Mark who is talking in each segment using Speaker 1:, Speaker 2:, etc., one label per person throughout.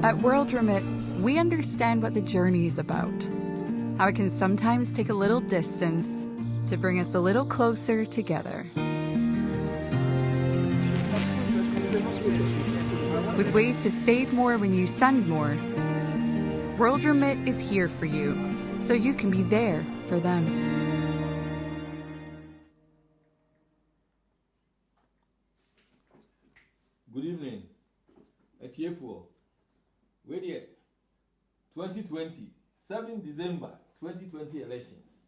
Speaker 1: At World Remit, we understand what the journey is about, how it can sometimes take a little distance to bring us a little closer together. With ways to save more when you send more, World Remit is here for you, so you can be there for them.
Speaker 2: Good evening. Etiefo. Wait here. 2020, 7 December 2020 elections.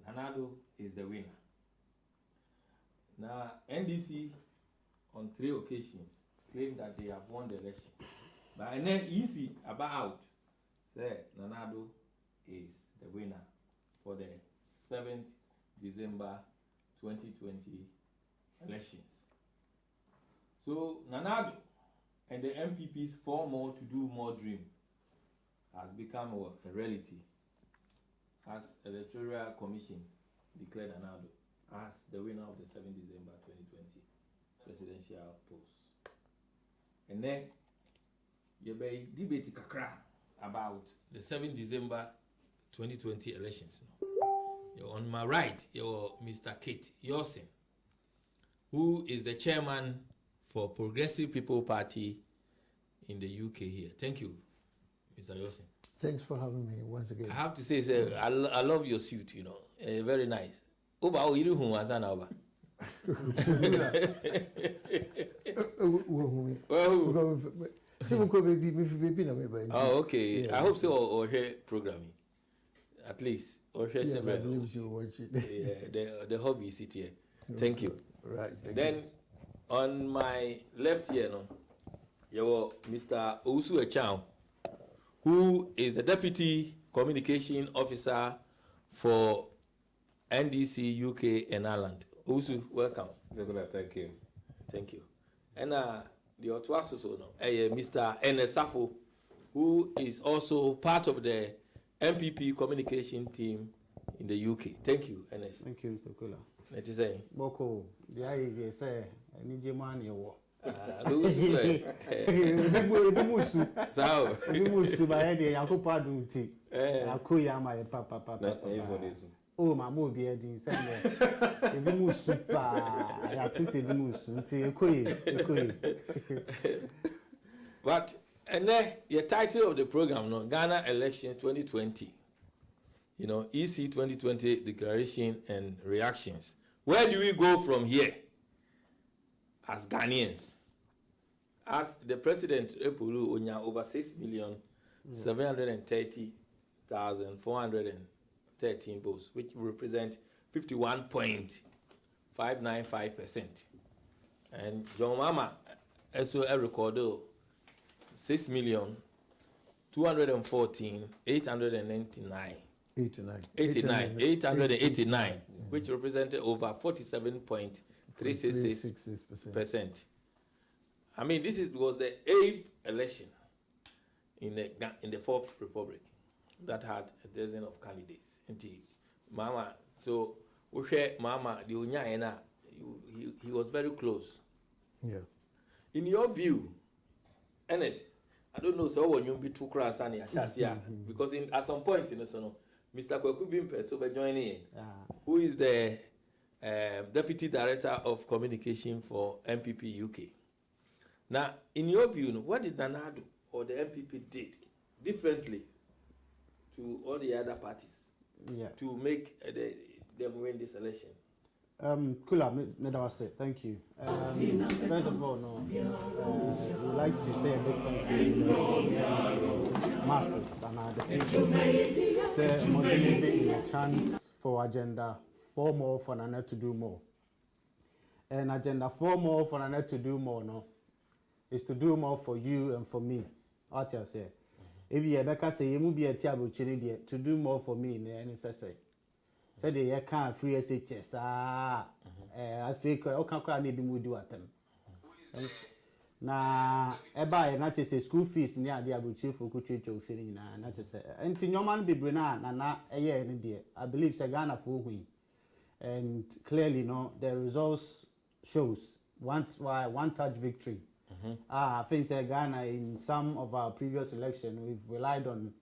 Speaker 2: Nanado is the winner. Now, NDC on 3 occasions claimed that they have won the election. But and then easy about say Nanado is the winner for the 7th December 2020 elections. So Nanado and the MPP's 4 more to do more dream has become a reality as Electoral Commission declared Nanado as the winner of the 7th December 2020 presidential post. And then you be debate kakra about the 7th December 2020 elections. You're on my right, you're Mr. Kate Yosin, who is the chairman for Progressive People Party in the UK here. Thank you, Mr. Yosin.
Speaker 3: Thanks for having me once again.
Speaker 2: I have to say, sir, I love your suit, you know. Very nice. Oba, oh, you who was an over. Oh, okay. Yeah. I hope so, or hear programming. At least, or hear
Speaker 3: yes,
Speaker 2: several.
Speaker 3: I believe you watch it.
Speaker 2: Yeah, the hobby is it here. Thank you.
Speaker 3: Right.
Speaker 2: Then, on my left here, no, you are Mr. Owusu Echao, who is the Deputy Communication Officer for NDC UK and Ireland. Owusu, welcome.
Speaker 4: Thank you.
Speaker 2: Thank you. And the Otuasoso, Mr. Enesafo, who is also part of the MPP communication team in the UK. Thank you, Enes.
Speaker 5: Thank you, Mr. Kula.
Speaker 2: Let me say.
Speaker 5: Boko, the IAJ say, I need your money.
Speaker 2: So,
Speaker 5: Musu by the Yakupa Dunti, Akuya, my papa. Oh, my movie, I didn't say that. If you move super, I think you move until
Speaker 2: But, and then the title of the program, no, Ghana Elections 2020. You know, EC 2020 Declaration and Reactions. Where do we go from here as Ghanaians? As the president, Epulu Onya, over 6,730,413 votes, which represent 51.595%. And John Mama also recorded 6,214,899. 889, which represented over 47.366%. I mean, was the 8th election in the Fourth Republic that had a dozen of candidates. Mama, so Mama, he was very close.
Speaker 3: Yeah.
Speaker 2: In your view, Ernest, I don't know, so when you be too cross and because at some point, Mr. Kweku Bimpe so be joining in, who is the Deputy Director of Communication for MPP UK. Now, in your view, what did Nanado or the MPP did differently to all the other parties to make them win this election?
Speaker 5: Kula, thank you. First of all, we'd like to say a big thank you to the masses and the people. Say, motivating a chance for agenda 4 more for Nana to do more. And agenda 4 more for Nana to do more, no, is to do more for you and for me. What you say? If you ever say you be a tiabu chini to do more for me, and it's say. Said they can't free SHS. I think I can't maybe we do at them. Na eba na chese school fees ni ade abuchi for kuchecho feeling na chese. Enti nyoman bebre na eye ni de. I believe say Ghana for hui. And clearly no the results shows one touch victory I think Ghana in some of our previous elections we've relied on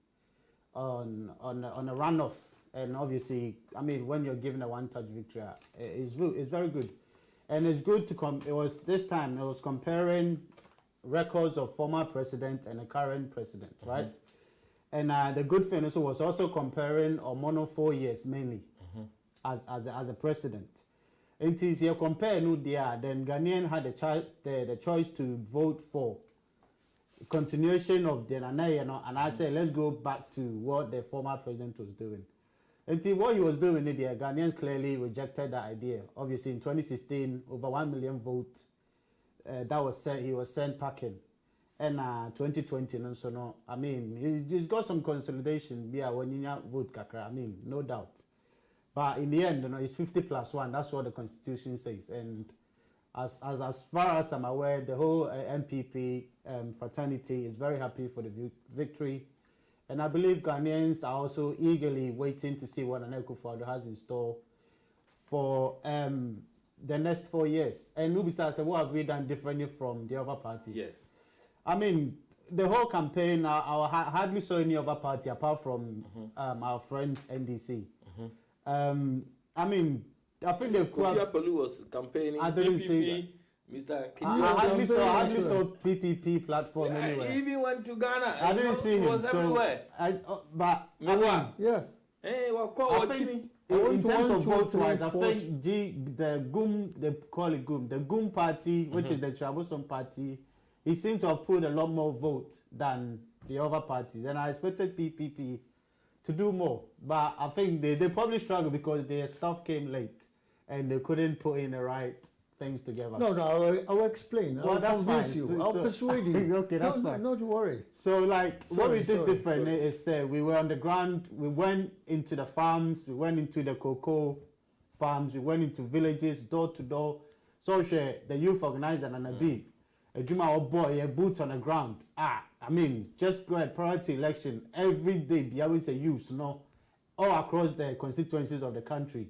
Speaker 5: a runoff, and obviously, I mean, when you're given a one-touch victory, it's very good, and it's good to it was this time it was comparing records of former president and a current president, right? And the good thing also was also comparing Omono 4 years mainly as a president. And if you compare then Ghanaian had the choice to vote for continuation of the Nana, and I said let's go back to what the former president was doing. And what he was doing, the Ghanaians clearly rejected that idea. Obviously, in 2016, over 1 million votes that was sent. He was sent packing. And 2020, and so no. I mean, he's got some consolidation. Yeah, when you vote, kakra. I mean, no doubt. But in the end, it's 50+1. That's what the constitution says. And as far as I'm aware, the whole MPP fraternity is very happy for the victory. And I believe Ghanaians are also eagerly waiting to see what Nana Akufo-Addo has in store for the next 4 years. And Nubisa said, what have we done differently from the other parties?
Speaker 2: Yes.
Speaker 5: I mean, the whole campaign, I hardly saw any other party apart from our friends NDC. I mean, I think they've
Speaker 2: Kofi Akpolu was campaigning.
Speaker 5: I didn't see
Speaker 2: Mr.
Speaker 5: I hardly saw PPP platform anywhere.
Speaker 2: He even went to Ghana.
Speaker 5: I didn't see him.
Speaker 2: He was everywhere.
Speaker 5: But I mean,
Speaker 3: Yes.
Speaker 2: Hey,
Speaker 5: I think in terms of vote wise, I think the GUM, they call it GUM, the GUM party, which is the Troublesome party, he seems to have put a lot more votes than the other parties. And I expected PPP to do more. But I think they probably struggled because their stuff came late and they couldn't put in the right things together.
Speaker 3: No, I'll explain.
Speaker 5: Well,
Speaker 3: I'll
Speaker 5: that's
Speaker 3: convince
Speaker 5: fine.
Speaker 3: you. I'll persuade you.
Speaker 5: Okay, that's fine.
Speaker 3: Not worry.
Speaker 5: So, like, what we did
Speaker 3: sorry.
Speaker 5: different is we were on the ground, we went into the farms, we went into the cocoa farms, we went into villages, door to door. So, the youth organizer and a big, a Juma or boy, a boots on the ground. I mean, just go ahead, prior to election, every day, be always a youth, all across the constituencies of the country.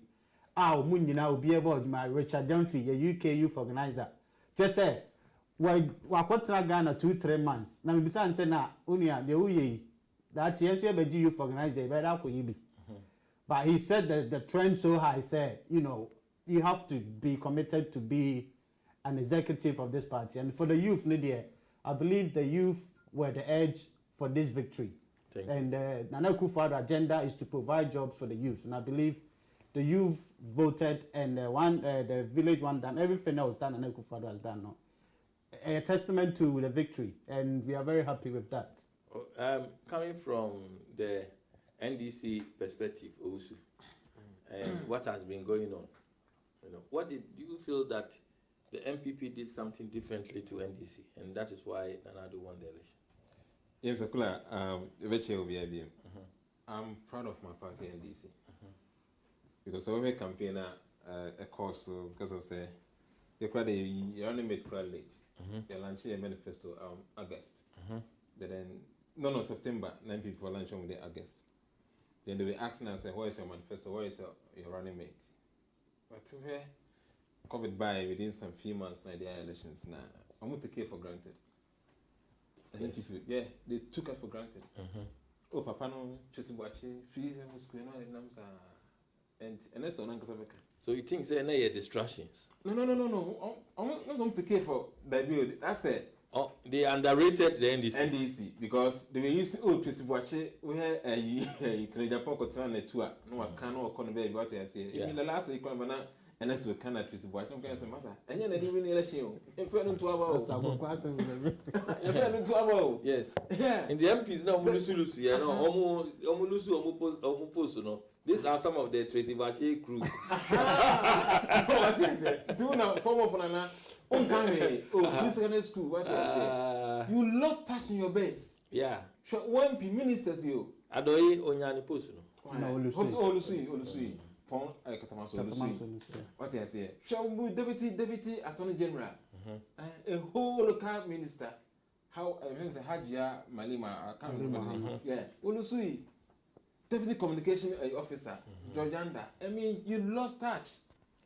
Speaker 5: Will be able to my Richard Dunphy, a UK youth organizer. Just say, well, Ghana 2-3 months. Now, besides saying that, Unia, the Uye, that youth organizer, but he said that the trend so high, said, you have to be committed to be an executive of this party. And for the youth, Lydia, I believe the youth were the edge for this victory. And Nana Akufo-Addo agenda is to provide jobs for the youth. And I believe the youth voted, and the village one done, everything else done, Nana Akufo-Addo has done. A testament to the victory, and we are very happy with that.
Speaker 2: Coming from the NDC perspective, also, and what has been going on, what do you feel that the MPP did something differently to NDC, and that is why Nana Addo won the election?
Speaker 4: Yes, Akula, eventually will be IBM. I'm proud of my party NDC because I campaign a course because of say they only made quite late. They launched a manifesto August. Then no September 9 people launch on the August. Then they were asking us, "Where is your manifesto? Where is your running mate?" But COVID by within some few months now the elections now. I'm going to take it for granted.
Speaker 2: Yes.
Speaker 4: Yeah, they took us for granted. Oh, Papa, no, Chesibuachi, free school, and that's one.
Speaker 2: So you think say any distractions?
Speaker 4: No. I'm not going to care for that build. That's it.
Speaker 2: Oh, they underrated the NDC.
Speaker 4: NDC because they were using Chesibuachi. We had a Canadian pocket on a tour. No, I cannot come back. What I say. In the last week, and that's what kind of Chesibuachi. I'm going to say, Master, and you're not even election. If you're not 12 hours.
Speaker 2: Yes. In the MPs now, Lusu, you know, Omu post, these are some of the Tracy Bache crew.
Speaker 4: Do now, form of Nana. Secondary school. What you lost touch in your base.
Speaker 2: Yeah.
Speaker 4: One ministers you.
Speaker 2: Adoye Onyani post,
Speaker 4: Olusui. Pon Katamaso. What I say? Shall we deputy attorney general? A whole local minister. How Hajia Malima, I can't remember. Yeah, Olusui, deputy communication officer, Georgianda. I mean, you lost touch.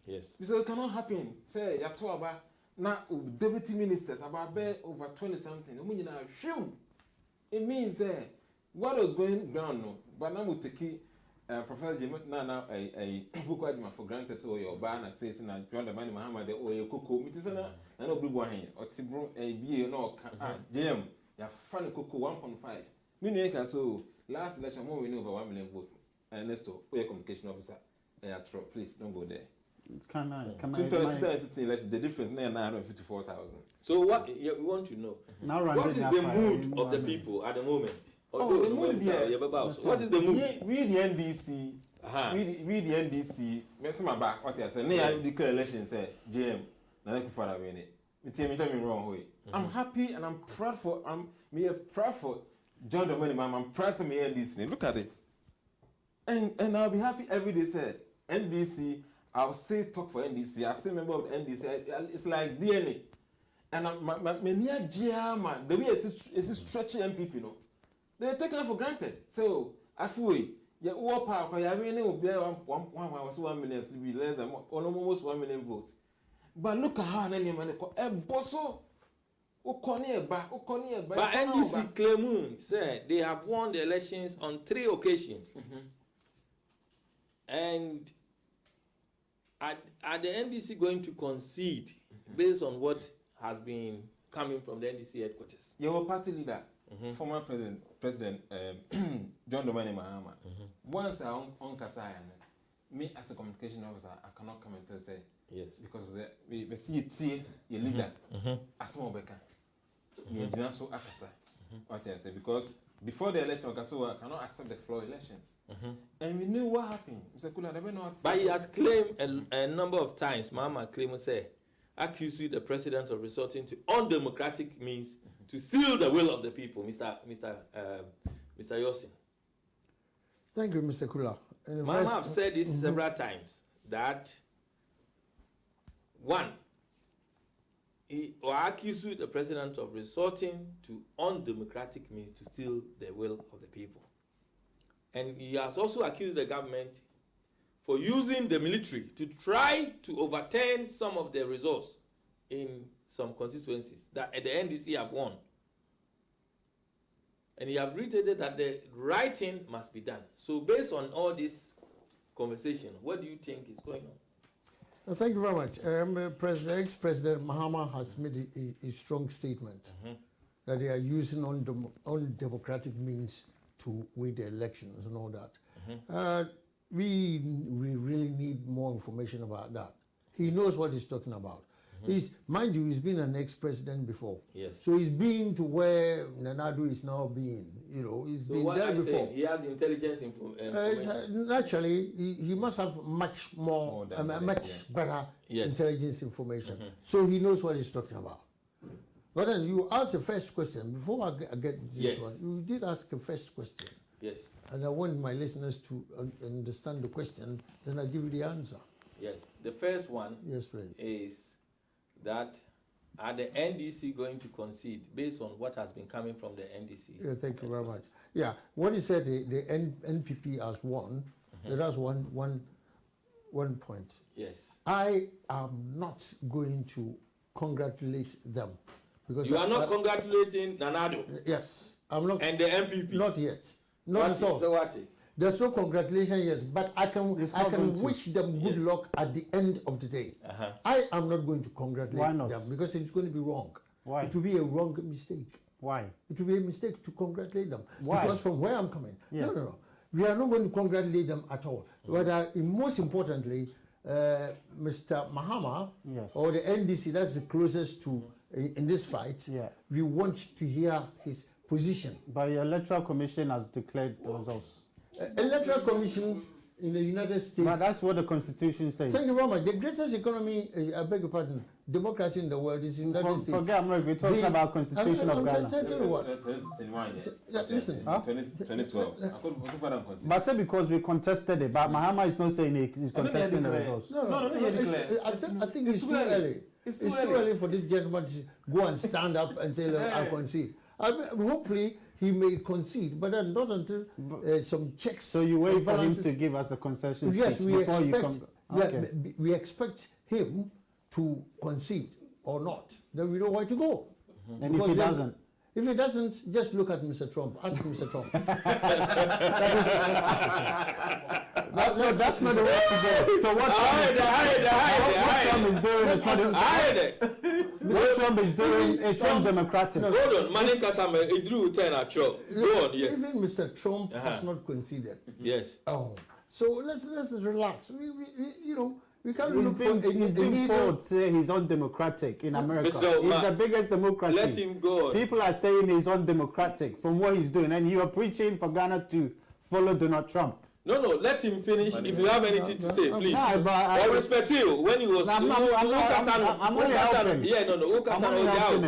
Speaker 2: Yes.
Speaker 4: So it cannot happen. Say, Yatuaba, Now, deputy ministers, about over 20 something, it means what was going down, no, but now we take Professor Jim now a book for granted, so your banner says, and John the Money Muhammad or your cocoa, Mitisana, and no blue wine, or Tibro, a beer, no, Jim, your funny cocoa 1.5. Meaning, so last election, more we know over 1 million vote. Ernesto, your communication officer, please don't go there.
Speaker 5: Can I?
Speaker 4: 2016 election, the difference now 954,000.
Speaker 2: So what you want to know?
Speaker 5: Now
Speaker 2: What is the mood of the people at the moment?
Speaker 4: Oh, the mood, yeah.
Speaker 2: So what is the mood?
Speaker 4: We the NDC. We the NDC. Let's my back. What I say? Now declare election. Say JM. Now let me follow win it. Me tell me wrong way. I'm happy and I'm proud for. Proud for John the Money Man. I'm proud for me NDC. Look at this. And I'll be happy every day. Say NDC. I'll say talk for NDC. I say member of NDC. It's like DNA. And my near GM, the way it's stretching MPP, you know. They're taken it for granted. So, I feel yeah, what power? I mean, it will be 1 million, less than almost 1 million votes. But look at how many money bosso. But
Speaker 2: NDC Clemun said they have won the elections on 3 occasions. And are the NDC going to concede based on what has been coming from the NDC headquarters?
Speaker 4: Your party leader, former President John Dramani Mahama, once I on Kasai, me as a communication officer, I cannot come and say
Speaker 2: yes
Speaker 4: because we see it your leader as more better. The engineer so akasa. What I say because before the election, I cannot accept the floor elections. And we knew what happened. Mr. Kula,
Speaker 2: but he has claimed a number of times, Mahama claimed, say, accuse the president of resorting to undemocratic means to steal the will of the people, Mr. Yosin.
Speaker 3: Thank you, Mr. Kula.
Speaker 2: Mahama have said this several times, that, one, he accused the president of resorting to undemocratic means to steal the will of the people. And he has also accused the government for using the military to try to overturn some of the results in some constituencies that the NDC have won. And he have reiterated that the right thing must be done. So based on all this conversation, what do you think is going on?
Speaker 3: Thank you very much. Ex-President Mahama has made a strong statement that they are using undemocratic means to win the elections and all that. We really need more information about that. He knows what he's talking about. Mind you, he's been an ex-president before.
Speaker 2: Yes.
Speaker 3: So he's been to where Nanado is now being. You know, he's been there before.
Speaker 2: He has intelligence information.
Speaker 3: Naturally, he must have much more, much better intelligence information. So he knows what he's talking about. But then you asked the first question before I get this one. You did ask the first question.
Speaker 2: Yes.
Speaker 3: And I want my listeners to understand the question. Then I give you the answer.
Speaker 2: Yes. The first one.
Speaker 3: Yes, please.
Speaker 2: Is that are the NDC going to concede based on what has been coming from the NDC?
Speaker 3: Yeah, thank you very much. Yeah, when you said the NPP has won, that's one point.
Speaker 2: Yes.
Speaker 3: I am not going to congratulate them because
Speaker 2: you are not congratulating Nanado.
Speaker 3: Yes, I'm not.
Speaker 2: And the MPP.
Speaker 3: Not yet. Not at all.
Speaker 2: So what?
Speaker 3: There's no congratulations, yes, but I can wish them good luck at the end of the day. I am not going to congratulate them because it's going to be wrong.
Speaker 5: Why?
Speaker 3: It will be a wrong mistake.
Speaker 5: Why?
Speaker 3: It will be a mistake to congratulate them.
Speaker 5: Why?
Speaker 3: Because from where I'm coming, no. We are not going to congratulate them at all. But most importantly, Mr. Mahama or the NDC, that's the closest to in this fight, we want to hear his position.
Speaker 5: But the Electoral Commission has declared the results.
Speaker 3: Electoral Commission in the United States.
Speaker 5: But that's what the Constitution says.
Speaker 3: Thank you very much. The greatest economy, I beg your pardon, democracy in the world is in the United States.
Speaker 5: Forget America, we're talking about Constitution of Ghana.
Speaker 3: Listen.
Speaker 4: 2012.
Speaker 5: But say because we contested it, but Mahama is not saying he's contesting the results.
Speaker 3: No. I think it's too early. It's too early for this gentleman to go and stand up and say, look, I concede. Hopefully, he may concede, but then not until some checks.
Speaker 5: So you wait for him to give us a concession speech before you come.
Speaker 3: We expect him to concede. or not, then we know where to go.
Speaker 5: And if he doesn't?
Speaker 3: If he doesn't, just look at Mr. Trump. Ask Mr. Trump.
Speaker 5: That's not the way to go. So what Trump is doing is not Mr. Trump is doing is undemocratic.
Speaker 2: Hold on, Mani Kasame, it drew 10 actual. Go on, yes.
Speaker 3: Even Mr. Trump has not conceded.
Speaker 2: Yes.
Speaker 3: Oh, so let's relax. We can't look for
Speaker 5: He's being called say he's undemocratic in America. He's the biggest democracy.
Speaker 2: Let him go on.
Speaker 5: People are saying he's undemocratic from what he's doing, and you are preaching for Ghana to follow Donald Trump.
Speaker 2: No, let him finish. If you have anything to say, please.
Speaker 5: I
Speaker 2: respect you. When he was...
Speaker 5: I'm only helping.
Speaker 2: Yeah, no.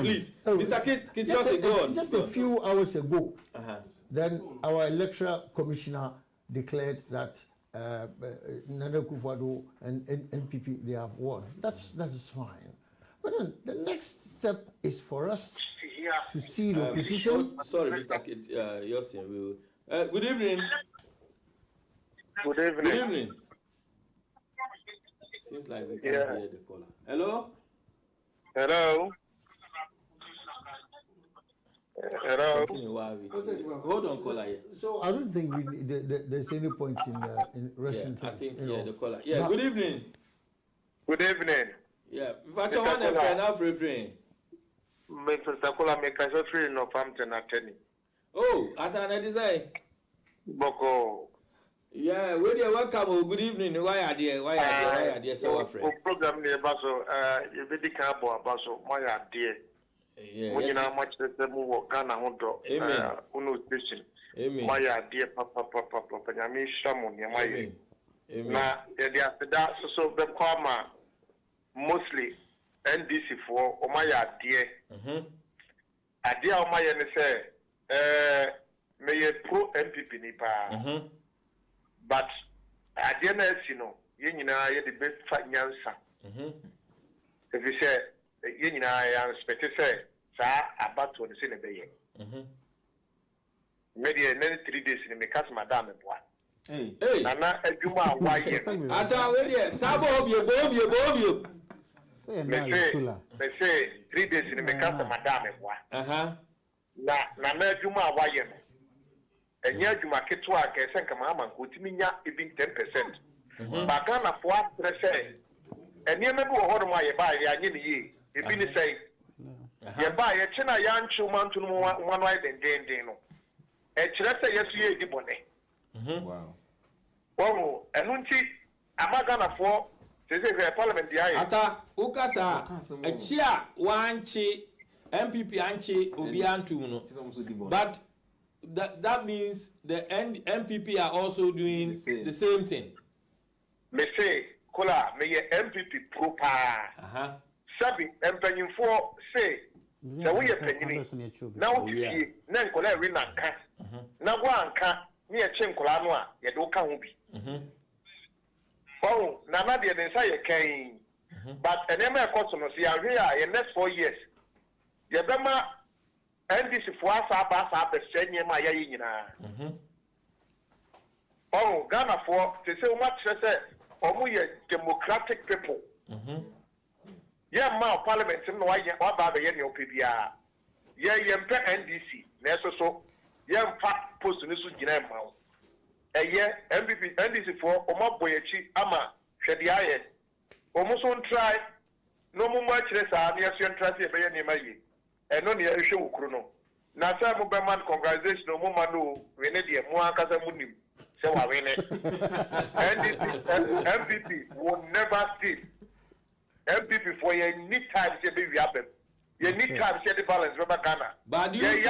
Speaker 2: Please. Mr. Kitiosi, go on.
Speaker 3: Just a few hours ago, then our electoral commissioner declared that Nana Akufo-Addo and NPP, they have won. That is fine. But then the next step is for us to see the opposition.
Speaker 2: Sorry, Mr. Kitiosi. Good evening.
Speaker 6: Good evening.
Speaker 2: Good evening. Seems like we can't hear the caller. Hello?
Speaker 6: Hello. Hello.
Speaker 2: Hold on, caller. Yeah.
Speaker 3: So I don't think there's any point in rushing things.
Speaker 2: I think the caller. Yeah. Good evening.
Speaker 6: Good evening.
Speaker 2: Yeah. But you want a friend of refrain.
Speaker 6: Mr. Sakola, make a short free no Hampton attorney.
Speaker 2: Oh, at an design.
Speaker 6: Boko.
Speaker 2: Yeah, welcome. Good evening. Why are there? So friend.
Speaker 6: Program near Basso, you be the cabo, Basso, my dear. When you know much the move Ghana Hondo, Uno Station. My dear Papa, Yami Shamon, Yamai. Now, that so the Kwama mostly NDC for Omaya dear. Idea Omaya say, may a pro MPP nipa. But at the end, you know, the best fight answer. If you say, you know, I expect to say, sir, about to the bay. Maybe another 3 days in the Mecas Madame.
Speaker 2: Hey,
Speaker 6: Nana, you are why you.
Speaker 2: I don't know, Sabo, you.
Speaker 6: They say 3 days in the Mecas Madame. Nana, you are why you. And yet you market to our case and come on, even 10%. But Ghana for us, and you never hold my buy the Anini, if you say, you buy a China young children to one ride and gain Dino. And Chilessa, yes, you are the
Speaker 4: Wow.
Speaker 6: Oh, and Unti, I'm not gonna for the parliament.
Speaker 2: Ata, Ukasa, a chia, one chi, MPP anchi, Obiantuno. But that means the MPP are also doing the same thing.
Speaker 6: Me say, Kola, me MPP proper. Sabi, empenyin for say, so we are penny. Now you see, nan Kola Rinaka. Now one can near Chenkolanoa, yet do can be. Oh, Nana the Desire came. But an MA customer see, I'm here in next 4 years. Yabama. And this is what I the senior my yina. Oh, Ghana for to say much say, or we democratic people. Yeah, my parliament, no, I am about the PBR. Yeah, NDC, Nesso, yeah, fat post in this Guinea. A year, MVP, NDC for Oma Boyachi, Ama, Shadi, almost on try, no more much less, I'm yes, you trust a and no near show chrono. Nasa Mubaman, congratulations, no more Venedia, Moaka Munim. So I win it. MVP will never steal. MVP for your need time to be happen. You need time to the balance, Robert Ghana.
Speaker 2: But do you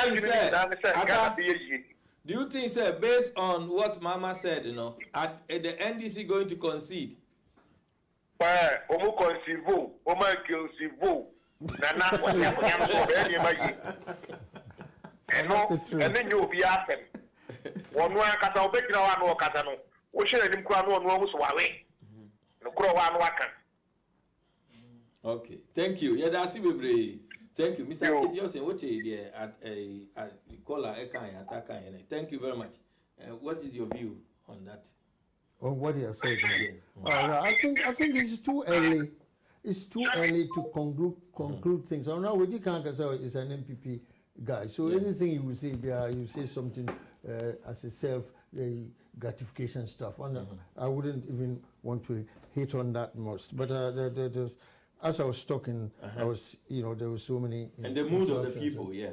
Speaker 2: think, sir, based on what Mama said, you know, are the NDC going to concede?
Speaker 6: Omo concede, Omo concede. Nana, what you and then you'll be happen. One one cat, I'll bet you one more catano. We should have him crown one almost away. No crow one wakan.
Speaker 2: Okay, thank you. Yeah, that's it. Thank you, Mr. Kitiosi. What is at a caller? Attacker. Thank you very much. What is your view on that?
Speaker 3: On what he has said?
Speaker 2: Yes.
Speaker 3: I think it's too early. it's too early to conclude things. So now Wedi Kankasa is an MPP guy, so anything you will say there, you say something as a self gratification stuff. And I wouldn't even want to hit on that most. But as I was talking, I was, there were so many.
Speaker 2: And the mood of the people, yeah.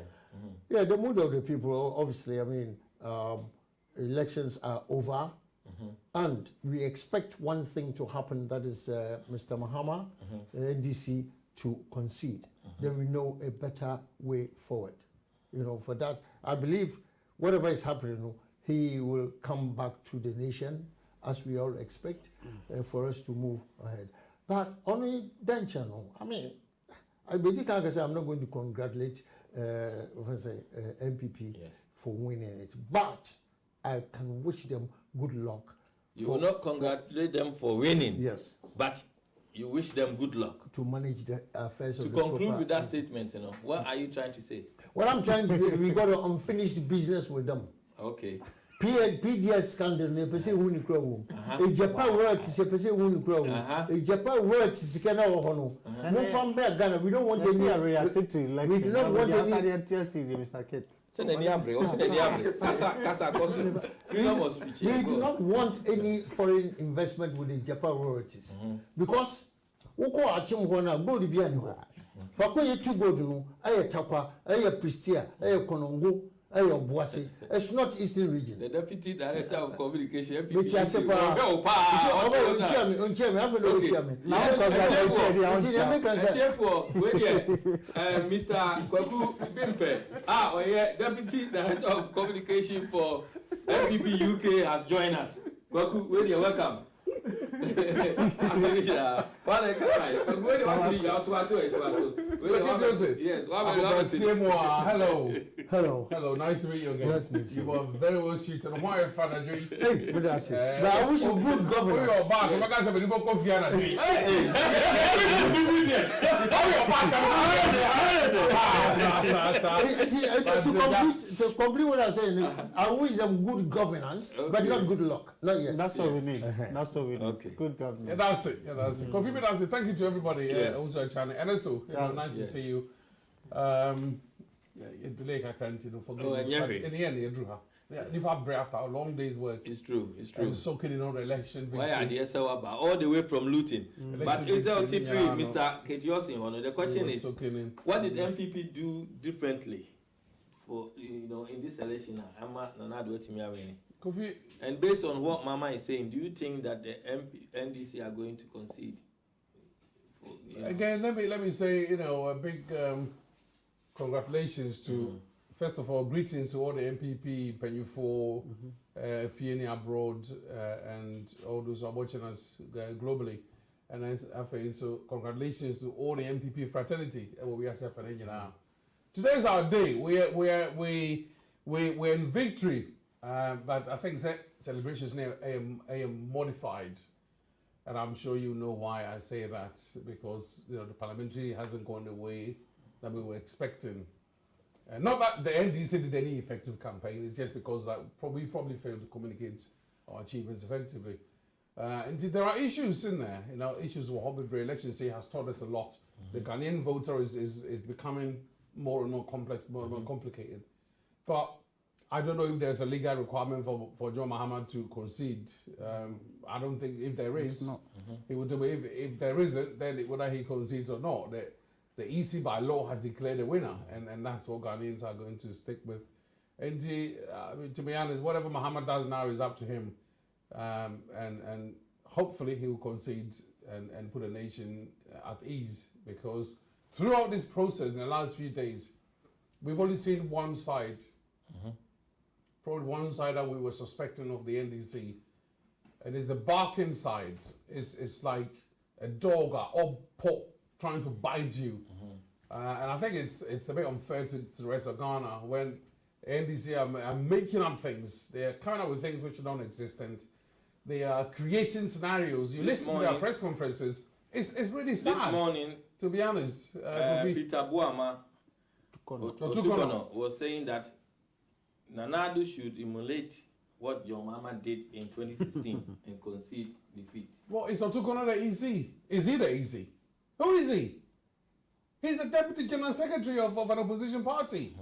Speaker 3: Yeah, the mood of the people, obviously, I mean, elections are over. And we expect one thing to happen, that is Mr. Mahama, the NDC, to concede. Then we know a better way forward. For that, I believe whatever is happening, he will come back to the nation, as we all expect, for us to move ahead. But only then, I mean, I'm not going to congratulate MPP for winning it, but I can wish them good luck.
Speaker 2: You will not congratulate them for winning.
Speaker 3: Yes.
Speaker 2: But you wish them good luck.
Speaker 3: To manage the affairs of the
Speaker 2: To conclude with that statement, what are you trying to say?
Speaker 3: What I'm trying to say, we got unfinished business with them.
Speaker 2: Okay.
Speaker 3: PDS scandal, ne pese huni kura wom. E Japan word is a pese huni kura wom. E Japan word is kana wo hono. No from Ghana, we don't want any
Speaker 5: reacted to election.
Speaker 3: We do not want any
Speaker 5: Mr. Kate.
Speaker 3: We do not want any foreign investment with the Japan royalties because woko achim ho na gold bi ani ho. Fa ko ye tu gold no, aye takwa, aye pristia, aye konongo, aye obuase. It's not Eastern region.
Speaker 2: The deputy director of communication,
Speaker 3: Which I say pa.
Speaker 2: Mr. Kwaku Bimpe, deputy director of communication for MPP UK has joined us. Kwaku, welcome.
Speaker 7: Hello, nice to meet you again. You were very well suited. I'm a fan of Dre.
Speaker 3: Hey, but that's it. But I wish you good governance.
Speaker 7: You're back. I'm going to say, people coffee and Dre.
Speaker 3: To complete what I'm saying, I wish them good governance, but not good luck. Not yet.
Speaker 5: That's what we need. That's what we need.
Speaker 2: Okay.
Speaker 5: Good governance.
Speaker 7: Yeah, that's it. Kofi, that's it. Thank you to everybody also channel. Ernesto, nice to see you. You delay forgive me. But in the end, you drew her. Yeah, you've had breath after a long day's work.
Speaker 2: It's true.
Speaker 7: And soaking in on the election.
Speaker 2: Why are they so about all the way from Luton? But is there Mr. Ketiosin? The question is, what did MPP do differently for in this election?
Speaker 7: Kofi,
Speaker 2: and based on what Mama is saying, do you think that the NDC are going to concede?
Speaker 7: Again, let me say, a big congratulations to, first of all, greetings to all the MPP, Penyufo, Fieni abroad, and all those who are watching us globally. And so congratulations to all the MPP fraternity. Today is our day. We're in victory. But I think celebrations now are modified, and I'm sure you know why I say that, because the parliamentary hasn't gone the way that we were expecting. Not that the NDC did any effective campaign, it's just because that we probably failed to communicate our achievements effectively. And there are issues in there, issues with Hobby election say has taught us a lot. The Ghanaian voter is becoming more and more complex, more and more complicated. But I don't know if there's a legal requirement for John Mahama to concede. I don't think if there is, he would do it. If there isn't, then whether he concedes or not, the EC by law has declared a winner, and that's what Ghanaians are going to stick with. And to be honest, whatever Mahama does now is up to him, and hopefully he will concede and put the nation at ease, because throughout this process in the last few days, we've only seen one side. Probably one side that we were suspecting of the NDC, and it's the barking side. It's like a dog or paw trying to bite you, and I think it's a bit unfair to the rest of Ghana when NDC are making up things. They are coming up with things which don't exist, and they are creating scenarios. You listen to their press conferences. It's really sad.
Speaker 2: This morning,
Speaker 7: to be honest,
Speaker 2: Peter Buama was saying that Nana Addo should emulate what your mama did in 2016 and concede defeat.
Speaker 7: Well, is Otukono the EC? Is he the EC? Who is he? He's the deputy general secretary of an opposition party.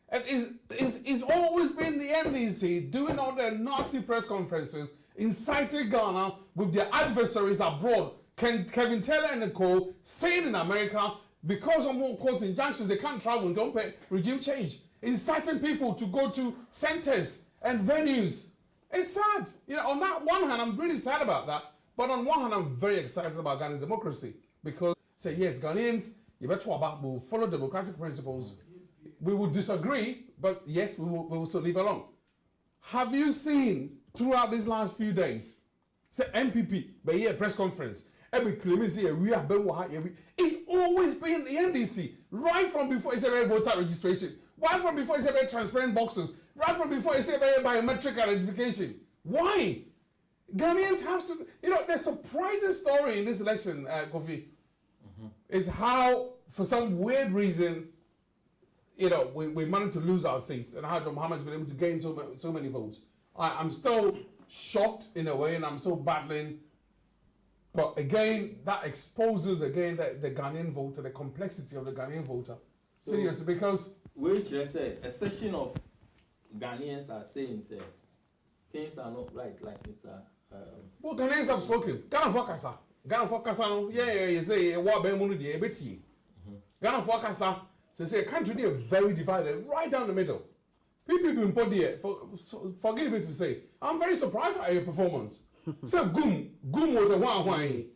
Speaker 7: And it's always been the NDC doing all their nasty press conferences, inciting Ghana with their adversaries abroad. Kevin Taylor and Nicole saying in America, because of more court injunctions, they can't travel and don't pay regime change. Inciting people to go to centers and venues. It's sad. You know, on that one hand, I'm really sad about that. But on one hand, I'm very excited about Ghana's democracy. Because, say, yes, Ghanaians, you better will follow democratic principles. We will disagree, but yes, we will still live along. Have you seen throughout these last few days, say MPP, but yeah, press conference, every clemency, it's always been the NDC, right from before it's about voter registration, right from before it's about transparent boxes, right from before it's about biometric identification. Why? Ghanaians have to, you know, the surprising story in this election, Kofi, is how, for some weird reason, you know, we managed to lose our seats, and how John Mohammed's been able to gain so many votes. I'm still shocked in a way, and I'm still battling. But again, that exposes again the Ghanaian voter, the complexity of the Ghanaian voter. So, seriously, because
Speaker 2: which I said a section of Ghanaians are saying, say, things are not right, like Mr.
Speaker 7: Well, Ghanaians have spoken. Ghana for Kasa, yeah, you say what Bemunu the Ebeti. Ghana for Kasa. So say a country are very divided, right down the middle. People in Podier, forgive me to say, I'm very surprised at your performance. So Goom was a 1-1.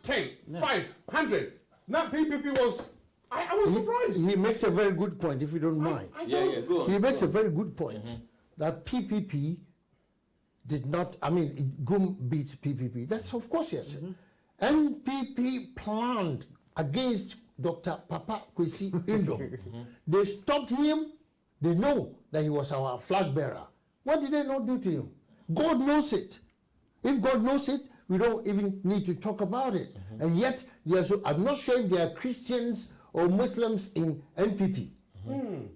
Speaker 7: 10, 500. Now PPP was, I was surprised.
Speaker 3: He makes a very good point, if you don't mind.
Speaker 2: Go on.
Speaker 3: He makes a very good point that PPP did not, I mean, Goom beat PPP. That's of course, yes. NPP planned against Dr. Papa Kwesi Indom. They stopped him. They know that he was our flag bearer. What did they not do to him? God knows it. If God knows it, we don't even need to talk about it. And yet, I'm not sure if there are Christians or Muslims in NPP. They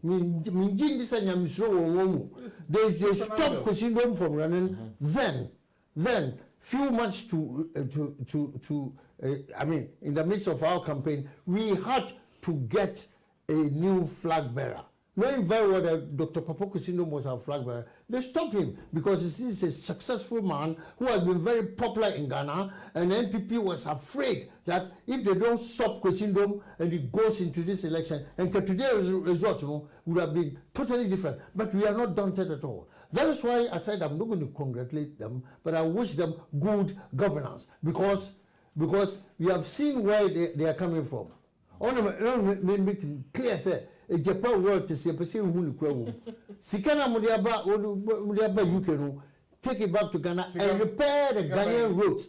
Speaker 3: stopped Kwesi Indom from running. Then, few months I mean, in the midst of our campaign, we had to get a new flag bearer. Knowing very well that Dr. Papa Kwesi Indom was our flag bearer, they stopped him because he's a successful man who has been very popular in Ghana, and NPP was afraid that if they don't stop Kwesi Indom and he goes into this election, and today's result, would have been totally different. But we are not daunted at all. That is why I said I'm not going to congratulate them, but I wish them good governance because we have seen where they are coming from. Make it clear, say, a Japan world to say, Sikana Mudiaba UK, take it back to Ghana and repair the Ghanaian roads.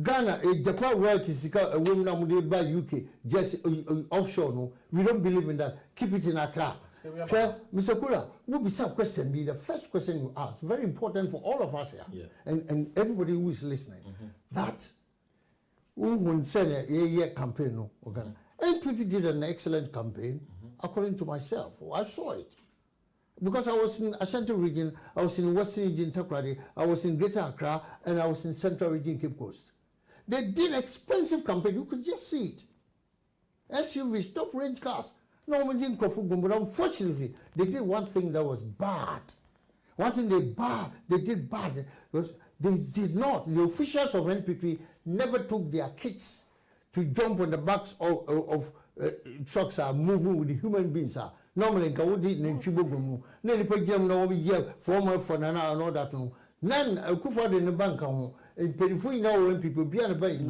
Speaker 3: Ghana, a Japan world to Sika, a woman Mudiaba UK, just offshore. No, we don't believe in that. Keep it in Accra. Mr. Kula, will be some question be the first question you ask, very important for all of us here, and everybody who is listening. That when said a campaign, no, NPP did an excellent campaign, according to myself. I saw it because I was in Ashanti region, I was in Western region, Takoradi, I was in Greater Accra, and I was in Central region, Cape Coast. They did expensive campaign. You could just see it. SUVs, top range cars. No, but unfortunately, they did one thing that was bad. One thing they did bad was they did not. The officials of NPP never took their kids to jump on the backs of trucks are moving with the human beings. Normally, in Kawudi, in Chibogumu, then put them now over here, former Fanana and all that. None, Kufa in the bank, and Penifui now when people be on the bank. The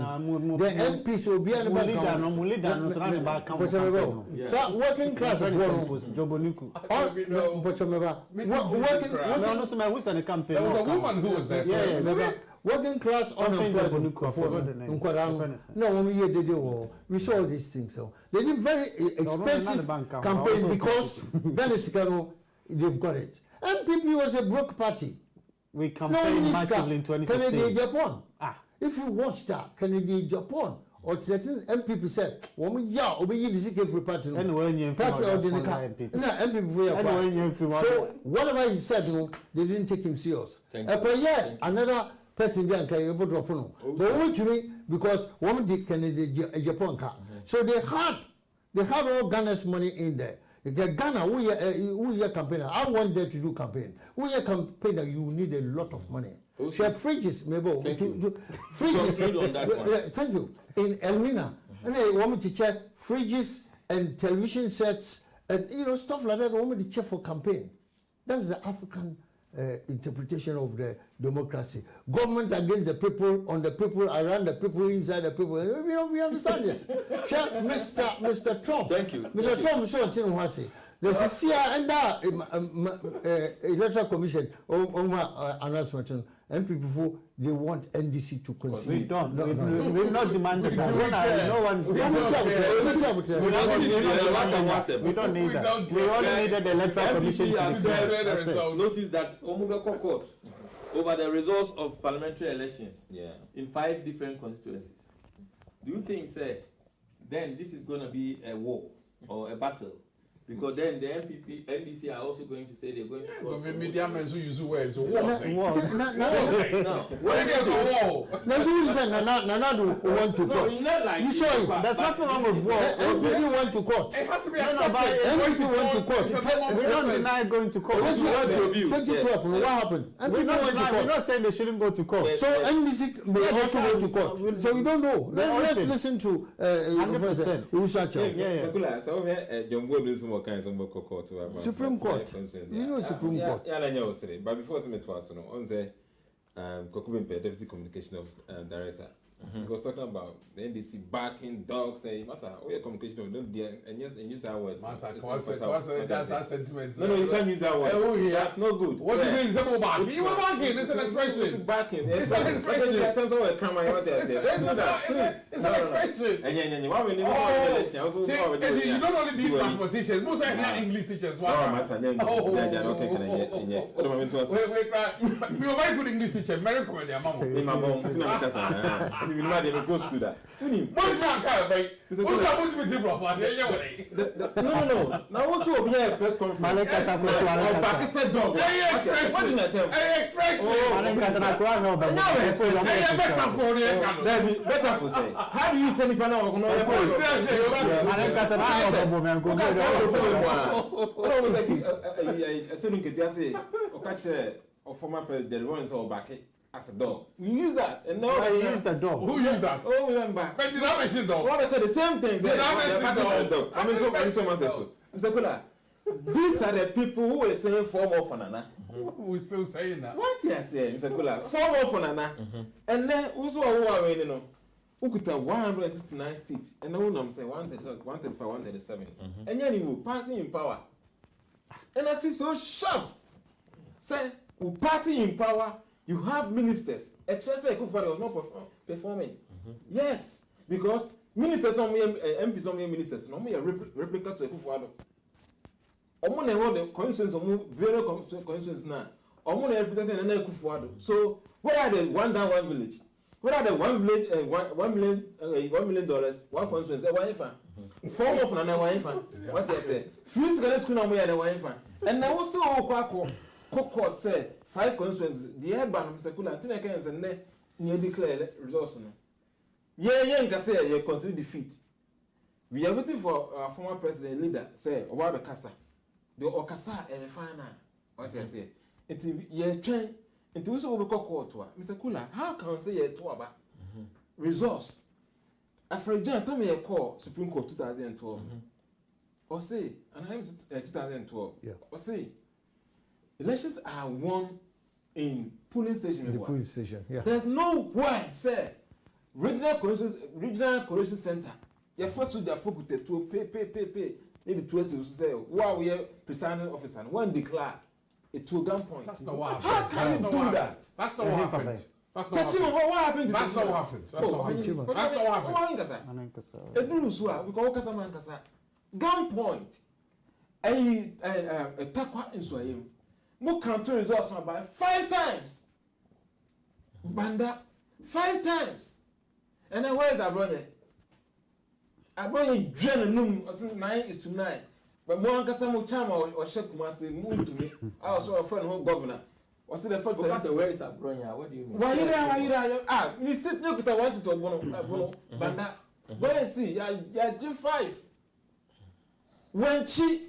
Speaker 3: MPs will be on the bank. So, working class of
Speaker 7: working there was a woman who was there.
Speaker 3: Working class unemployed. No, we saw all these things. So they did very expensive campaign because they've got it. NPP was a broke party.
Speaker 5: We campaigned massively in 2016.
Speaker 3: Kennedy Japan. If you watch that, Kennedy Japan, or certain MPP said, party. So whatever he said, they didn't take him serious. Another person behind able drop on. But what to me, because one did Kennedy Japan car. So they had all Ghana's money in there. Ghana, we are campaigner. I want them to do campaign. We are campaigner. You need a lot of money. So fridges, maybe fridges. Thank you. In Elmina, and they want me to check fridges and television sets and stuff like that. They want me to check for campaign. That's the African interpretation of the democracy. Government against the people, on the people, around the people, inside the people. We understand this. Mr. Trump.
Speaker 2: Thank you.
Speaker 3: Mr. Trump, so there's a CIA and Electoral Commission announcement. And people, they want NDC to continue.
Speaker 5: We don't. We're not demanding that. No one's. We don't need that. We only needed the Electoral Commission to declare.
Speaker 2: Notice that Omugako Court over the results of parliamentary elections in 5 different constituencies. Do you think, sir, then this is going to be a war or a battle? Because then the NDC are also going to say they're going to.
Speaker 7: Government media men who use words. War.
Speaker 3: No. There's who said Nanadu want to court. You saw it. There's nothing wrong with war. NPP went to court.
Speaker 7: It has to be accepted.
Speaker 3: NPP went to court.
Speaker 5: We don't deny going to court.
Speaker 3: 2012, what happened?
Speaker 5: We're not saying they shouldn't go to court.
Speaker 3: So NDC may also go to court. So we don't know. Let's listen to Supreme Court. You know Supreme Court.
Speaker 4: But before I on the Deputy Communication Director. He was talking about the NDC backing dogs, saying, Massa, we are communication of don't and yes, and use that word.
Speaker 7: Massa, that's our sentiments.
Speaker 4: No, you can't use that word. That's no good.
Speaker 7: What do you mean? It's backing. You were backing. It's an expression.
Speaker 4: It's backing.
Speaker 7: It's an expression.
Speaker 4: It's an
Speaker 7: expression.
Speaker 4: And
Speaker 7: you don't only need mathematicians. Most are English teachers.
Speaker 4: Oh, Massa, we
Speaker 7: were very good English teacher. Very good,
Speaker 4: you know they go school that.
Speaker 7: No.
Speaker 4: Now also be a press conference. Better for say. How do you send it now? As a dog. We use that. And now
Speaker 5: they use the dog.
Speaker 7: Who used that?
Speaker 4: Oh, remember.
Speaker 7: But did I mention dog?
Speaker 4: What the same things.
Speaker 7: Did I mention dog?
Speaker 4: I'm in Thomas. Mr. Kula, these are the people who were saying form of Nana.
Speaker 7: We're still saying that.
Speaker 4: What you saying, Mr. Kula? Form of Nana. And then also who are winning, who could have 169 seats. And now I'm saying 135, 137. And then you party in power. And I feel so shocked. Say, we party in power. You have ministers. Echese Akufo-Addo was not performing. Yes, because ministers on MPs on ministers, no me a replica to Akufo-Addo. Omo na hold the constituency, very constituency now. Omo na representing Akufo-Addo. So where are the one down one village? Where are the $1 million, $1 million, one constituency? One ifa. Form of Nana one ifa. What I say? Free secondary school na mo ya the one ifa. And now also court say 5 constituencies. The urban Mr. Kula, until I can say near declare results. Yeah, say you consider defeat. We are waiting for our former president leader say about the Kasa. The Okasa final. What I say? It's yeah train. Into which we call court. Mr. Kula, how can I say a two about results? After John, tell me a call Supreme Court 2012. Or say, and I'm 2012.
Speaker 3: Yeah.
Speaker 4: Or say, elections are won in polling station.
Speaker 3: The polling station, yeah.
Speaker 4: There's no way, sir. Regional Correction Center. Your first with their focus to pay. Maybe 2 years to say, wow, we are presiding officer. One declare it to a gunpoint.
Speaker 7: That's not what
Speaker 4: happened. How can you do that?
Speaker 7: That's not what happened. That's not
Speaker 4: what happened.
Speaker 7: That's not what happened. That's not what happened. That's not what happened. Gunpoint. A takwa in Swahili. Mo counter results by 5 times. Banda 5 times. And then where is Abrone? Abrone drain num 9:9. But more ankasa mo chama or shek kumase mu to me. I was a friend who governor.
Speaker 4: What's the first
Speaker 2: Because where is Abronya? What do you mean?
Speaker 4: Why you there? Ah, me sit no kuta one sit bono. Banda. Go and see. Ya G5. When she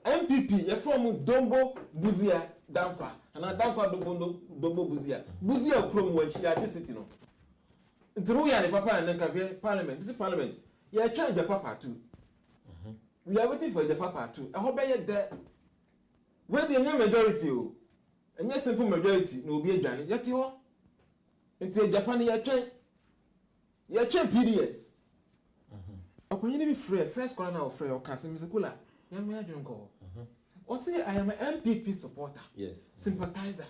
Speaker 4: MPP, you from Dombo Buzia Dankwa. And I Dankwa Dombo Buzia. Buzia Krum when she had this city no. Through ya the papa and then parliament. This parliament. You trying the papa too. We are waiting for the papa too. I hope you there. When the majority and yes simple majority no be adwane yet ho nti Japan ye twen PDS akonyi ni be free first corner na free o kase misekula ya me adwen ko o say I am an MPP supporter,
Speaker 2: yes,
Speaker 4: sympathizer.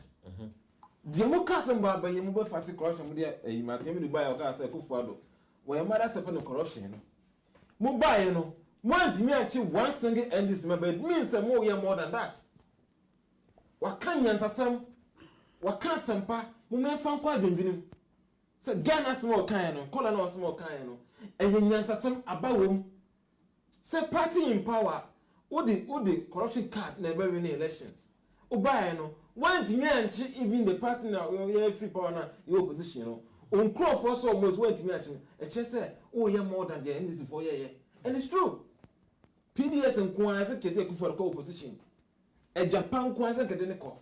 Speaker 4: The mo kase mba ba ye mo be fati corruption mo de e matemi du buy o kase Kufuado we mother step no corruption no mo buy no mo antimi achi one single NDC member. It means more year more than that. Wakan yansasam wakan sampa mo menfa kwa dwendwenem so Ghana small kan no kola na small kan no enye yansasam abawom say party in power odi corruption card na ebe win elections obaye no want me anchi even the party na you free power na your opposition no on crop for so almost want me anchi e che say oh yeah more than the NDC for yeah and it's true. PDS and Kwan as a kete for the opposition. A Japan Kwanza Gadeneko.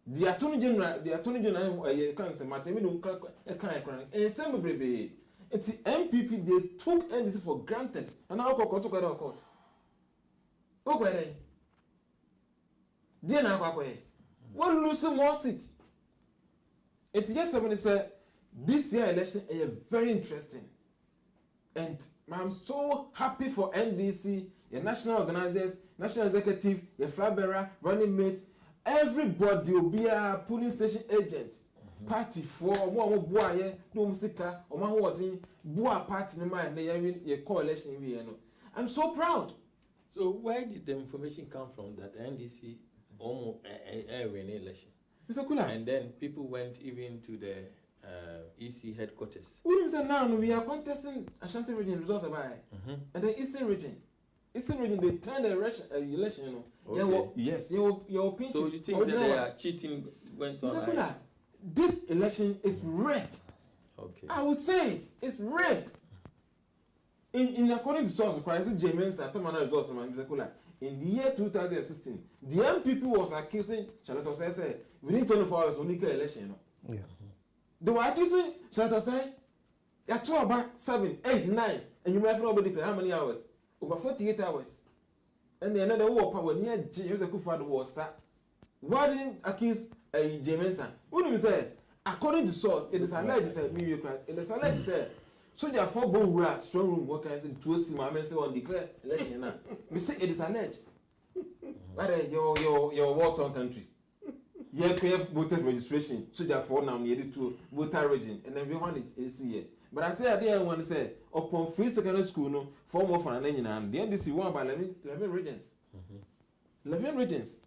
Speaker 4: The Attorney General, can't say, Matemi don't crack a kind of and some baby. It's the MPP, they took NDC for granted, and now go to court. Oh, where they? Dear Nakaway, one losing more seat. It's just somebody said this year election is very interesting, and I'm so happy for NDC, your national organizers, national executive, your flag bearer, running mate. Everybody will be a polling station agent. Party for more boy, no musika, or my word, boy party no man, they coalition. I'm so proud.
Speaker 2: So where did the information come from that NDC almost win election?
Speaker 4: Mr. Kula.
Speaker 2: And then people went even to the EC headquarters.
Speaker 4: Now we are contesting Ashanti region results and the Eastern region. Eastern region they turned the election, you know.
Speaker 2: Okay.
Speaker 4: Yes, your opinion.
Speaker 2: So you think that they are cheating went on?
Speaker 4: Right? This election is rigged.
Speaker 2: Okay.
Speaker 4: I will say it. It's rigged. In according to source, James results in the year 2016, the MPP was accusing Charlotte Osei within 24 hours only election.
Speaker 3: Yeah.
Speaker 4: They were accusing Charlotte Osei. You are 2 about 7, 8, 9, and you might have nobody how many hours? Over 48 hours. And then another war power near James Kufuado was sat. Why didn't accuse James? What do you say? According to source, it is alleged that it is alleged that so there are 4 bone strong room workers in 2 months on declare election now. We say it is alleged. But your war-torn country. You have voter registration, so therefore now near to voter region, and everyone is here. But I say I didn't want to say upon free secondary school no form more for an engine and the NDC won by 11 regions. 11 regions.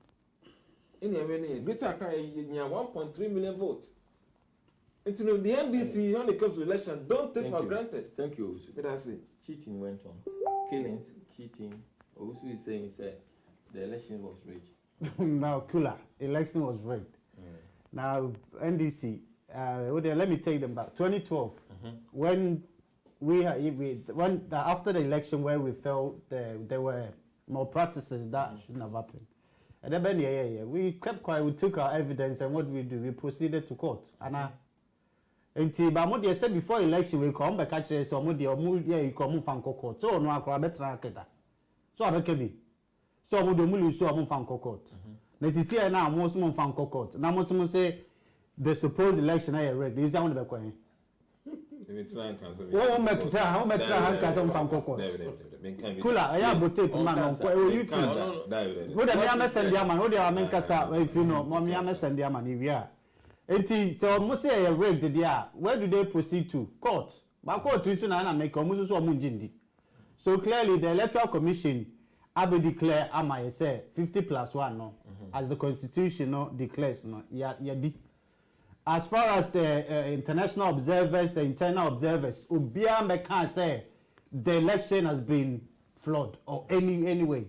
Speaker 4: In the Greater Accra, you have 1.3 million votes. And you know, the NDC when it comes to election, don't take for granted.
Speaker 2: Thank you.
Speaker 4: But I say
Speaker 2: cheating went on. Killings, cheating. Also is saying the election was rigged.
Speaker 5: Now, Kula, election was rigged. Now, NDC, let me take them back. 2012, when after the election where we felt there were malpractices that shouldn't have happened. And then, we kept quiet, we took our evidence, and what did we do? We proceeded to court. But what they said before election, we come back actually, so you come from court. So, no, I better. So, I be. So, I'm going to so from court. Let's see now, most of from court. Now, most of say the supposed election I read. Is that one of the What make it? How much I have some from court? Kula, I have to take man on YouTube. What I am send their man, what they are making us if you know, mommy, I send their man if you are. So, must say I read the where do they proceed to? Court. But court is not make almost so munjindi. So clearly, the Electoral Commission I will declare, I say 50+1 no, as the Constitution no declares no. As far as the international observers, the internal observers, Ubia can't say the election has been flawed or any way.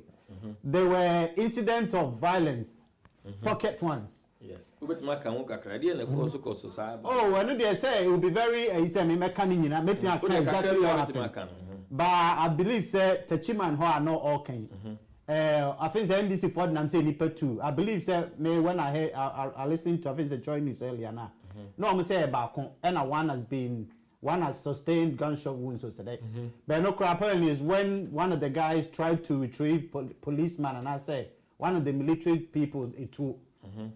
Speaker 5: There were incidents of violence, pocket ones.
Speaker 2: Yes. But my can
Speaker 5: Oh, I know they say it will be very easy. Me mechanic, na me think exactly what happened. But I believe say Techima and Ho are not okay. I think the NDC for them say nipa too. I believe say me when I listening to I think the join news earlier now. No, I'm say about and one has sustained gunshot wounds so today. But no apparently is when one of the guys tried to retrieve policeman and I say one of the military people it too.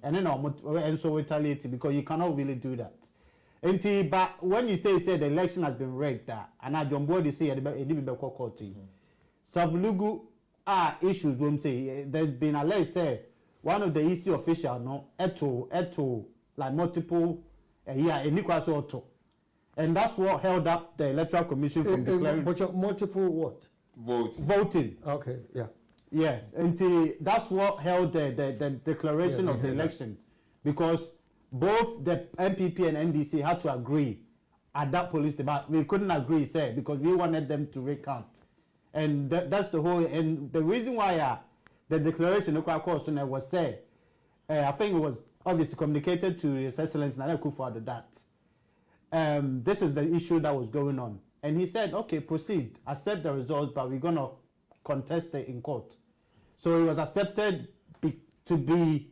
Speaker 5: And then and so retaliate because you cannot really do that. But when you say the election has been rigged, and I don't body say it be court. Sublugu issues when say there's been alleged say one of the EC official no eto like multiple and that's what held up the electoral commission from declaring
Speaker 3: multiple what
Speaker 5: voting.
Speaker 3: Okay, yeah.
Speaker 5: Yeah, and that's what held the declaration of the election, because both the MPP and NDC had to agree at that police debate. We couldn't agree, say, because we wanted them to recount, and that's the whole. And the reason why the declaration of course was said, I think it was obviously communicated to His Excellency Nana Akufo-Addo that this is the issue that was going on, and he said, okay, proceed, accept the results, but we're gonna contest it in court. So it was accepted to be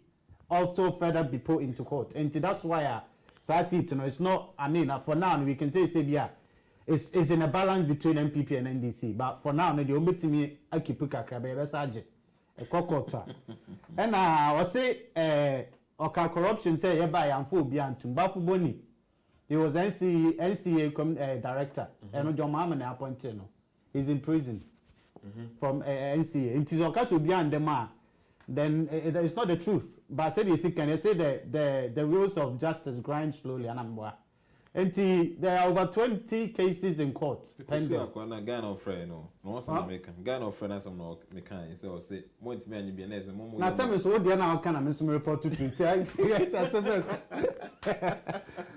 Speaker 5: also further be put into court. And that's why it's not, I mean, for now we can say it's in a balance between MPP and NDC. But for now, the only thing I keep a and I was say corruption say by and for beyond Tumbafu Boni. He was NCA director and John Mamman appointed. He's in prison. From NCA. It is okay to be on the then it's not the truth. But say you can say the wheels of justice grind slowly and there are over 20 cases in court pending. Now some so there now can I report to yes,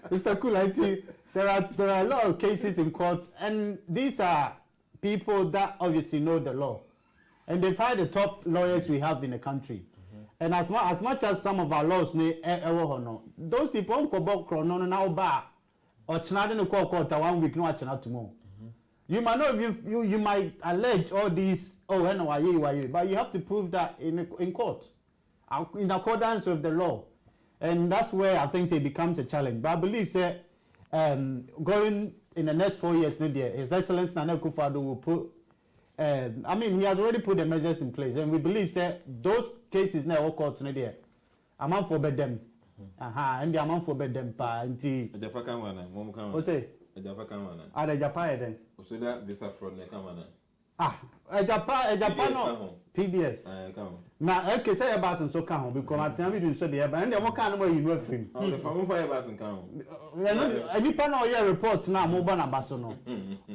Speaker 5: Mr. Kulaiti, there are a lot of cases in court, and these are people that obviously know the law, and they've hired the top lawyers we have in the country. And as much as some of our laws those people or 1 week no tomorrow. You might not you might allege all these but you have to prove that in court in accordance with the law, and that's where I think it becomes a challenge. But I believe going in the next 4 years, His Excellency Nana Akufo-Addo will put. I mean, he has already put the measures in place, and we believe those cases now all courts there. I'm on for them. And the amount for them. Say, at the Japan then.
Speaker 4: So that visa fraud
Speaker 5: Japan PBS. Now, okay, say about and so come because I tell you so there, and the more kind of you know free.
Speaker 4: Oh, the phone for your and come.
Speaker 5: Any panel here reports now mobile Abasono.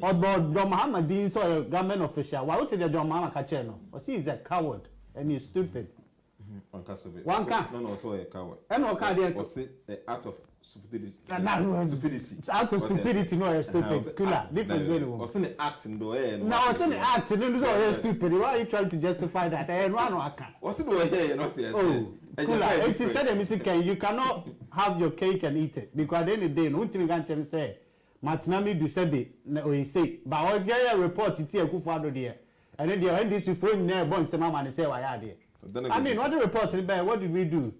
Speaker 5: Or John Muhammad Dean saw a government official. Why would the John Mama Kacheno? Or he is a coward and he's stupid. One can.
Speaker 4: No, so a coward.
Speaker 5: And no card
Speaker 4: was it the act of stupidity.
Speaker 5: Stupidity. It's out of stupidity, no, stupid. Killer, different way.
Speaker 4: Was in the acting though.
Speaker 5: No, I was in the acting, no, stupid. Why are you trying to justify that? And one I can't.
Speaker 4: What's it doing? Not yes.
Speaker 5: Oh, Killer, if you said a mistake, you cannot have your cake and eat it. Because at the end of the day, no thing can say, Matinami do sebi, or he say, but I'll get a report to Akufo-Addo there. And then the NDC phone near Bon Semama and say, why are they? I mean, what the reports what did we do?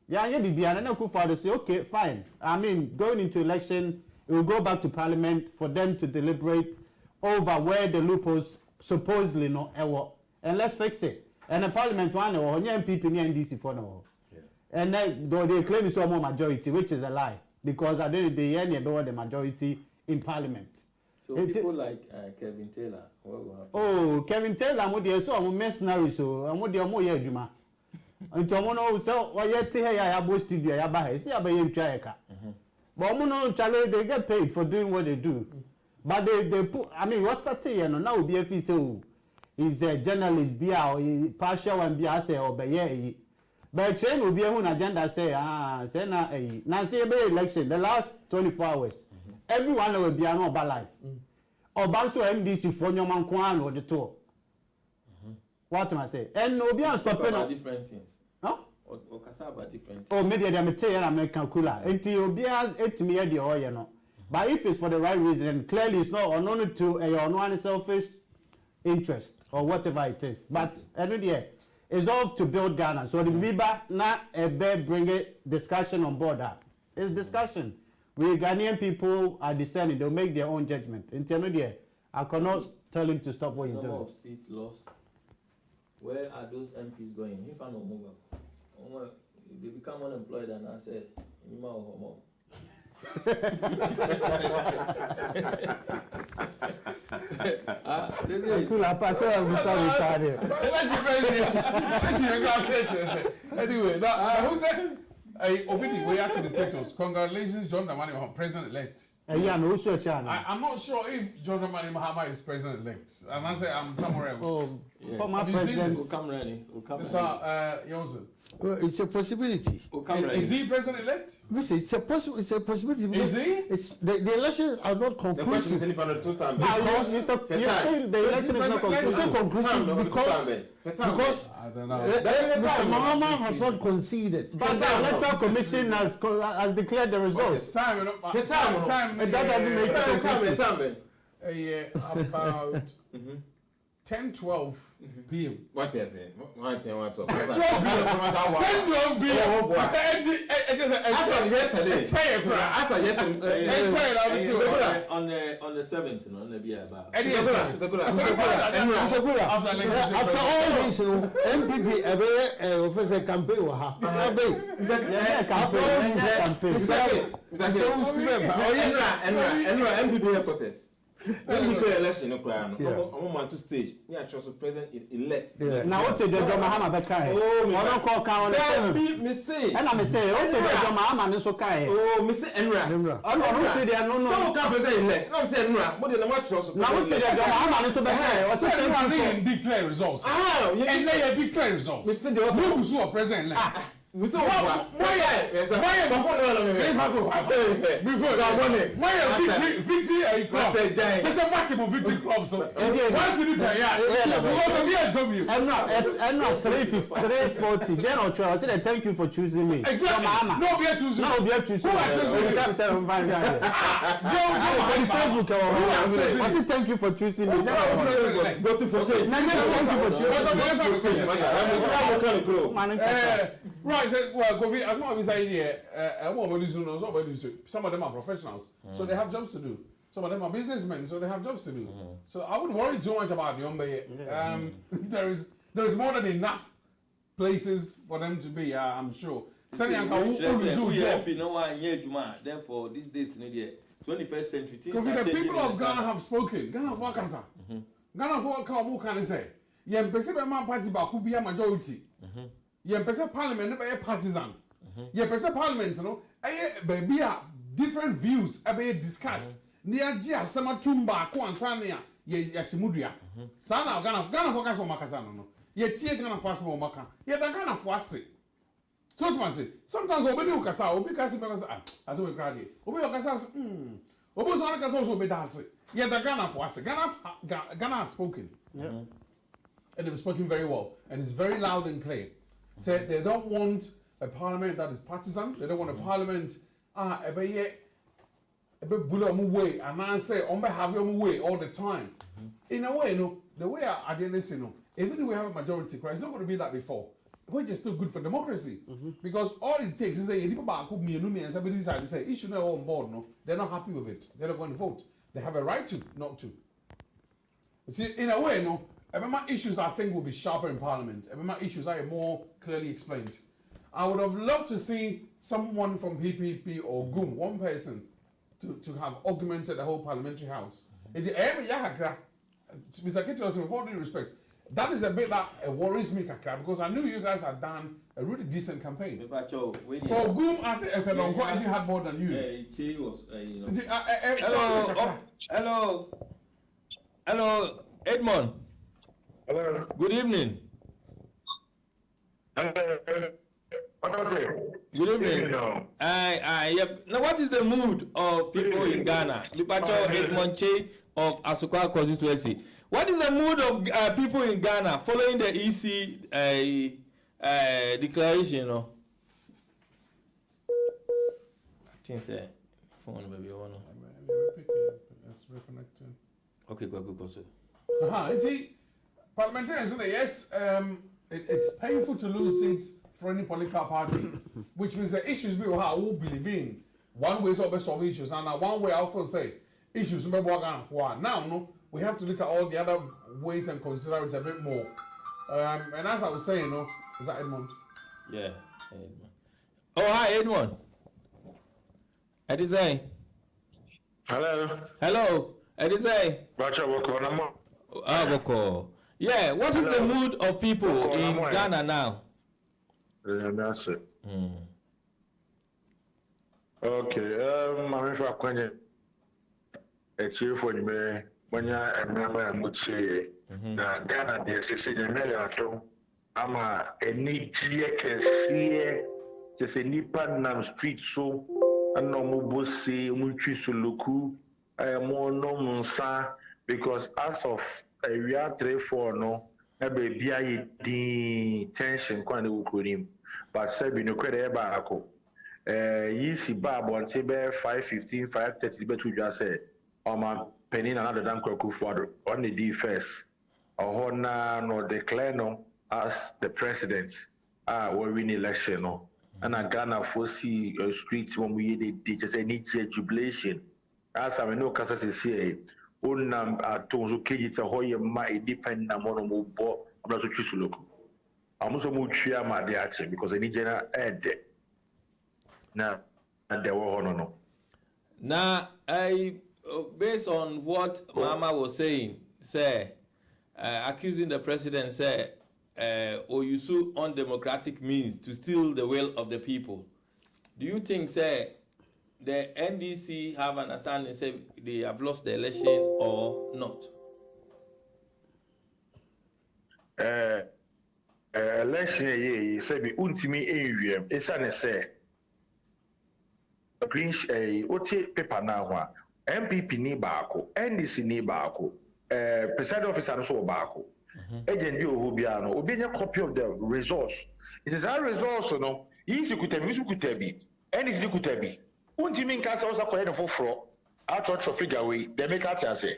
Speaker 5: Yeah, and then Akufo-Addo say, okay, fine. I mean, going into election, it will go back to Parliament for them to deliberate over where the loopholes supposedly no error, and let's fix it. And the Parliament one or MPP and NDC for no. And then though they claim it's more majority, which is a lie, because at the end of the day, the majority in Parliament.
Speaker 2: So people like Kevin Taylor, what will happen?
Speaker 5: Oh, Kevin Taylor, I'm with so I'm mercenary, so I'm with the more Juma. And Tomono, so what yet here I have both studio, I buy, see, I buy him Chayaka. But Mono Chale, they get paid for doing what they do. But they put, I mean, what's that thing? Now BFE so he's a journalist, be a partial and be a say or be but chain will be a agenda say, say now see a election, the last 24 hours. Everyone will be an over life. Or Banso MDC for your man Kwan or the tour. What am I say? And no be stopping
Speaker 2: on different things.
Speaker 5: Huh?
Speaker 2: or cassava different.
Speaker 5: Oh, maybe they may tell you American cooler. Until you be as it me the oil, no. But if it's for the right reason, and clearly it's not on to a on selfish interest or whatever it is. But anyway, it's all to build Ghana. So the Biba na a bring a discussion on board that. It's discussion. We Ghanaian people are discerning, they'll make their own judgment. Intermediate, I cannot tell him to stop what he's doing.
Speaker 2: Number of seats lost. Where are those MPs going? If I know move, they become unemployed and I say,
Speaker 7: anyway, who said? Obidi, we to the status. Congratulations, John Dramani Mahama, president-elect.
Speaker 5: I'm not
Speaker 7: sure if John Dramani Mahama is president-elect. And I say I'm somewhere else.
Speaker 5: Oh,
Speaker 2: yes.
Speaker 5: Former president.
Speaker 2: We'll come ready.
Speaker 7: Mr. Johnson.
Speaker 3: Well, it's a possibility.
Speaker 7: Is he president-elect?
Speaker 3: Listen, it's a possibility.
Speaker 7: Is he?
Speaker 3: It's the elections are not conclusive.
Speaker 4: The question is
Speaker 3: Because
Speaker 5: the election is not conclusive.
Speaker 3: It's not conclusive because
Speaker 7: I don't know.
Speaker 3: Mr. Mahama has not conceded.
Speaker 5: But the electoral commission has declared the results.
Speaker 7: Time.
Speaker 5: That doesn't make it conclusive.
Speaker 7: About 10-12 p.m.
Speaker 4: What is it? 1:10, 1:12.
Speaker 7: 10-12 p.m.
Speaker 4: After yesterday.
Speaker 2: On the 7th, no, maybe about.
Speaker 3: After all this, MPP official campaign will happen. After all this,
Speaker 4: MPP headquarters. When you declare election, no cry. I'm on to stage. Yeah, chose president elect.
Speaker 5: Now what did John Mahama Bekai? Oh, I don't call count.
Speaker 4: Me say.
Speaker 5: And I say, what did John Mahama so kai?
Speaker 4: Oh, Mr. Enra.
Speaker 5: Oh, no, they are no.
Speaker 4: Some can president elect. No, say Enra. What did the match also?
Speaker 5: Now what did John Mahama so Bekai?
Speaker 7: What's that? They declare results.
Speaker 4: Ah,
Speaker 7: and they declare results.
Speaker 4: Mr. Joe,
Speaker 7: who so president elect?
Speaker 4: Mr.
Speaker 7: Before victory a club. There's a multiple victory club. So once in the
Speaker 5: I'm not 340. Then I'll try. I said thank you for choosing me.
Speaker 7: Exactly. No, we are choosing.
Speaker 5: No, we are choosing.
Speaker 7: Who are choosing?
Speaker 5: Facebook. I said thank you for choosing me.
Speaker 4: Go to for sure.
Speaker 5: Thank you for choosing me.
Speaker 7: Right, well, Kofi, as much as I hear, some of them are professionals, so they have jobs to do. Some of them are businessmen, so they have jobs to do. So I wouldn't worry too much about the Ombe. There is more than enough places for them to be, I'm sure.
Speaker 2: Therefore, these days, 21st century things
Speaker 7: Kofi, the people of Ghana have spoken. Ghana for Wakasa. Ghana for Wakamu can say. Yen Pacific Man Party Bakubia majority. Yen Pacific Parliament never partisan. Yen Pacific Parliament, you know, baby, different views are being discussed. Near Jia Sama Tumba, Kwansania, Yashimudria. Sana Ghana focus on Makasano. Yet here Ghana fast more Maka. Yet the Ghana fast. So to say, sometimes Obi Ukasa, Obi Kasi because as we cried, Obi Okasa, Obi Sonakas also be dancing. Yet the Ghana fast. Ghana has spoken. And they've spoken very well. And it's very loud and clear. Said they don't want a parliament that is partisan. They don't want a parliament way, and I say on behalf of way all the time. In a way, the way I didn't say even if we have a majority, it's not going to be like before. Which is still good for democracy. Because all it takes is people and somebody decide to say, issue no on board, they're not happy with it. They're not going to vote. They have a right to, not to. But see, in a way, my issues I think will be sharper in Parliament. My issues are more clearly explained. I would have loved to see someone from PPP or GUM, one person, to have augmented the whole parliamentary house. Mr. Ketios, with all due respect, that is a bit that worries me, because I knew you guys had done a really decent campaign. For GUM, I think if you had more than you.
Speaker 2: Hello, Edmond.
Speaker 6: Hello.
Speaker 2: Good evening. Good evening. Yep. Now, what is the mood of people in Ghana? Lipacho Edmond Che of Asukwa constituency. What is the mood of people in Ghana following the EC declaration, no. I think say phone maybe one.
Speaker 7: Let's reconnect.
Speaker 2: Okay, go.
Speaker 7: Parliamentarians say yes. It's painful to lose seats for any political party, which means the issues we will have will believe in. One way to solve issues, and now one way I also say issues we work for. Now, no, we have to look at all the other ways and consider it a bit more. And as I was saying, no, is that Edmund?
Speaker 2: Yeah, Edmund. Oh, hi, Edmund. Edizay. Hello, Edizay. Boko. Yeah, what is the mood of people in Ghana now?
Speaker 8: That's it. Okay, I'm going a cheer for me when I would say that Ghana, there's a senior. I'm a need can see just a nipan street so and no mubusi, muchisuluku, I am more no monsa because as of we are 3-4 no, ebe bia the tension kwani ukurim, but sabi no kwede eba ako. Yisi ba bonte be 5:15, 5:30 be to just say, my penny another damn Kufuor on the defense. Ohona no declare no as the president. We win election no. And I Ghana foresee streets when we did just any jubilation. As I know, Kansas is here. Unam atonzo kejita hoye ma depend na mono mo bo abrazo chisuloku. Amuso mu tria ma de ache because any general ed. Na and there were no.
Speaker 2: Now I based on what Mama was saying, say accusing the president, say or use undemocratic means to steal the will of the people. Do you think, say, the NDC have an understanding, say they have lost the election or not?
Speaker 8: Election ye say be untimi enwiem esane say green oti paper na ho MPP ni baako NDC ni baako presiding officer no so baako agent bi ohu bia no obi nya copy of the results. It is our results no yisi kutabi NDC ni kutabi untimi nka say osa koye no foforo atro figure we they make out say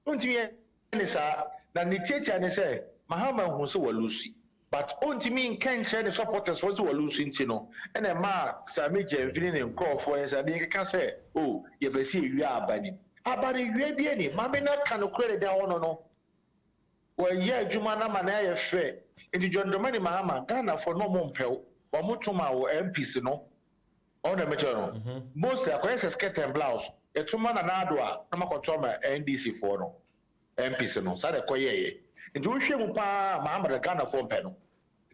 Speaker 8: untimi ni sa na ni teacher ni say Mahama hu so walusi but untimi nka nche the supporters for so walusi ntino and a ma Sami Jemfini ne nkofo en say dey ka say oh ye be see wi abani wi bia ni mame na kan credit da wono no well yeah juma na ma na ye fe in the John Domani Mahama Ghana for no mo mpel wa mutuma wo MPs no on the matter no most akwese skirt and blouse etuma na ado a na makoto ma NDC for no MPs no sa de koyeye nti wo hwe mu pa Mahama de Ghana for mpel no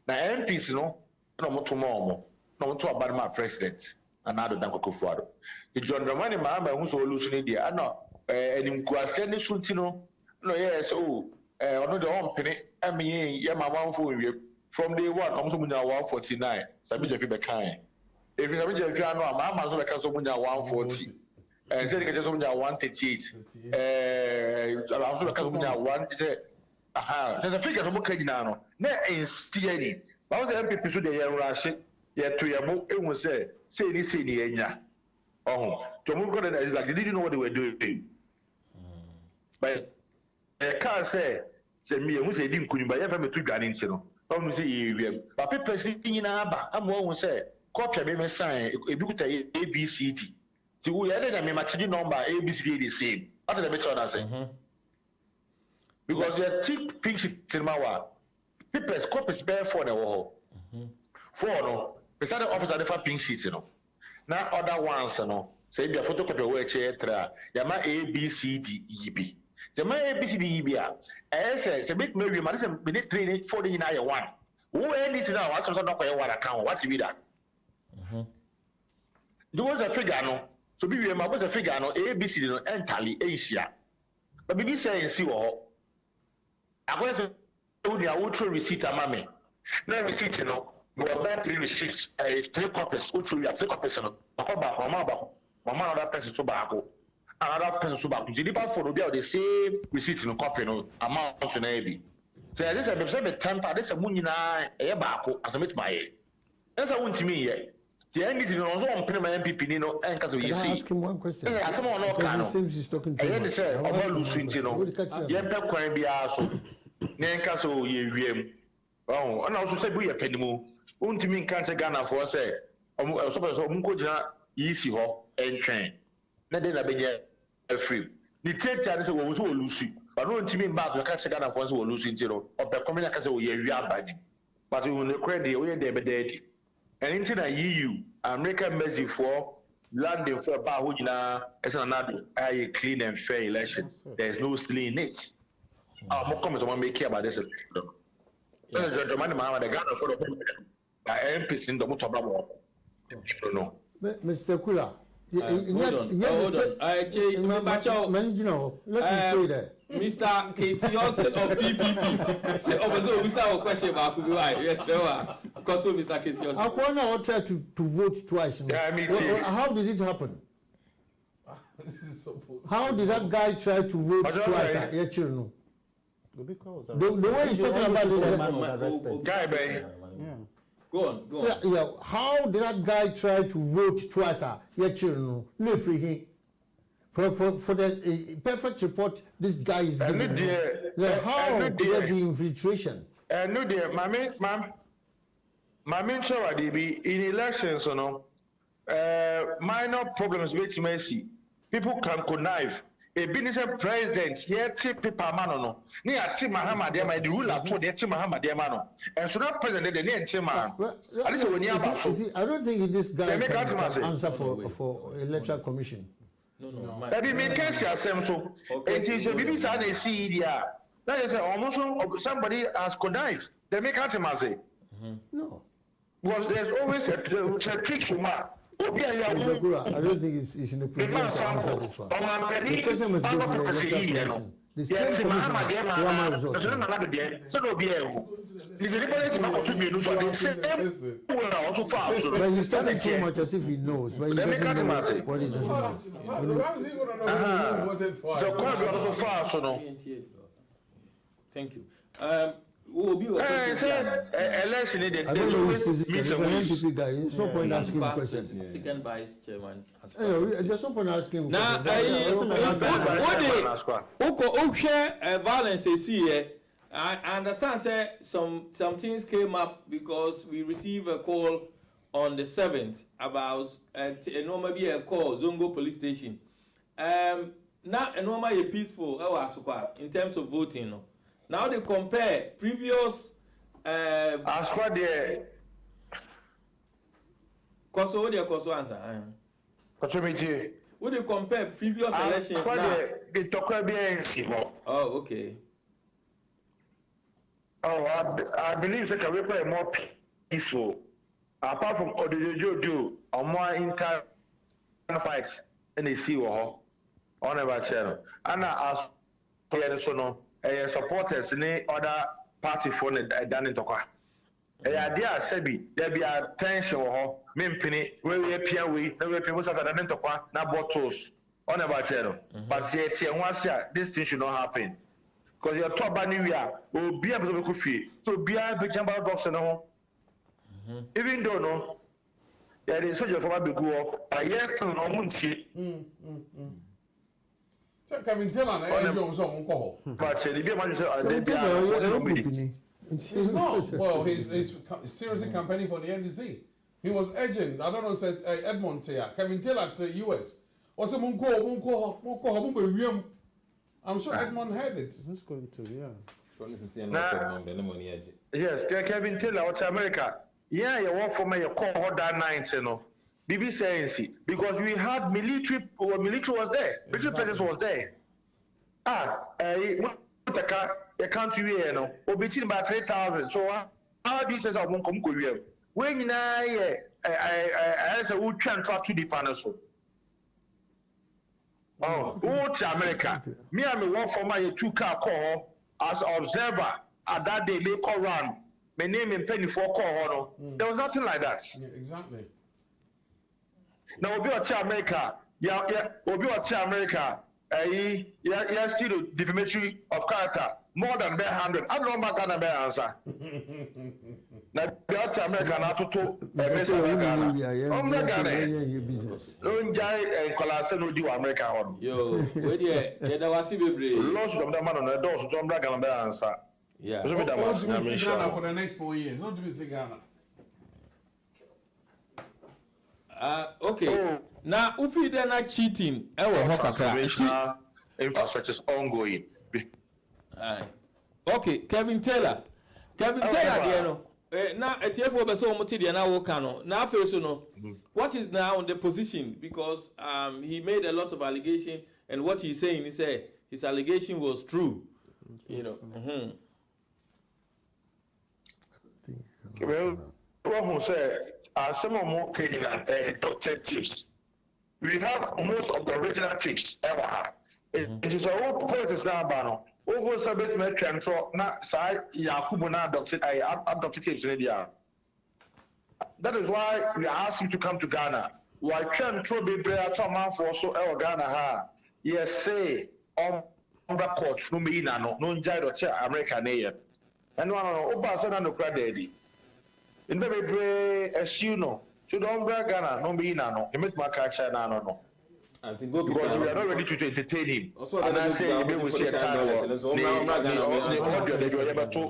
Speaker 8: na MPs no na mutuma omo na mutu abade ma president na ado dan Kufuor the John Domani Mahama hu so lose ni dia ana enimkuase ne sunti no no yes oh ono de on pene emi ye mama mfo wie from day one omo munya 149 Sami Jefi be kan if Sami Jefi ano Mahama so be kan so munya 140 say the so munya 138 so be kan so munya 1 say there's a figure so kan gina no na ensie ni ba wo say MPP so de ye nrahye ye to ye mo ehun say ni enya to move go is like they didn't know what they were doing but can't say me who say didn't couldn't buy ever to gane nti no no say ye but people see nyina aba am won say copy be sign e bi kuta ABCD ti wo ye na me match number ABCD the same after the better na say because you take picture tinmawa people copies bear for the wall for no beside the officer the pink sheet you know now other ones no say the photocopy we check tra yama ABCD EB yama ABCD EB say make maybe man say we need 3 4 in na 1 who any this now what some not quite one account what be that there was a figure no so be we ma was a figure no ABCD no entirely Asia but be say see wo I go to the ultra receipt amame na receipt no we have 3 receipts 3 copies which we have 3 copies no mama another person so back another person so back the people for the same receipt no copy no amount na heavy sɛ ɛde sɛ bɛsɛ bɛ temper de sɛ mu nyinaa ɛyɛ baako asɛmɛtumi ayɛ ɛsɛ wontumi yɛ the NDC no nso ɔmpene ma MPP ni no ɛnka sɛ
Speaker 3: Can I
Speaker 8: yɛsi
Speaker 3: ask him one question?
Speaker 8: asɛm a ɔno ɔka
Speaker 3: Because
Speaker 8: no
Speaker 3: it seems he's talking too
Speaker 8: ɛyɛ ne
Speaker 3: much.
Speaker 8: sɛ
Speaker 3: I want
Speaker 8: ɔba
Speaker 3: to
Speaker 8: lusu nti no
Speaker 3: What the catch is?
Speaker 8: yɛmpɛ kwan biara so na yɛnka sɛ ɔyɛ wiem ɔna ɔso sɛ bi yɛ pɛ ne mu wontumi nka nkyɛ Ghanafoɔ sɛ ɔsɔpɛ sɛ ɔmo nkɔgyina yisi hɔ ɛntwɛn na de na bɛnyɛ afiri ne tiatia ne sɛ wɔwɔ sɛ wɔlusu ɔno ntumi mba akɔka kyɛ Ghanafoɔ sɛ wɔlusu nti no ɔpɛ kɔmɛ na ka sɛ ɔyɛ awie aba ne but wɔn ekura deɛ ɔyɛ deɛ bɛda adi ɛne nti na EU American embassy for London for ba ho nyinaa ɛsɛ na nado ayɛ clean and fair election there is no stealing in it mo comment on make about this the man the Ghana for the MPs in the motor no
Speaker 3: Mr. Kula,
Speaker 2: hold on.
Speaker 3: let me say that.
Speaker 2: Mr. Katie Olsen of PPP. Say, also, we saw a question about why. Yes, because so Mr. Katie Olsen.
Speaker 3: I want to try to vote twice.
Speaker 8: Yeah, me too.
Speaker 3: How did it happen?
Speaker 7: This is so poor.
Speaker 3: How did that guy try to vote twice at Yechirno? The way he's talking about
Speaker 5: arrested.
Speaker 8: Guy bay.
Speaker 5: Yeah.
Speaker 2: Go on.
Speaker 3: Yeah. How did that guy try to vote twice at Yechirno? No free him. For the perfect report this guy is giving. How could there be infiltration?
Speaker 8: No dear, my main show in elections, minor problems with Messi. People can connive. A business president here tip people mano. Near Tim Muhammad, the ruler told the Tim Muhammad, and so that president, the name Tim Man. I
Speaker 3: don't think this guy can answer for electoral commission.
Speaker 2: No.
Speaker 8: That be make case yourself so. And if you say see that is almost somebody has connived. They make out say.
Speaker 3: No.
Speaker 8: Because there's always a trick to man.
Speaker 3: I don't think he's in the position to answer this one. The question must go to the electoral commission. The same commission result. But he's talking too much as if he knows, but he doesn't know what he doesn't know.
Speaker 2: Thank you.
Speaker 3: I don't know his position. He's an MPP guy. There's no point asking him questions.
Speaker 2: Second vice chairman.
Speaker 3: There's no point asking him
Speaker 2: Now, violence is here. I understand, sir, some things came up because we received a call on the 7th about normally a call, Zongo police station. Now, normally peaceful in terms of voting. Now they compare previous
Speaker 8: Aswa de
Speaker 2: Koso answer. Would you compare previous elections now?
Speaker 8: The Tokyo.
Speaker 2: Oh, okay.
Speaker 8: Oh, I believe that we are more peaceful. Apart from Odojojo, or more internal fights in the sea war on our channel. And as for supporters in the other party for the Danny Toka. Idea Sebi, there be a tension or Mimpini, where we appear we people of the Toka, not bottles on our channel. But yet, once this thing should not happen. Because your top banner will be able to go free. So be a big jump box and all. Even though no, there is such a for big go, but yes, no munchi.
Speaker 7: So can we tell an Jones on call?
Speaker 8: But the
Speaker 7: It's not. Well, he's seriously campaigning for the NDC. He was urging, I don't know, said Edmond here, Kevin Taylor at the US. Or some Munko, I'm sure Edmond heard it.
Speaker 5: Who's going to,
Speaker 8: yes, Kevin Taylor, what's America? Yeah, you work for me, you call her that 9, you know. BBC because we had military was there, military presence was there. The country, you know, between about 3,000. So how do you say that one come Korea? When I as a wood can try to the panel. Oh, to America. Me, I'm a work for my 2-car call as observer at that day. They call run. My name and penny for call. There was nothing like that.
Speaker 7: Yeah, exactly.
Speaker 8: Now we'll be to America. Yeah, we'll be to America. still defamatory of character more than 100. I don't know about Ghana answer. Now, the American to business. Don't jai and Colasa no do America.
Speaker 2: Yo, wait there was a
Speaker 8: lost of the man on the door, so don't brag on the answer.
Speaker 2: Yeah,
Speaker 7: Ghana for the next 4 years. Not to be Ghana.
Speaker 2: Okay. Now, if you are not cheating,
Speaker 8: infrastructure is ongoing.
Speaker 2: Okay, Kevin Taylor, now at TFO so much now Okano. Now what is now the position? Because he made a lot of allegation, and what he's saying, he said his allegation was true. You know.
Speaker 8: Well, who said some more doctor tips. We have most of the original tips ever had. It is a whole process now, Bano. Over Sabbath Metro, so not side Yakubuna adopted tips already. That is why we asked him to come to Ghana. Why can't Trobe Brea Toma for so El Ghana ha? Yes, say on the court, no mean, no Jado American name. And one of Obasa no credit. In the way, as you know, so don't brag Ghana, no be no. You make my catch no. Because we are not ready to entertain him. And I say, we will see a time or the audio that you are able to.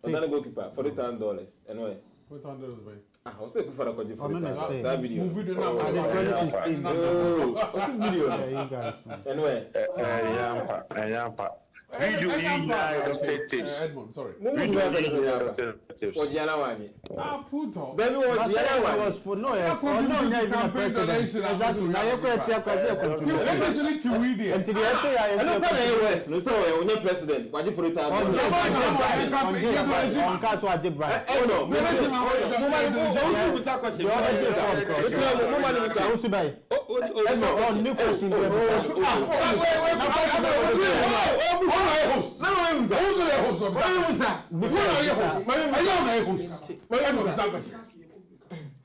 Speaker 4: Another goalkeeper, $40,000. Anyway.
Speaker 7: $40,000.
Speaker 4: I was saying for that video.
Speaker 7: Movie
Speaker 4: video. What's the video? Anyway.
Speaker 8: Video Doctor Tips.
Speaker 7: Edmond, sorry.
Speaker 8: Tips.
Speaker 7: Put on.
Speaker 5: Baby was for no, even president. Exactly. Now you're going to tell
Speaker 7: President to read it.
Speaker 5: And to the
Speaker 4: West, no, so you're president. Why do you for it?
Speaker 5: On Castle Debra.
Speaker 4: Oh no.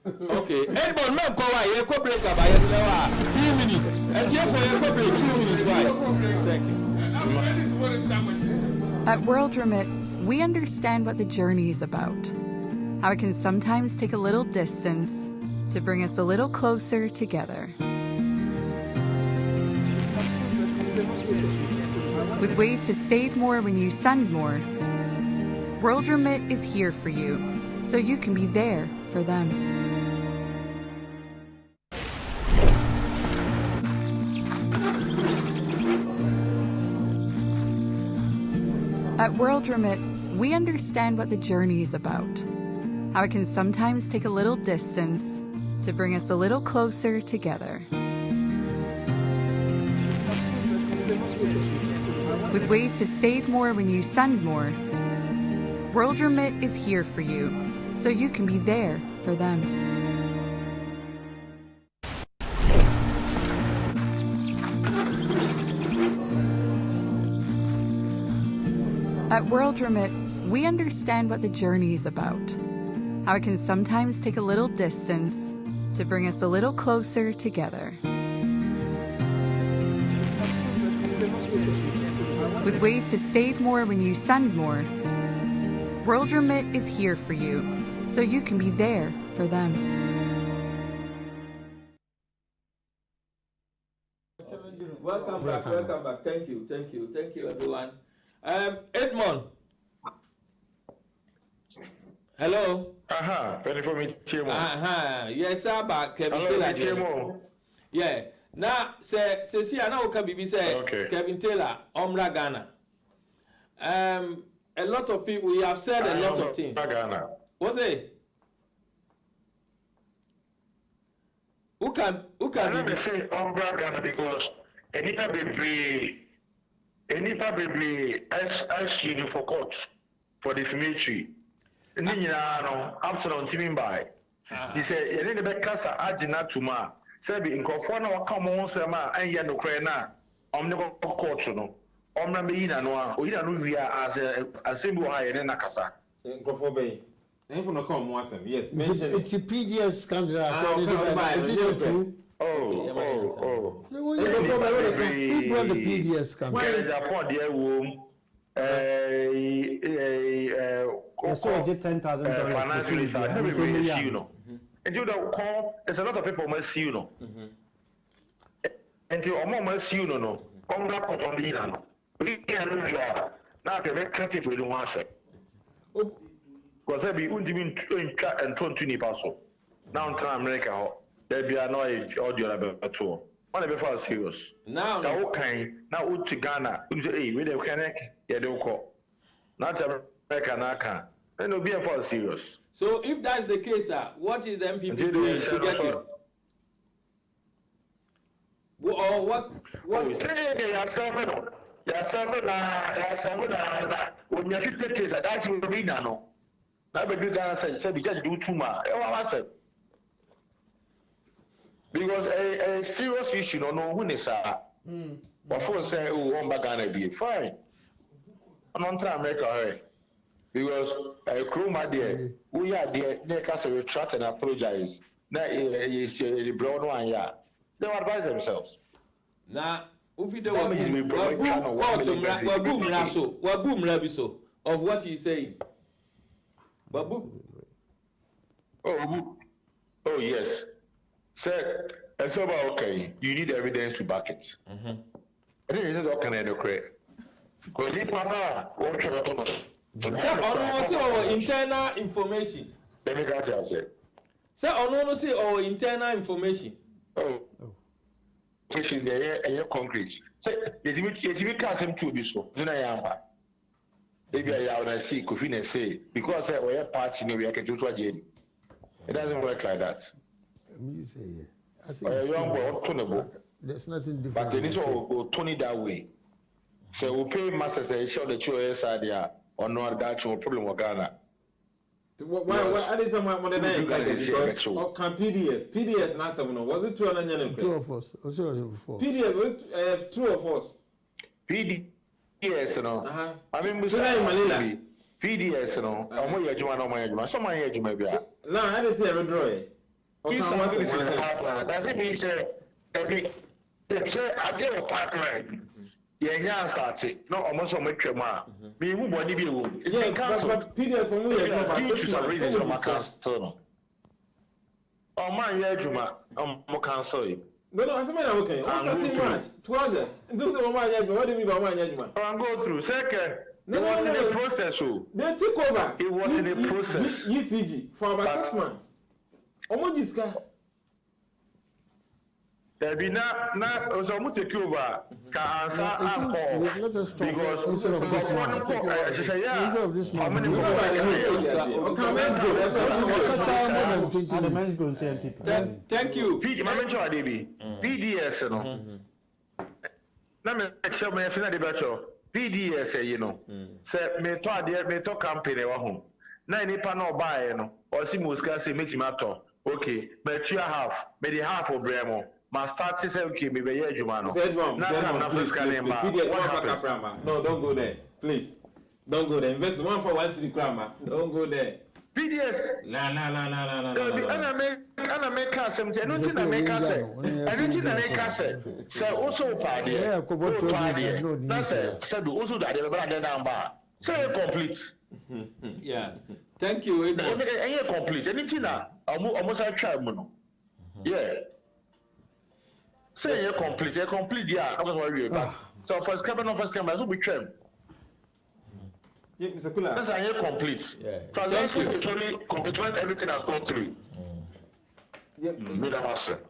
Speaker 2: Okay, Edmond, no power. You go break up by yourself. Few minutes. And here for your break. Few minutes. Why? Thank you.
Speaker 1: At World Remit, we understand what the journey is about. How it can sometimes take a little distance to bring us a little closer together. With ways to save more when you send more, World Remit is here for you, so you can be there for them. At World Remit, we understand what the journey is about. How it can sometimes take a little distance to bring us a little closer together. With ways to save more when you send more, World Remit is here for you, so you can be there for them. At World Remit, we understand what the journey is about. How it can sometimes take a little distance to bring us a little closer together. With ways to save more when you send more, World Remit is here for you, so you can be there for them.
Speaker 2: Welcome back. Thank you, everyone. Edmond. Hello. Yes, sir. Back. Kevin Taylor. Yeah. Now, say, see, I know can be say Kevin Taylor, Omra Ghana. A lot of people, we have said a lot of things. What's it? Who can
Speaker 8: be say Omra Ghana because anytime we ask you for court for defamatory. Absalom Timimbai. He said, you need to be Casa Adina Tuma. Sabi in Kofana or come on, Sama, and Yanokrana, Omnigo Cochono, Omna Beina Noa, or Yanuvia as a symbol higher than Nakasa.
Speaker 4: Grofobey. Yes,
Speaker 3: it's a PDS scandal. Is it true?
Speaker 8: Oh,
Speaker 3: He brought the PDS campaign.
Speaker 8: There is a point there womb.
Speaker 5: So did $10,000
Speaker 8: finance minister, everybody see you know. And you don't call, there's a lot of people must see you know. And you almost see you know. Come back on the land. We can't do that. Now, the very creative we don't want to. Because every undimin and 20 paso. Now, in America, there be annoyed audio at all. One of the serious.
Speaker 2: Now,
Speaker 8: okay, now to Ghana, we say, we don't connect, yeah, don't call. Not America, Naka. Then it'll be a for serious.
Speaker 2: So, if that's the case, what is the MPP doing to get it? Or what?
Speaker 8: What? When you take case, that's what we know. Now, but you can't say, because do too much. Because a serious issue, no one is before say, oh, one bagana be fine. I'm not trying to make a hurry. Because a crew, my dear, we are there, they can retract and apologize. Now, is the broad one, yeah. They will advise themselves.
Speaker 2: Now, if you don't waboom rabiso of what he's saying. Babu.
Speaker 8: Oh, yes. Sir, and so okay, you need evidence to back it. And then is it all can I correct? Because if
Speaker 2: our internal information.
Speaker 8: Let me get you say.
Speaker 2: Sir, on say our internal information.
Speaker 8: Oh. Which is the concrete. Say, you can't seem to be so. Then I am. Maybe I will see Kofine say because we are party, we are getting to a jail. It doesn't work like that.
Speaker 3: You say, I think there's nothing different.
Speaker 8: But they need to turn it that way. So we pay masters a show the two side there or no that problem with Ghana.
Speaker 4: Why I didn't tell my name because can PDS not 7 was it 200
Speaker 3: two of us
Speaker 4: PDS 2 of us
Speaker 8: PDS no I mean PDS no omo ye adwuma no omo ye adwuma so man ye adwuma bia
Speaker 4: now I didn't tell you draw it
Speaker 8: does it mean say I get a partner yeah start no almost so much ma me who body be wo
Speaker 4: yeah but PDF for me
Speaker 8: yeah no cancel no oh man yeah adwuma mo cancel you
Speaker 4: no I say na okay what's that match 2 August do the man yeah what do you mean by man yeah adwuma
Speaker 8: I go through second it was in the process so
Speaker 4: they took over
Speaker 8: it was in the process
Speaker 4: ECG for about 6 months omo diska
Speaker 8: there be na so mu take over ka answer and call
Speaker 3: let us talk
Speaker 8: because
Speaker 3: instead of this one instead of this one
Speaker 2: thank you
Speaker 8: PDS no na me check me fina de bacho PDS you know say me to ade me to campaign wa ho na nipa na obae no o si muska say metima to okay but you half me the half of bremo ma start to say okay me be here adwuma no na first can
Speaker 4: no don't go there please don't go there invest 1 for 1 city krama don't go there
Speaker 8: PDS
Speaker 4: no
Speaker 8: ana make asem te no ti na make say anu ti na make say also pa there na say do also that dey brother number say complete
Speaker 2: yeah thank you
Speaker 8: and complete anything na almost I try mu no yeah say you complete yeah that's what we are so first camera so we try
Speaker 4: yeah Mr. Kula
Speaker 8: that's a complete
Speaker 2: yeah
Speaker 8: transaction actually complete everything has gone through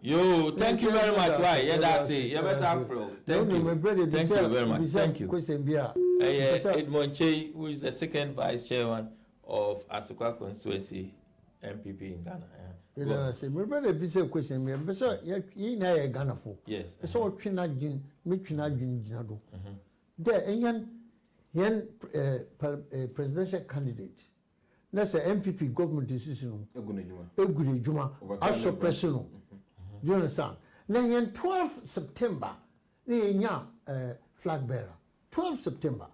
Speaker 2: yo thank you very much why yeah that's it yeah better afro thank you very much thank you Edmond Chey who is the second vice chairman of Asukwa constituency MPP in Ghana
Speaker 3: you know say me brother be say question me be say you na ye Ghana for
Speaker 2: yes
Speaker 3: so twina gin me twina gin gina do there yen presidential candidate na say MPP government decision egune juma aso president you understand na yen 12 September na nya flag bearer 12 September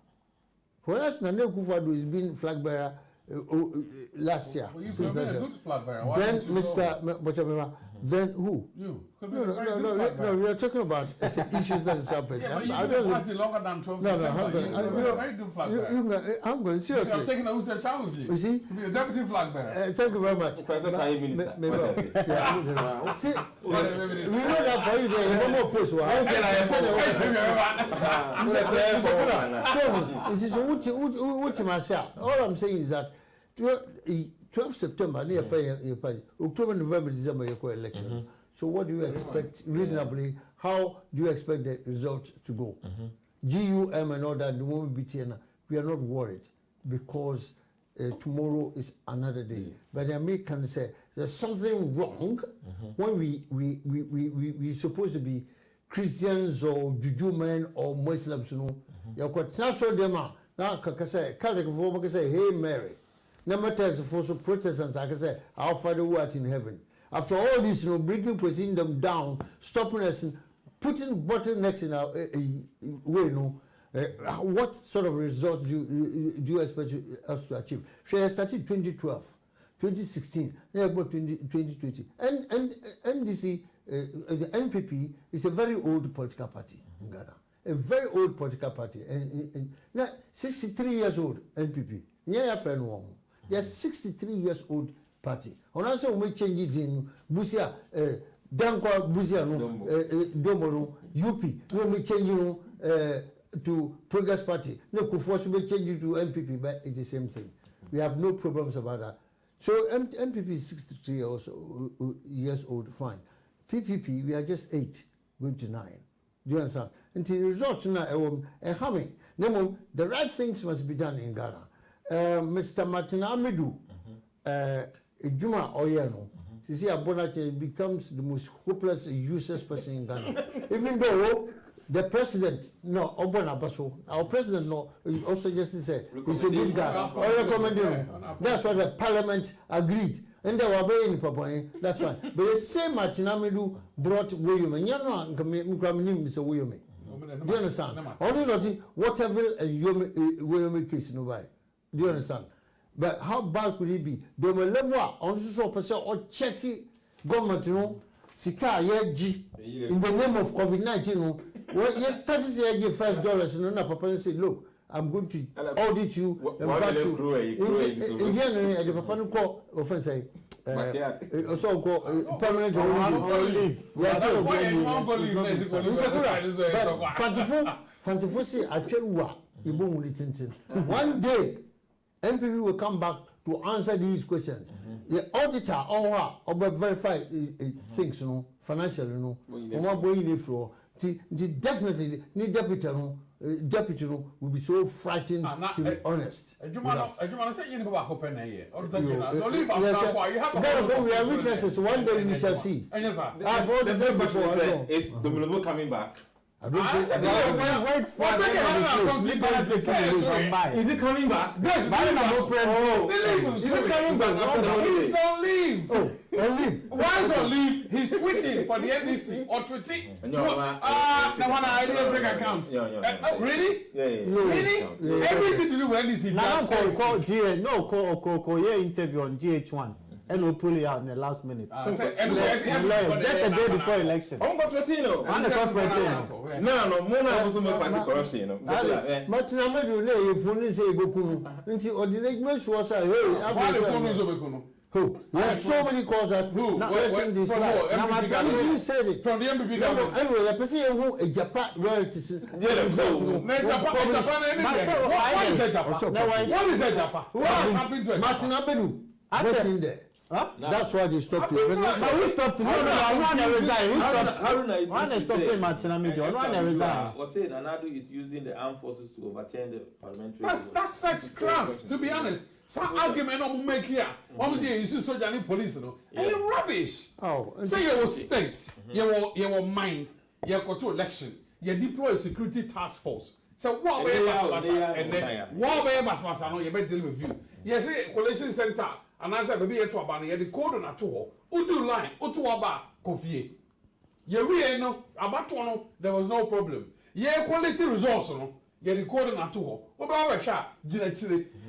Speaker 3: whereas na Nekufuado has been flag bearer last year.
Speaker 7: Well, you've been a good flag bearer.
Speaker 3: Then Mr. Then who?
Speaker 7: You. Could be
Speaker 3: No,
Speaker 7: a
Speaker 3: no,
Speaker 7: very
Speaker 3: no,
Speaker 7: good
Speaker 3: no,
Speaker 7: flag
Speaker 3: no,
Speaker 7: bearer.
Speaker 3: we are talking about issues that is happening.
Speaker 7: Yeah, but
Speaker 3: I
Speaker 7: you've
Speaker 3: don't
Speaker 7: been
Speaker 3: live-
Speaker 7: party longer than 12
Speaker 3: No, no,
Speaker 7: September.
Speaker 3: I'm going.
Speaker 7: You're a very good flag bearer.
Speaker 3: I'm going
Speaker 7: I'm
Speaker 3: seriously.
Speaker 7: taking a Usain Chan with you.
Speaker 3: You see?
Speaker 7: To be a deputy flag bearer.
Speaker 3: Thank you very much.
Speaker 4: President Prime Minister.
Speaker 3: Maybe.
Speaker 4: What I say?
Speaker 3: Yeah. See,
Speaker 7: Whatever it is.
Speaker 3: we know that for you. There, you know more post.
Speaker 7: Hey,
Speaker 4: I'm set there for one.
Speaker 3: So, this is what you must say. All I'm saying is that 12 September, near October, November, December, you election. So, what do you expect reasonably? How do you expect the results to go? GUM and all that, the moment BTN, we are not worried because tomorrow is another day. But the Americans say there's something wrong when we supposed to be Christians or Juju men or Muslims, you know. You got natural dema. Now, Catholic woman can say, "Hey Mary." No matter for some Protestants, I can say, "Our Father who art in heaven." After all this, you know, pushing them down, stopping us, and putting bottlenecks in our way, you know. What sort of results do you expect us to achieve? She started 2012, 2016, yeah, about 2020. And NDC, the NPP is a very old political party in Ghana. A very old political party. And now, 63 years old NPP. Yeah, they are 63 years old party. On also we change it in Busia, Dankwa Busia, Domo, UP. We change to Progress Party. No, Kufuor we change it to NPP, but it's the same thing. We have no problems about that. So NPP is 63 years old, fine. PPP, we are just 8, going to 9. Do you understand? Until the results now, humming. The right things must be done in Ghana. Mr. Martin Amidou, Juma Oyeno, Sisi Abonache becomes the most hopeless, useless person in Ghana. Even though the president, no, Obona Baso, our president, no, also just said he's a good guy. Or recommending him. That's what the parliament agreed. And they were very Papa, that's fine. But the same Martin Amidou brought William, and you know, Mr. William. Do you understand? Only not whatever William case no by. Do you understand? But how bad could it be? They will level on so person or check government, you know, Sika Yeji in the name of COVID-19, you know. Well, yes, $30 $1, you know, Papa say, look, I'm going to audit you and vat you. Again, the Papa call offense say, also call permanent leave. Fantiful say, I tell you what, one day, NPP will come back to answer these questions. The auditor or verify things, you know, financially, you know, definitely need deputy will be so frightened to be honest. Therefore, we are witnesses. One day we shall see. I've already said before.
Speaker 4: Is Dominic coming back?
Speaker 3: I don't think so. Wait for
Speaker 4: Is he coming back?
Speaker 7: Yes, Is he coming back? He's on leave.
Speaker 3: Oh, on leave.
Speaker 7: Why is on leave? He's tweeting for the NDC or tweeting. The one I didn't break account. Really? Really? Everything to do with NDC.
Speaker 5: Now call interview on GH1. And we'll pull it out in the last minute. Just a day before election.
Speaker 4: I'm going to No, Mona was not fighting corruption.
Speaker 3: Martin Amadu, if you say Gokunu, until ordinary was a who? There's so many calls that who? This you said it.
Speaker 7: From the MPP government.
Speaker 3: Anyway, I perceive who a Japan royalties.
Speaker 7: What is that Japan? What is that Japan? What happened to it?
Speaker 3: Martin Amadu, get in there. Huh? That's why they stopped it.
Speaker 5: But who stopped it? No, I want to resign. Who stopped? Why they stopping Martin Amadu? I want to resign.
Speaker 2: Was saying Anadu is using the armed forces to overturn the parliamentary.
Speaker 7: That's such class, to be honest. Some argument on make here. Obviously, you see soldier and police, no. And you rubbish.
Speaker 3: Oh,
Speaker 7: say you were state, you were mine, you go to election, you deploy a security task force. So what way and then what way Basmasa no, you better deal with you. You see, coalition center. And I said, baby, you have the code on a tour. Udu line, Utuaba, Kofi. You know, about one, there was no problem. Yeah, quality resource, no. You record on a tour. What about a shot? Gillette,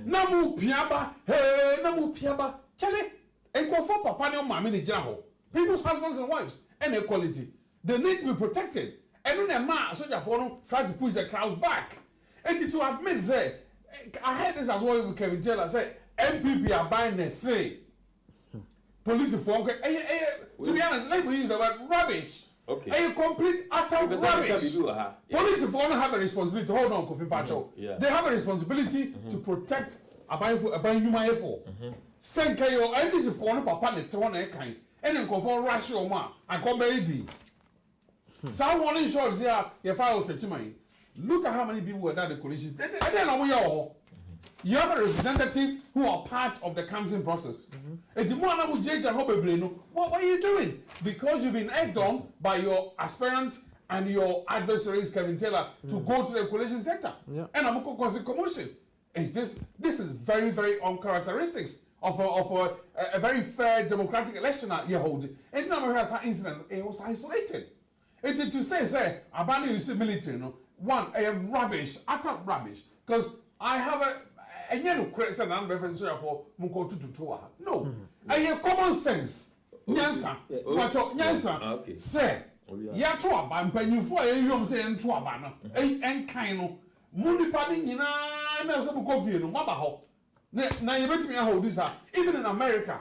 Speaker 7: Namu Piaba, hey, Namu Piaba, Chale, and go for Papa, no mammy, the Jaho. people's husbands and wives, and equality. They need to be protected. And when a man, soldier for try to push the crowds back. And to admit, say, I heard this as well with Kevin Taylor, say, MPP are buying a say. Police form, to be honest, let me use the word rubbish.
Speaker 2: Okay.
Speaker 7: A complete utter rubbish. Police form have a responsibility. Hold on, Kofi Pacho. They have a responsibility to protect about human effort. Send KO, and this is for no papa, it's one kind. And then go for rush your man and come very deep. Someone in short here, you file testimony. Look at how many people were at the coalition. You have a representative who are part of the counting process. What are you doing? Because you've been egged on by your aspirant and your adversaries, Kevin Taylor, to go to the coalition sector. And I'm going to commotion. This is very, very uncharacteristics of a very fair democratic election that you're holding. Any time we have some incidents, it was isolated. It's to say, abandon you see military, one, rubbish, utter rubbish. Because I have a no question and reference for Munko to no. I have common sense. Nyansa. Nyansa. Say, ya to a ban penny for a young saying to a banner. And kind of Muni padding in a some coffee no mabaho. Now you bet me how this are. Even in America,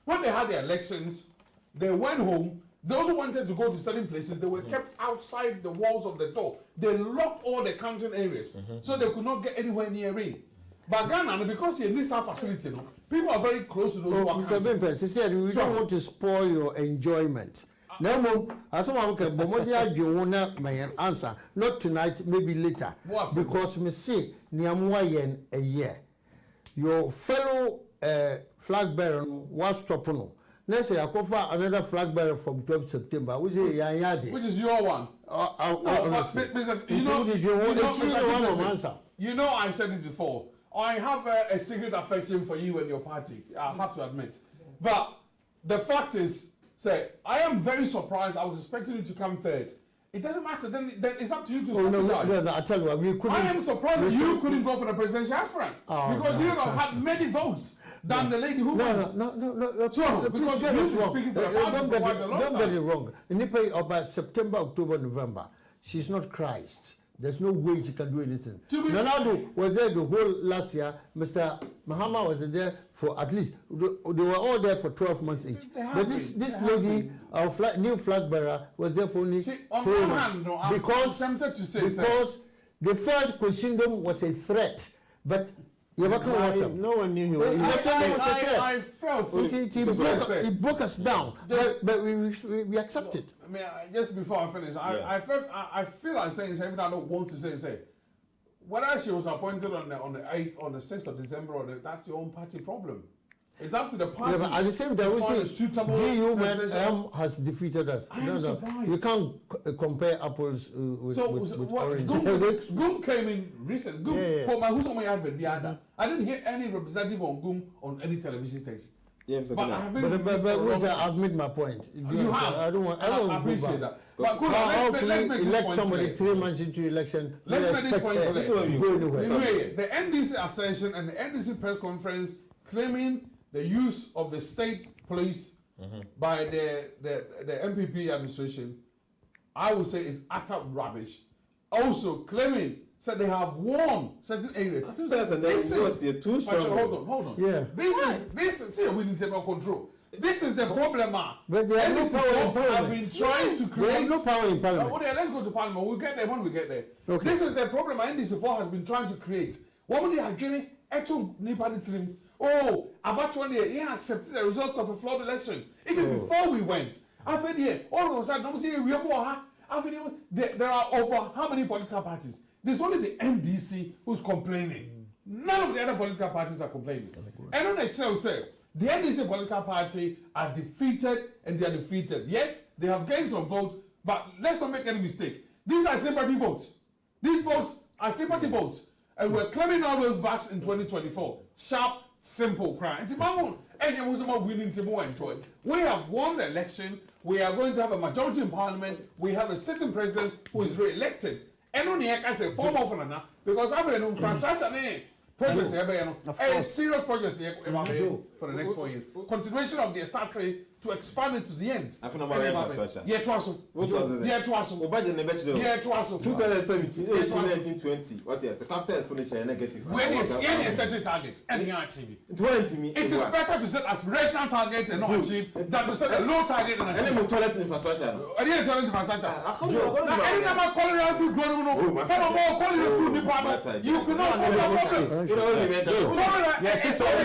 Speaker 7: when they had the elections, they went home. Those who wanted to go to certain places, they were kept outside the walls of the door. They locked all the counting areas, so they could not get anywhere near in. But Ghana, because you need some facility, people are very close to those who are counting.
Speaker 3: Mr. She said, we don't want to spoil your enjoyment. No, as someone can Bomodia, you won't my answer. Not tonight, maybe later. Because me see, Niamwayen a year. Your fellow flag bearer was stopping. Next year, I cover another flag bearer from 12 September, which is Yanyadi.
Speaker 7: Which is your one? You know, I said this before. I have a secret affection for you and your party. I have to admit. But the fact is, say, I am very surprised. I was expecting you to come third. It doesn't matter. Then it's up to you to strategize.
Speaker 3: No, I tell you what, we couldn't.
Speaker 7: I am surprised that you couldn't go for the presidential aspirant because you have had many votes than the lady who won.
Speaker 3: No.
Speaker 7: So, because you've been speaking for the party for quite a long time.
Speaker 3: Don't get it wrong. Nipe about September, October, November, she's not Christ. There's no way she can do anything. Ronaldo was there the whole last year. Mr. Mahama was there for at least, they were all there for 12 months each. But this lady, our new flag bearer, was there for only 3 months. Because they felt Kusindom was a threat. But no
Speaker 5: one knew he was.
Speaker 7: I felt
Speaker 3: it broke us down, but we accept it.
Speaker 7: I mean, just before I finish, I feel like saying something I don't want to say. Whether she was appointed on the 8th, on the 6th of December, that's your own party problem. It's up to the party.
Speaker 3: Yeah, but at the same time, we see GU has defeated us.
Speaker 7: I am surprised.
Speaker 3: You can't compare apples with oranges.
Speaker 7: GUM came in recent. Who's on my advert? I didn't hear any representative on GUM on any television station.
Speaker 4: Yeah,
Speaker 7: but
Speaker 3: I've made my point.
Speaker 7: You have.
Speaker 3: I don't want.
Speaker 7: I appreciate that. But
Speaker 3: let's make elect somebody 3 months into election.
Speaker 7: Let's make this point
Speaker 3: clear.
Speaker 7: The NDC assertion and the NDC press conference claiming the use of the state police by the MPP administration, I would say, is utter rubbish. Also claiming that they have won certain areas. Hold on.
Speaker 3: Yeah.
Speaker 7: This is see, we need to take control. This is the problem,
Speaker 3: But they have no power in parliament.
Speaker 7: I've been trying to create.
Speaker 3: They have no power in parliament.
Speaker 7: Let's go to parliament. We'll get there when we get there.
Speaker 3: Okay.
Speaker 7: This is the problem NDC4 has been trying to create. What they are getting, about 1 year, he accepted the results of a flawed election. Even before we went. After here, all of a sudden, don't see we are more. There are over how many political parties? There's only the NDC who's complaining. None of the other political parties are complaining. And on Excel say, the NDC political party are defeated and they are defeated. Yes, they have gained some votes, but let's not make any mistake. These are sympathy votes. These votes are sympathy votes. And we're claiming all those backs in 2024. Sharp, simple crime. We have won the election. We are going to have a majority in parliament. We have a sitting president who is re-elected. And only I can say form of an because I have an infrastructure progress a serious progress for the next 4 years. Continuation of the starting to expand it to the end.
Speaker 4: I found about infrastructure.
Speaker 7: Yeah, twice.
Speaker 4: What was it?
Speaker 7: Yeah, twice.
Speaker 4: What budget never changed.
Speaker 7: Yeah, twice.
Speaker 4: 2017, 18, 19, 20. What is the capital expenditure negative?
Speaker 7: When is any certain target and you achieve it?
Speaker 4: 20 me.
Speaker 7: It is better to set aspirational targets and not achieve than to set a low target and achieve.
Speaker 4: Any toilet infrastructure.
Speaker 7: Any toilet infrastructure. Any number calling out if you grow no. Some more calling you the partner. You could not solve the problem.
Speaker 4: You know what you mean?
Speaker 7: Yes, it's all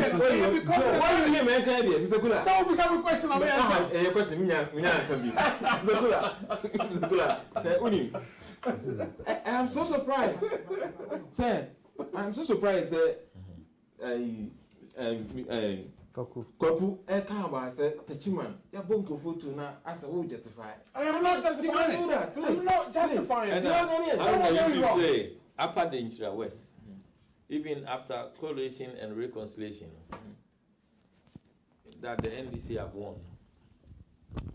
Speaker 7: because
Speaker 4: why you make idea, Mr. Kula?
Speaker 7: So we have a question of answer.
Speaker 4: Your question, me answer me. Mr. Kula, Uni. I am so surprised. Sir, I am so surprised. Koku, I can't buy, say, Tachiman, your bunko photo now, as a will justify.
Speaker 7: I am not justifying it. I'm not justifying it.
Speaker 2: I should say, Upper Danger West, even after coalition and reconciliation, that the NDC have won.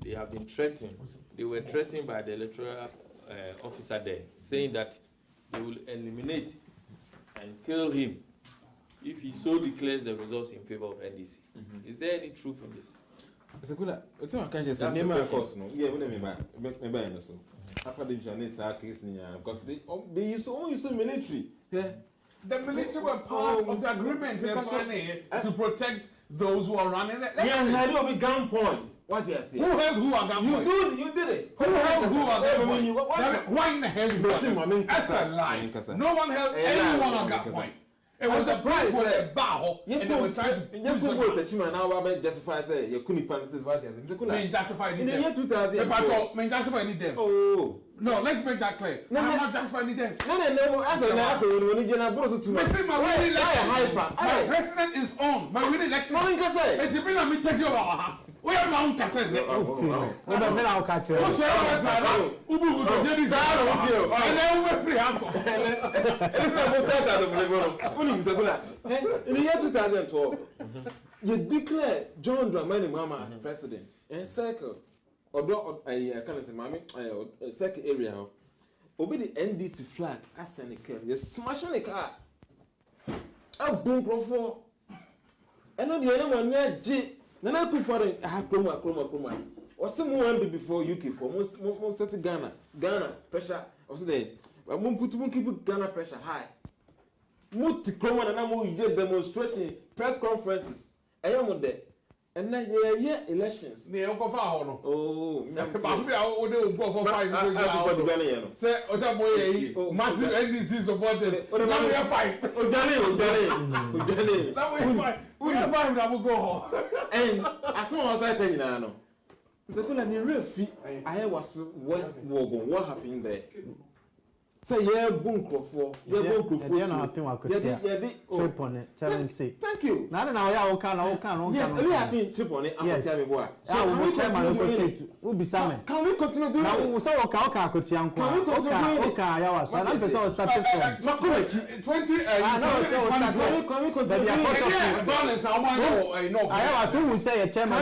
Speaker 2: They have been threatened. They were threatened by the electoral officer there, saying that they will eliminate and kill him if he so declares the results in favor of NDC. Is there any truth in this?
Speaker 4: Mr. Kula, what's your kind of name of course? No, yeah, we buy so. After the internet, our case, because they used to military. Yeah.
Speaker 7: The military were part of the agreement to protect those who are running it.
Speaker 4: Yeah, I know with gunpoint. What do you say?
Speaker 7: Who held who at gunpoint?
Speaker 4: You did it.
Speaker 7: Who held who at gunpoint? Why in the hell you
Speaker 4: it?
Speaker 7: That's a lie. No one held anyone at gunpoint. It was a plan with a bow, and they were trying to push them out.
Speaker 4: Now justify say you couldn't this what you say.
Speaker 7: Justify
Speaker 4: in the year 2000.
Speaker 7: May justify any death.
Speaker 4: Oh.
Speaker 7: No, let's make that clear. I'm not justifying any death.
Speaker 4: No. As
Speaker 7: my president is on. My winning election. It's been me take you over. We are Mount Cassette.
Speaker 5: No, I'll catch you.
Speaker 7: What's
Speaker 4: in the year 2012, you declare John Dramani Mahama as president and circle. Although I can't say, Mammy, second area, obey the NDC flag as an came. You're smashing the car. A boom profile. And not the other one near G. Then I put for it. I have chroma. Or someone before UK for most set Ghana pressure. Also, they won't keep Ghana pressure high. Multi chroma and I'm demonstration press conferences. I am there. And then elections.
Speaker 7: They go for how?
Speaker 4: Oh,
Speaker 7: I would go for 5 years. Say, massive NDC supporters. Now we have 5. Now we have 5 that will go home.
Speaker 4: And as soon as I tell you now, so I was West Wogon. What happened there? Say yeah, boom crofo. Yeah, boom crofo. Thank you.
Speaker 5: Now,
Speaker 4: yes, we have been chip on it. I'm telling you what. So can we continue doing it?
Speaker 5: Now, we saw Oka Kotianko. Can we continue? Okay, so I'm so started from
Speaker 7: 20.
Speaker 4: Can we continue?
Speaker 5: I have assumed we say a chairman.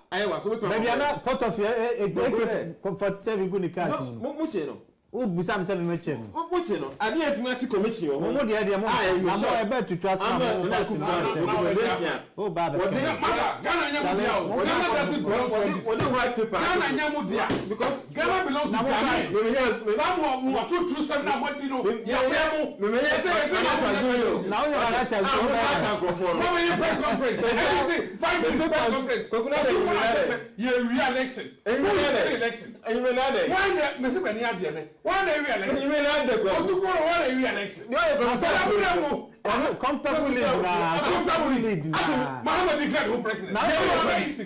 Speaker 4: I was so
Speaker 5: maybe I'm not part of your comfort saving good cars.
Speaker 4: No,
Speaker 5: who Busam 7 Mitchell?
Speaker 4: What you know? I didn't to commission.
Speaker 5: Oh, the idea. I bet to trust
Speaker 4: I'm
Speaker 5: oh, Baba.
Speaker 4: What the white paper? Because
Speaker 7: Ghana belongs to Ghana. Some who are too true, some now what you know.
Speaker 5: Now you are
Speaker 7: press conference. 5 minutes press conference. You're re-election. Why Mr. Benny? Why are we elected?
Speaker 4: You mean like the
Speaker 7: why are we elected?
Speaker 5: Comfortable lead.
Speaker 7: Muhammad declared who president.
Speaker 4: Now you say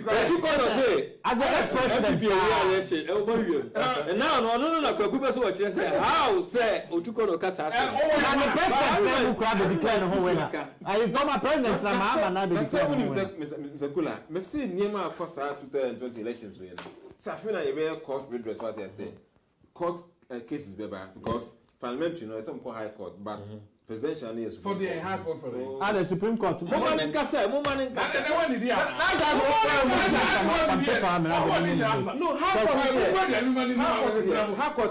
Speaker 5: as the ex-president
Speaker 2: and now no Kwaku so what you say how say Otukono Kasa
Speaker 5: and the president who crowd declare the whole winner. I former president Mahama now
Speaker 4: Mr. Kula me see niema akosa 2020 elections we Safina you court redress what I say court cases because parliamentary, it's some high court, but presidential is
Speaker 7: for the High Court for the.
Speaker 5: And the Supreme Court.
Speaker 2: Mumani
Speaker 7: And then when did he have?
Speaker 2: No, High Court.
Speaker 4: I'm happy.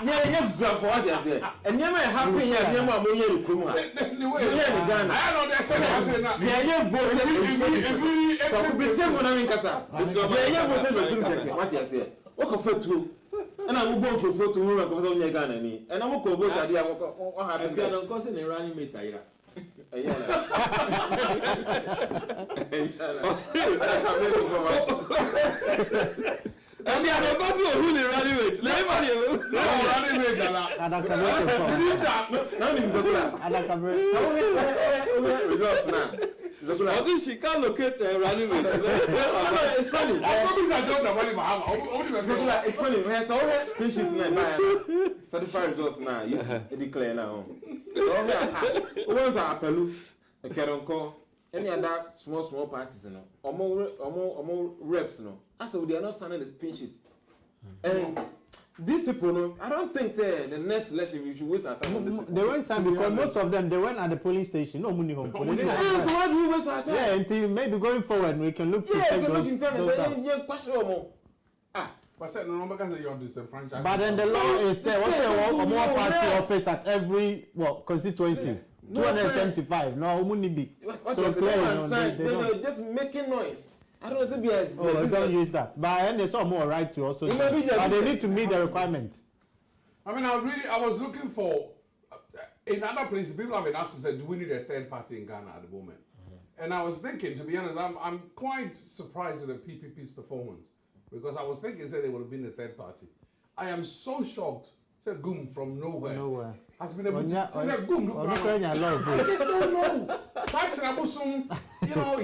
Speaker 4: Yes, draft for what you say. And you may happy here, you may be here. And I will go for photo because of Ghana, and I will go vote at the running mate. And the other person who will rally with. Let me running with I think she can't locate running with. It's funny. I promise I don't know what it's funny. When so patients now certified results now. You declare now. Once I apelu, a caron any other small parties, no, or more reps, no. I said they are not signing the pin sheet. And these people, no, I don't think say the next election we should waste our time on this.
Speaker 5: They won't sign because most of them they went at the police station. No money home.
Speaker 4: So why do we waste our time?
Speaker 5: Yeah, until maybe going forward we can look to take those out.
Speaker 7: But no, because you're disenfranchised.
Speaker 5: But then the law is what's a more party office at every constituency. 275. No, money be.
Speaker 4: So they're just making noise. I don't know if
Speaker 5: don't use that. But and there's some more right to also. But they need to meet the requirement.
Speaker 7: I mean, I was looking for in other places. People have been asked and said, "Do we need a third party in Ghana at the moment?" And I was thinking, to be honest, I'm quite surprised with the PPP's performance because I was thinking, say they would have been the third party. I am so shocked. Said Goom from nowhere. Has been able to. She said Goom. I just don't know. Such Rabusum,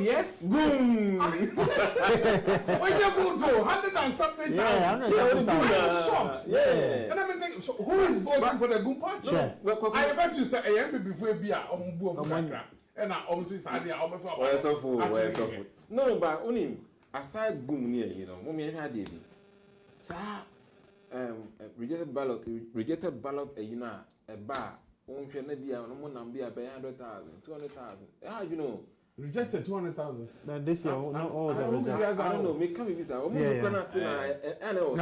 Speaker 7: yes. Goom. When you go to 100 and something thousand. I'm shocked. Yeah. And I'm thinking, so who is voting for the Goom party? I bet you say, I am before Bia on Bua Franca. And I obviously said,
Speaker 4: no, but only aside Goom near, Mummy had it. Sir. Rejected ballot, a bar, won't you be a woman be a 100,000, 200,000? How do you know?
Speaker 7: Rejected 200,000.
Speaker 5: This year, not all the rejections.
Speaker 4: I don't know, make come visa. I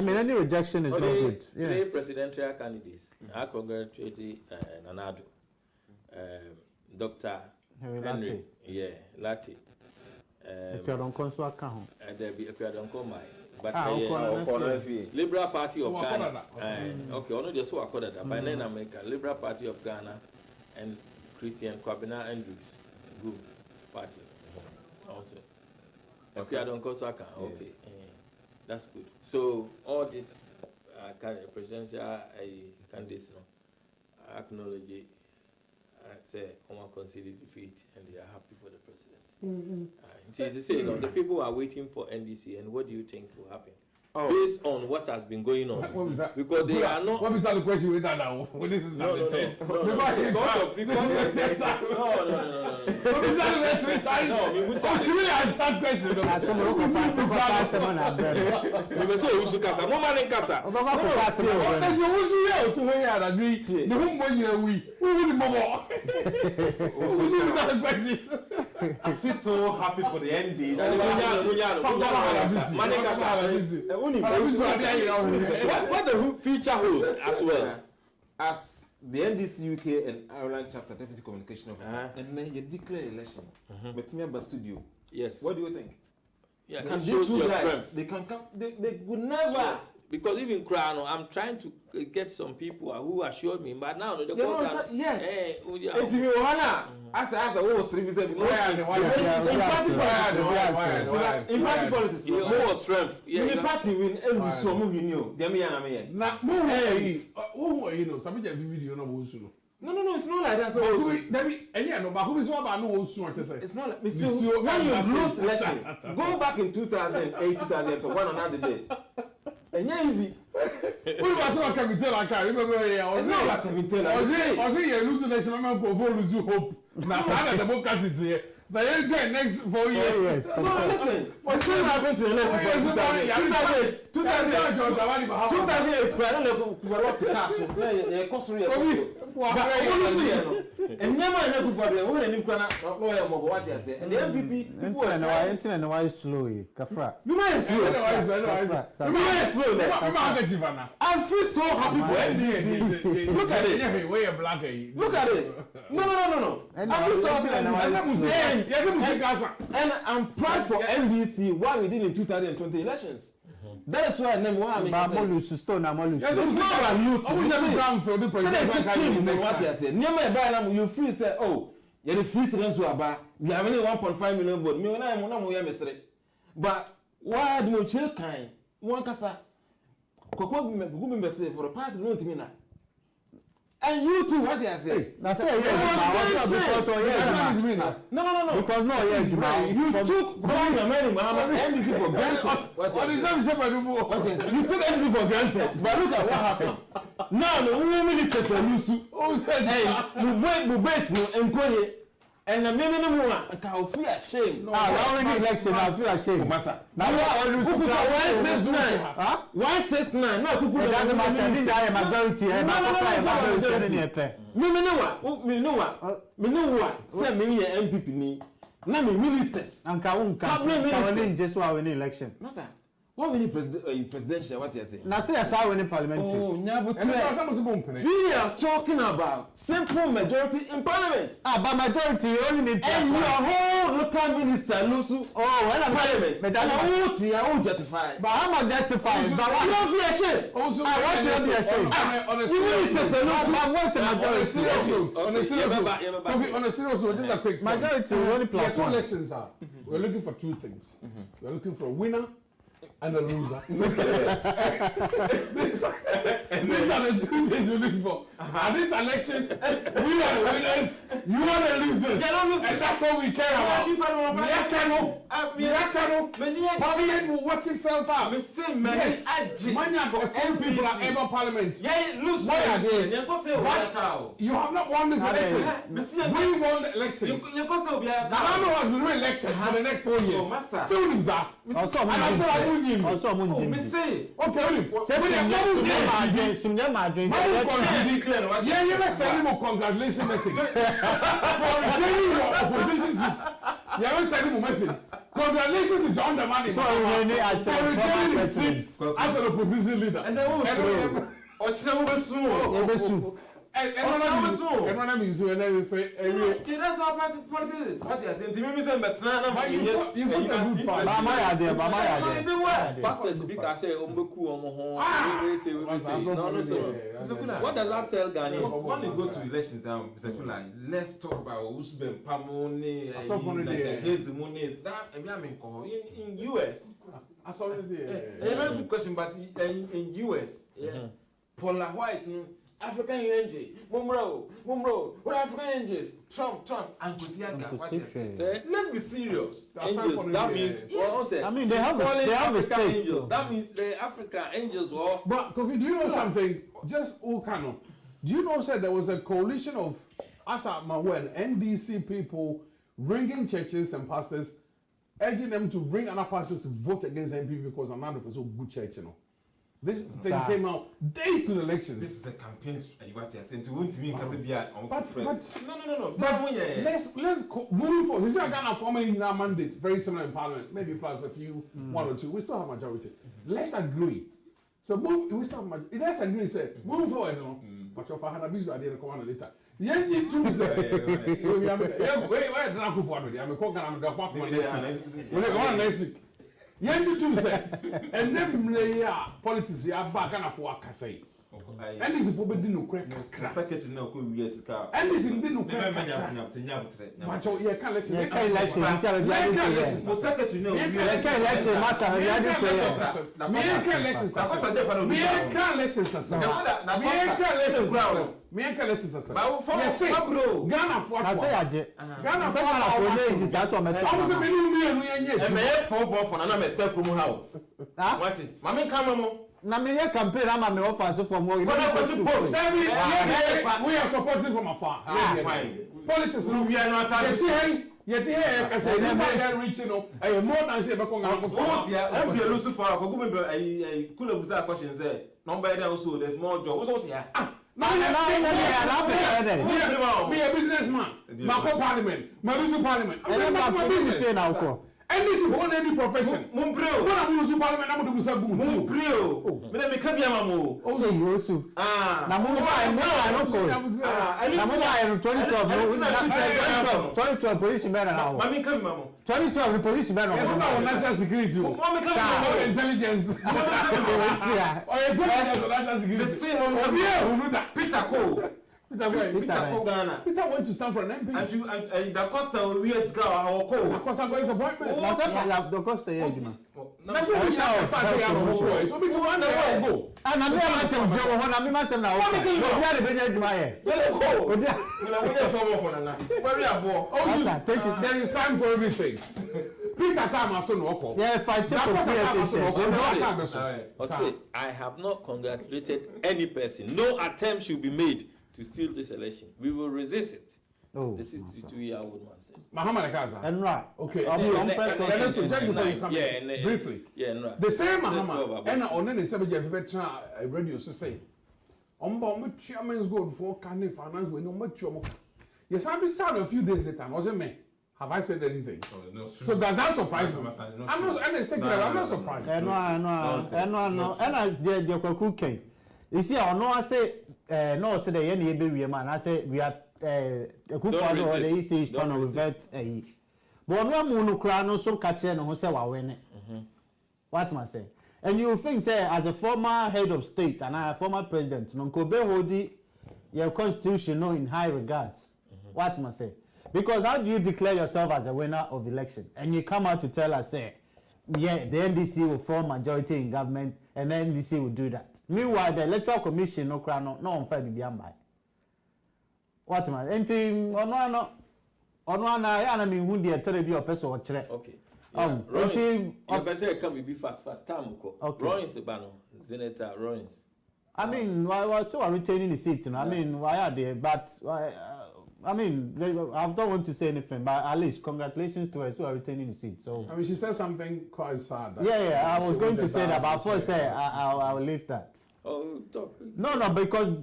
Speaker 5: mean, any rejection is not good.
Speaker 2: Today, presidential candidates, I congratulate Nanado, Dr. Henry, Latte. And there be a Piadonco. But Liberal Party of Ghana. Okay, only just so I call that. By then America, Liberal Party of Ghana and Christian Kwabena Andrews Group Party. Also. Okay, I don't call so I can. Okay, that's good. So all this presidential candidates, I acknowledge it. I say, I consider defeat, and they are happy for the president. The people are waiting for NDC, and what do you think will happen? Based on what has been going on.
Speaker 7: What was that?
Speaker 2: Because they are not.
Speaker 7: What is that the question with that now? What is that?
Speaker 2: No. Because
Speaker 7: What is that 3 times? No, we really answer question.
Speaker 2: We say who kasa. No man in kasa.
Speaker 4: I feel so happy for the NDs.
Speaker 2: What the future holds as well.
Speaker 4: As the NDC UK and Ireland chapter deputy communication officer, and then you declare election. But me about studio.
Speaker 2: Yes.
Speaker 4: What do you think?
Speaker 2: Yeah,
Speaker 4: can they two guys? They can come. They would never.
Speaker 2: Yes. Because even Crown, I'm trying to get some people who assured me, but now the course
Speaker 4: yes. And to me, as what was 3%. In party politics,
Speaker 2: more strength.
Speaker 4: In the party, win and so move you know.
Speaker 7: Now, some video no.
Speaker 4: No, it's not like that. So
Speaker 7: but who is about no soon to say?
Speaker 4: It's not like when you lose election, go back in 2008, 2001 another date. And yeah, easy.
Speaker 7: Who was not coming to like I remember here? Was not coming to like I say you lose the national man for lose hope. Now Sana the book at it here. But you join next 4 years.
Speaker 9: No, listen. What's going to happen to the level for 2008? 2008, I don't know what to cast. And never enough for the woman in Ukraine, what I say. And the MPP,
Speaker 5: and why slowly, Kafra.
Speaker 9: You might slow. I feel so happy for NDC. Look at this. Look at this. No. I feel so happy. And I'm proud for NDC what we did in 2020 elections. That is why I never want to make
Speaker 5: lose stone. I'm lose.
Speaker 9: Yes, it's not a lose. I will never ground for the president. What I say. Near my buy you free say, oh, you're the free students who are back. We have only 1.5 million votes. Me, I'm not but why do you chill kind? One casa. Koko be say for the party don't mean that. And you too, what I say?
Speaker 5: That's it. No. Because no,
Speaker 9: you took money, NDC for granted. You took NDC for granted. But look at what happened. Now the women ministers are used to. Hey, we base no encourage. And the minimum one, I feel ashamed.
Speaker 5: No, I election, I feel ashamed.
Speaker 9: Now, I lose 169. 169. No, it doesn't matter. This is a majority. Me know what. Say me MPP ni. Na me ministers.
Speaker 5: And just why win election.
Speaker 9: Masa. What we need presidential? What you say?
Speaker 5: Now say as I win parliamentary.
Speaker 9: Oh, we are talking about simple majority in parliament.
Speaker 5: But majority you only need.
Speaker 9: And your whole local minister Lusu.
Speaker 5: Oh, when I'm
Speaker 9: parliament. But I won't justify.
Speaker 5: But I'm not justifying. But
Speaker 9: you don't be ashamed.
Speaker 5: Also, I want you to be ashamed.
Speaker 7: On a serious note, just a quick.
Speaker 5: Majority only plus one.
Speaker 7: Elections are. We're looking for two things. We're looking for a winner and a loser. These are the two things we're looking for. And these elections, we are the winners, you are the losers. And that's what we care about. Parliament will work itself out. Yes, many of the few people are ever parliament. But you have not won this election. We won the election. Galano has been re-elected for the next 4 years. So
Speaker 5: also,
Speaker 9: me say,
Speaker 7: okay, you must send him a congratulations message for retaining your opposition seat. You must send him a message. Congratulations to John Dramani for retaining his seat as an opposition leader. And then and when I'm using and then say,
Speaker 9: that's how politics. What you say? You
Speaker 7: put a good fight.
Speaker 2: Pastors because say Ombeku Omohon. What does that tell Ghanaians?
Speaker 4: When we go to elections, let's talk about who's been Pamoni against the money. That in US.
Speaker 7: I saw it there.
Speaker 4: Another question, but in US, Paula White. African NG, Mumro, what African NGs? Trump, and Kusiaka. Let's be serious.
Speaker 2: Angels, that means,
Speaker 5: I mean, they have a stake.
Speaker 2: Angels. That means the African angels were.
Speaker 7: But, Kofi, do you know something? Just Okano. Do you know, there was a coalition of Asa Mawen, NDC people, ringing churches and pastors, urging them to bring other pastors to vote against MPP because another person good church, you know. This thing came out days to the elections.
Speaker 4: This is the campaign. What you're saying to me,
Speaker 7: but
Speaker 4: no.
Speaker 7: But let's move forward. This is a kind of forming our mandate, very similar in Parliament, maybe plus a few, one or two. We still have majority. Let's agree. So we still have majority. Let's agree. Say move forward, you know. But your father is ready to come on later. Yeah, you too say. Wait, not go forward. I'm going to go back next week. Yeah, you too say. And then politics are back and forth. And this is for the no crack.
Speaker 4: Secretary no years ago.
Speaker 7: And this is the no crack. But you can't let you.
Speaker 4: Secretary no.
Speaker 5: na me ye campaign ama me offer so for more.
Speaker 7: We are supporting from afar. Politics we are not yet here can say they reaching up more than say be conga for
Speaker 9: vote ya and be lose power ko go be kula busa question say number there also there's more job what's what ya
Speaker 7: be a businessman my parliament my parliament my business
Speaker 5: now.
Speaker 7: And this is for any profession.
Speaker 9: Mumbreo.
Speaker 7: When I'm using parliament, I'm going to say
Speaker 9: Mumbreo. Me me kabi amamu.
Speaker 5: Also you also. Na mu I no call. Na mu I 2012. 2012 position man now.
Speaker 9: Mami kabi mamu.
Speaker 5: 2012 position man now.
Speaker 7: It's not national security.
Speaker 9: Mami kabi
Speaker 7: intelligence. Or intelligence or national security.
Speaker 9: The same one. Peter Cole. Peter
Speaker 7: went to stand for an MP.
Speaker 9: And Da Costa will be a scar or call.
Speaker 7: Da Costa got his appointment.
Speaker 5: Da Costa, yeah.
Speaker 7: That's what we have to say. So we to one day go.
Speaker 5: And I'm myself, Joe, I'm myself now. We are the Benjamin Meyer.
Speaker 7: There is time for everything. Peter Tamason Oko.
Speaker 5: Yeah, fight
Speaker 2: I have not congratulated any person. No attempt should be made to steal this election. We will resist it.
Speaker 5: Oh,
Speaker 2: the 62-year-old man says.
Speaker 7: Muhammad Kaza.
Speaker 5: And right.
Speaker 7: Okay. Briefly.
Speaker 2: Yeah, no.
Speaker 7: The same Muhammad. And on any subject, radio to say. Chairman's gold for Candy Finance when no much. Yes, I'll be sad a few days later. Wasn't me? Have I said anything?
Speaker 9: Oh, no,
Speaker 7: so does that surprise me? I'm not surprised.
Speaker 5: And I cooking. You see, I know I say. No, say the any baby man. I say we are a good father or the EC is trying to revert a. But no mono crown so catcher no say wa win. What am I saying? And you think say as a former head of state and a former president, no could be holding your constitution no in high regards. What am I saying? Because how do you declare yourself as a winner of election and you come out to tell us say, yeah, the NDC will form majority in government and the NDC will do that. Meanwhile, the Electoral Commission no on fair be by. What man? Enti ono na ya na me hu de tell be person o kire.
Speaker 2: Okay. Enti o person come be fast time ko. Rollins ba no, Senator Rollins.
Speaker 5: I mean, why to are retaining the seat, I mean, why are they but I mean, I don't want to say anything, but at least congratulations to us who are retaining the seat. So
Speaker 7: I mean, she said something quite sad.
Speaker 5: Yeah, I was going to say that, but before I say I will leave that.
Speaker 2: Oh, talk.
Speaker 5: No, because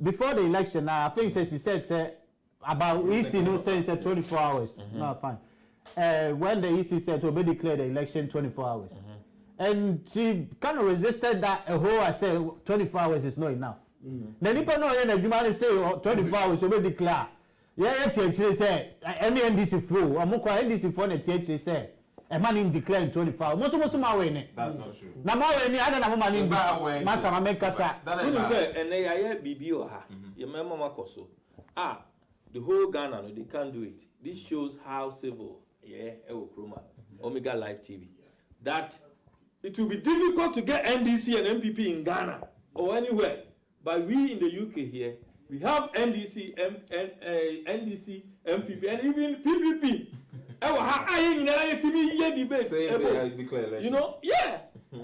Speaker 5: before the election, I think she said about EC no saying 24 hours. No, fine. When the EC said to be declared the election 24 hours, and she kind of resisted that. I said 24 hours is not enough. Then people know that you say 24 hours to be declared. Yeah, THC say any NDC flow. Amukwa NDC for the THC say a man in declare 24 hours. Most my way.
Speaker 9: That's not true.
Speaker 5: Na ma we ni ada na man in Master Mamekasa.
Speaker 2: You say and they bibi o ha. Your mama makoso. The whole Ghana no, they can't do it. This shows how civil Ewo Kroma Omega Live TV. That it will be difficult to get NDC and MPP in Ghana or anywhere. But we in the UK here, we have NDC, NDC, MPP, and even PPP. You know, yeah.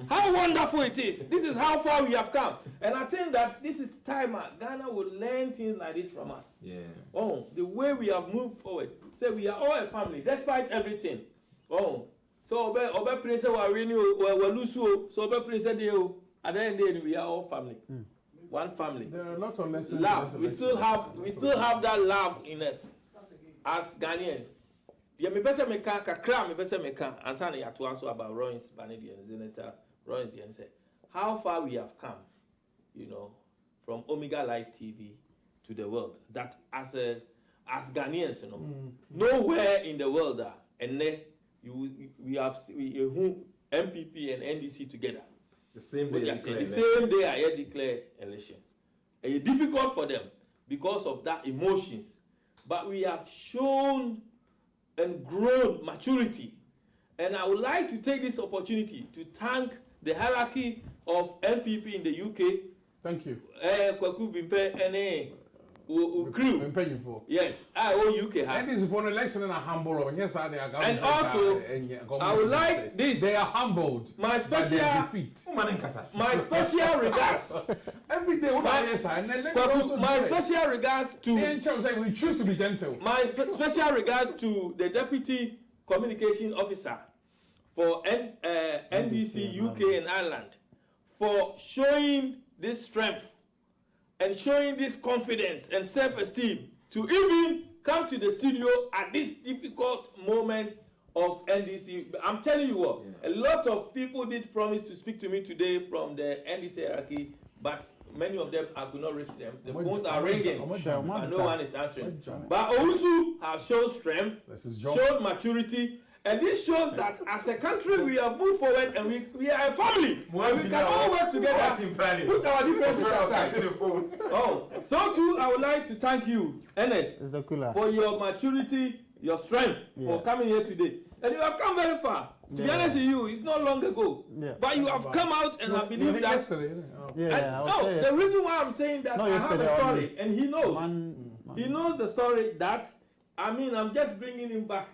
Speaker 2: How wonderful it is. This is how far we have come. And I think that this is time Ghana will learn things like this from us.
Speaker 9: Yeah.
Speaker 2: Oh, the way we have moved forward. Say we are all a family, despite everything. Oh, so Obe Prince Walusu, so Obe Prince Deo. At the end of the day, we are all family. One family.
Speaker 7: There are lots of lessons.
Speaker 2: Love. We still have that love in us as Ghanaians. Yeah, me pese me ka kakra me pese me ka ansa na yato aso about Rollins Banedi and Senator Rollins and say how far we have come, you know, from Omega Live TV to the world. That as Ghanaians, you know, nowhere in the world and we have MPP and NDC together.
Speaker 9: The same
Speaker 2: day I declare elections. And it's difficult for them because of that emotions. But we have shown and grown maturity. And I would like to take this opportunity to thank the hierarchy of MPP in the UK.
Speaker 7: Thank you.
Speaker 2: Kwaku Bimpe and crew. Yes, I owe UK.
Speaker 7: And this is for an election and a humble. Yes, and
Speaker 2: also, I would like this.
Speaker 7: They are humbled.
Speaker 2: My special
Speaker 7: defeat.
Speaker 2: My special regards.
Speaker 7: Every day,
Speaker 2: my special regards to.
Speaker 7: We choose to be gentle.
Speaker 2: My special regards to the Deputy Communication Officer for NDC UK and Ireland for showing this strength and showing this confidence and self-esteem to even come to the studio at this difficult moment of NDC. I'm telling you what, a lot of people did promise to speak to me today from the NDC hierarchy, but many of them I could not reach them. The phones are ringing, and no one is answering. But Owusu have shown strength, showed maturity, and this shows that as a country we have moved forward and we are a family. And we can all work together, put our differences aside. Oh, so too I would like to thank you, Ernest, for your maturity, your strength, for coming here today. And you have come very far. To be honest with you, it's not long ago. But you have come out and I believe that. The reason why I'm saying that, I have a story and he knows. He knows the story that, I mean, I'm just bringing him back.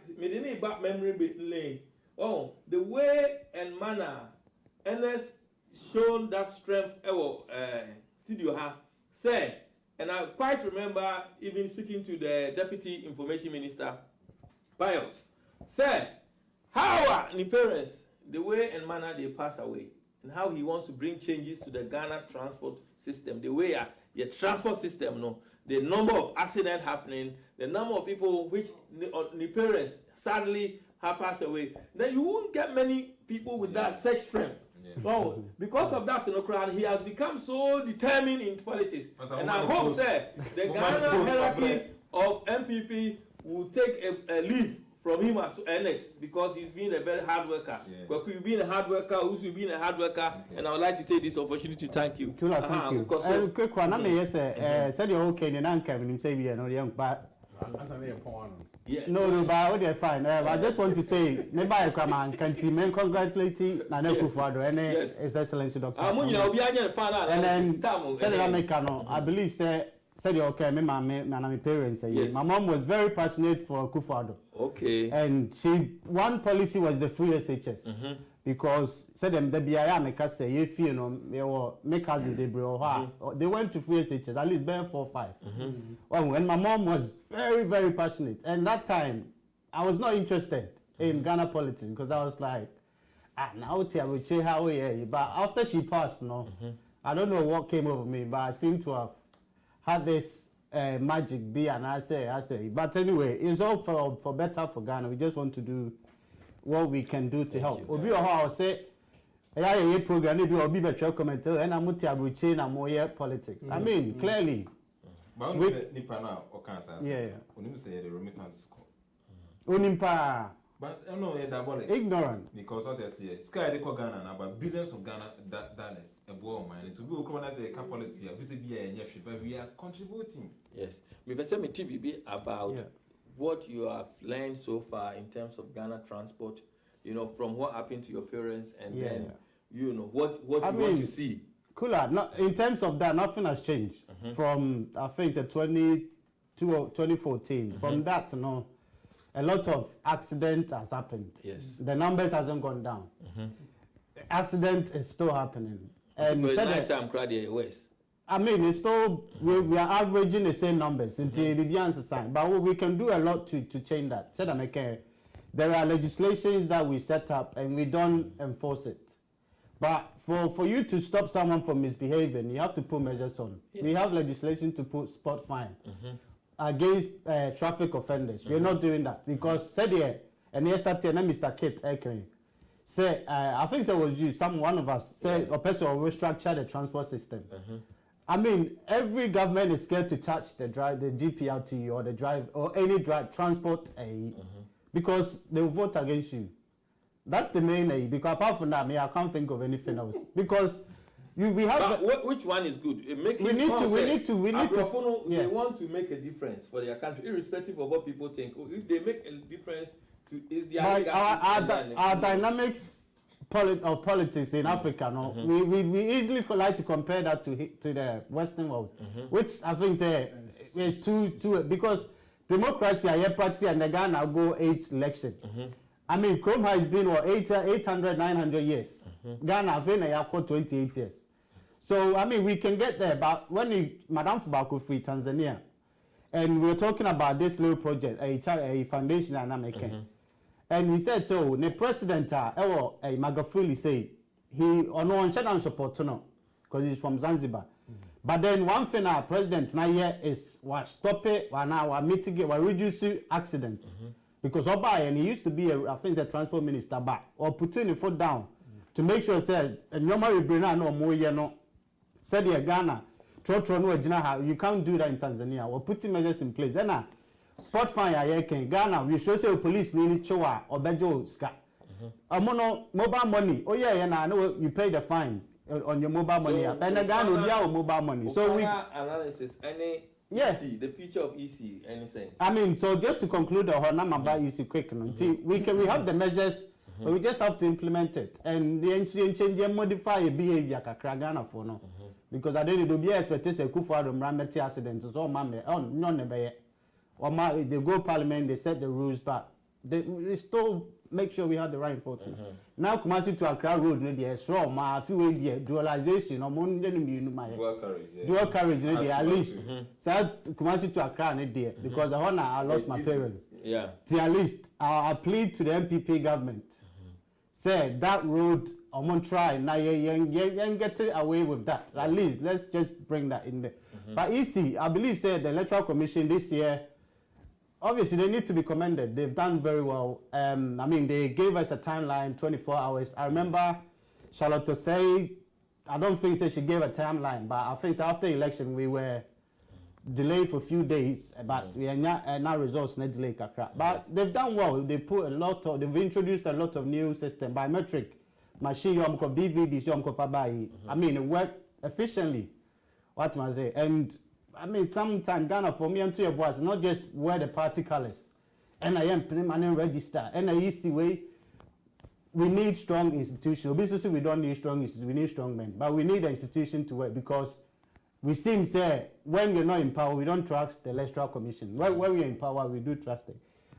Speaker 2: Back memory lane. Oh, the way and manner Ernest shown that strength. Studio said, and I quite remember even speaking to the Deputy Information Minister, Pius, said, how are the parents, the way and manner they pass away, and how he wants to bring changes to the Ghana transport system, the way the transport system, the number of accidents happening, the number of people which the parents sadly have passed away, then you won't get many people with that such strength. So because of that, he has become so determined in politics. And I hope, sir, the Ghana hierarchy of MPP will take a leave from him as Ernest, because he's been a very hard worker. Kwaku, you've been a hard worker, Usu, been a hard worker, and I would like to take this opportunity to thank you.
Speaker 5: Thank you. Quick one, I may say, said you're okay, and I'm Kevin, say we are not young, but. No, but they're fine. I just want to say, maybe I come and congratulate Nana Akufo-Addo and His Excellency Dr. And then, I believe, said you're okay, my parents say yes. My mom was very passionate for Akufo-Addo.
Speaker 2: Okay.
Speaker 5: And one policy was the free SHS. Because said them the BIA make us say if you know make us they went to free SHS at least bare 4 or 5. And my mom was very, very passionate. And that time I was not interested in Ghana politics because I was like, now I will check how we are. But after she passed, I don't know what came over me, but I seem to have had this magic be, and I say. But anyway, it's all for better for Ghana. We just want to do what we can do to help. Obi I'll say, a program, maybe Obi better commenter, and I'm going to more politics. I mean, clearly.
Speaker 4: But when you say Nipa now, or Kansas, when you say the remittance,
Speaker 5: Unimpa.
Speaker 4: But I know you're diabolic.
Speaker 5: Ignorant.
Speaker 4: Because what I say, Sky de Ghana, about billions of Ghana dollars a war man. To be recognized as a policy, but we are contributing.
Speaker 2: Yes. Me say me TVB about what you have learned so far in terms of Ghana transport, from what happened to your parents and then, what you want to see.
Speaker 5: Cooler. In terms of that, nothing has changed from, I think, 2014. From that, a lot of accidents has happened.
Speaker 2: Yes.
Speaker 5: The numbers hasn't gone down. The accident is still happening. And
Speaker 2: nighttime crowd here west.
Speaker 5: I mean, it's still, we are averaging the same numbers until the answer sign. But we can do a lot to change that. There are legislations that we set up and we don't enforce it. But for you to stop someone from misbehaving, you have to put measures on. Yes. We have legislation to put spot fine against traffic offenders. We're not doing that because said here, and yesterday, and Mr. Kate say, I think it was you, one of us said a person will restructure the transport system. I mean, every government is scared to touch the GPLT or the drive or any transport aid because they will vote against you. That's the main aid. Because apart from that, I can't think of anything else. Because we have.
Speaker 2: Which one is good?
Speaker 5: We need to.
Speaker 2: They want to make a difference for their country, irrespective of what people think. If they make a difference to, is their
Speaker 5: our dynamics politics in Africa, no, we easily like to compare that to the Western world, which I think is too because democracy I practice and the Ghana go 8 election. I mean, Chrome has been 800, 900 years. Ghana have been 28 years. So I mean, we can get there. But when Madam Fubako free Tanzania, and we were talking about this little project, a foundation and American. And he said, so the president, Magufuli say, he on shutdown support no, because he's from Zanzibar. But then one thing our president now here is what stop it, what now what mitigate, what reduce accident. Because Oba and he used to be I think the transport minister back or putting the foot down to make sure said and normally bring no more no said the Ghana you can't do that in Tanzania. We're putting measures in place. Then spot fire can Ghana. We should say police need chowa or bejo ska. Mobile money. Oh yeah, I know you pay the fine on your mobile money. And Ghana will be our mobile money. So we
Speaker 2: analysis any EC, the future of EC, anything.
Speaker 5: I mean, so just to conclude, the whole number about EC quick. We have the measures, but we just have to implement it and change and modify your behavior. Ghana for no. Because I didn't be expectation Kufuor Mrameti accident so mama none be or they go parliament, they set the rules, but they still make sure we have the right enforcement. Now Kumasi to Accra Road no dey strong ma feel dey dualization or mon dey my dual carriage no dey at least so Kumasi to Accra no dey because I lost my parents.
Speaker 2: Yeah.
Speaker 5: At least I plead to the MPP government. Say that road I'm gonna try now. You get away with that. At least let's just bring that in there. But EC, I believe, said the Electoral Commission this year. Obviously, they need to be commended. They've done very well. I mean, they gave us a timeline, 24 hours. I remember Charlotte say, I don't think she gave a timeline, but I think after election we were delayed for a few days, but we are now results not delayed. But they've done well. They put they've introduced a lot of new system, biometric. Machine BVD I mean it worked efficiently. What am I say? And I mean sometimes Ghana for me and to your boys not just wear the party colors. NIM permanent register. NIEC way we need strong institutions. Obviously we don't need strong institutions, we need strong men. But we need an institution to work because we seem say when we're not in power we don't trust the Electoral Commission. When we're in power we do trust it.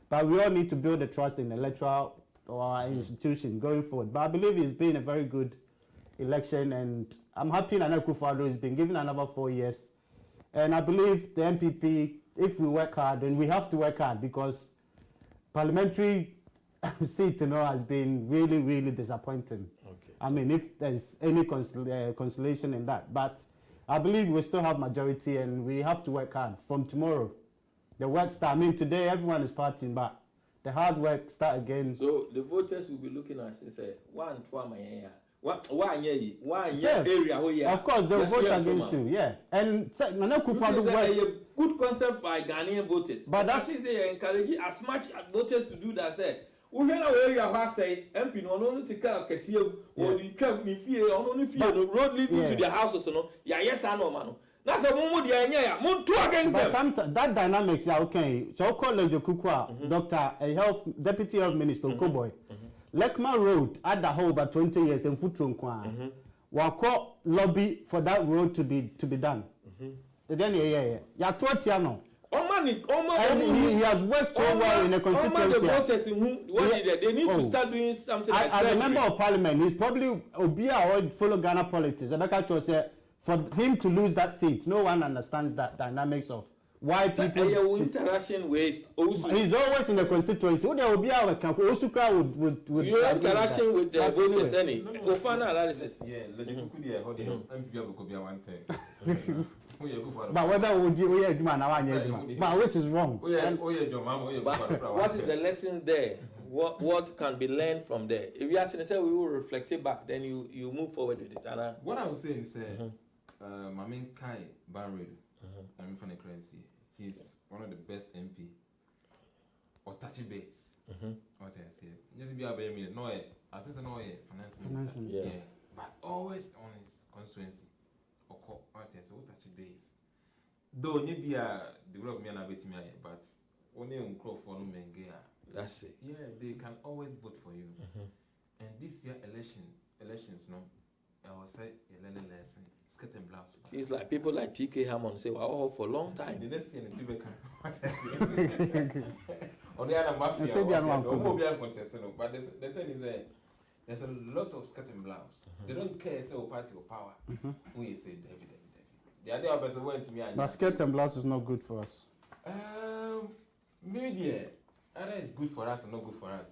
Speaker 5: But we all need to build the trust in the electoral or institution going forward. But I believe it's been a very good election and I'm happy Nana Akufo-Addo has been given another 4 years. And I believe the MPP, if we work hard, and we have to work hard because parliamentary seat, has been really, really disappointing. Okay. I mean, if there's any consolation in that. But I believe we still have majority and we have to work hard from tomorrow. The work start. I mean, today everyone is partying, but the hard work start again.
Speaker 2: So the voters will be looking at say one area.
Speaker 5: Of course, they will vote against you. Yeah, and Nana Akufo-Addo
Speaker 2: a good concept by Ghanaian voters.
Speaker 5: But that's
Speaker 2: they encourage as much voters to do that. Say we hear now area who say MP no only to care Kessie or you come me fear only fear the road leading to their houses. No, yes, I know, man. That's a moment against
Speaker 5: but
Speaker 2: them.
Speaker 5: That dynamics are okay. So College Kukwa, Dr. Deputy Health Minister Koboy, Lekman Road had the whole about 20 years in Futrun Wako lobby for that road to be done. Then yeah, 20 years he has worked so well in the constituency.
Speaker 2: The voters they need to start doing something like
Speaker 5: as a member of parliament, he's probably Obia or follow Ghana politics. Rebecca Cho said for him to lose that seat, no one understands that dynamics of why people.
Speaker 2: Interaction with
Speaker 5: he's always in the constituency. Would there be our Osukra would
Speaker 2: your interaction with the voters any? Ofana analysis.
Speaker 4: Yeah,
Speaker 5: but whether would you but which is wrong.
Speaker 2: But what is the lesson there? What can be learned from there? If you ask and say we will reflect it back, then you move forward with it. And
Speaker 4: what I would say is my main Kai Banredo, I'm from the currency. He's one of the best MP or touchy base. What I say, just be a baby. No, I think I know finance minister. Yeah, but always on his constituency or what I say, what touchy base. Though maybe development a bit me, but only on crop for no menge.
Speaker 2: That's it.
Speaker 4: Yeah, they can always vote for you. And this year elections, no, I will say a little lesson, skirt and blouse.
Speaker 2: It's like people like TK Hammond say, wow, for a long time.
Speaker 4: The next year, the TV can. On the other mafia, but the thing is that there's a lot of skirt and blouse. They don't care, say, party or power. We say, David. The idea of person went to me.
Speaker 5: But skirt and blouse is not good for us.
Speaker 4: Media. Either it's good for us or not good for us.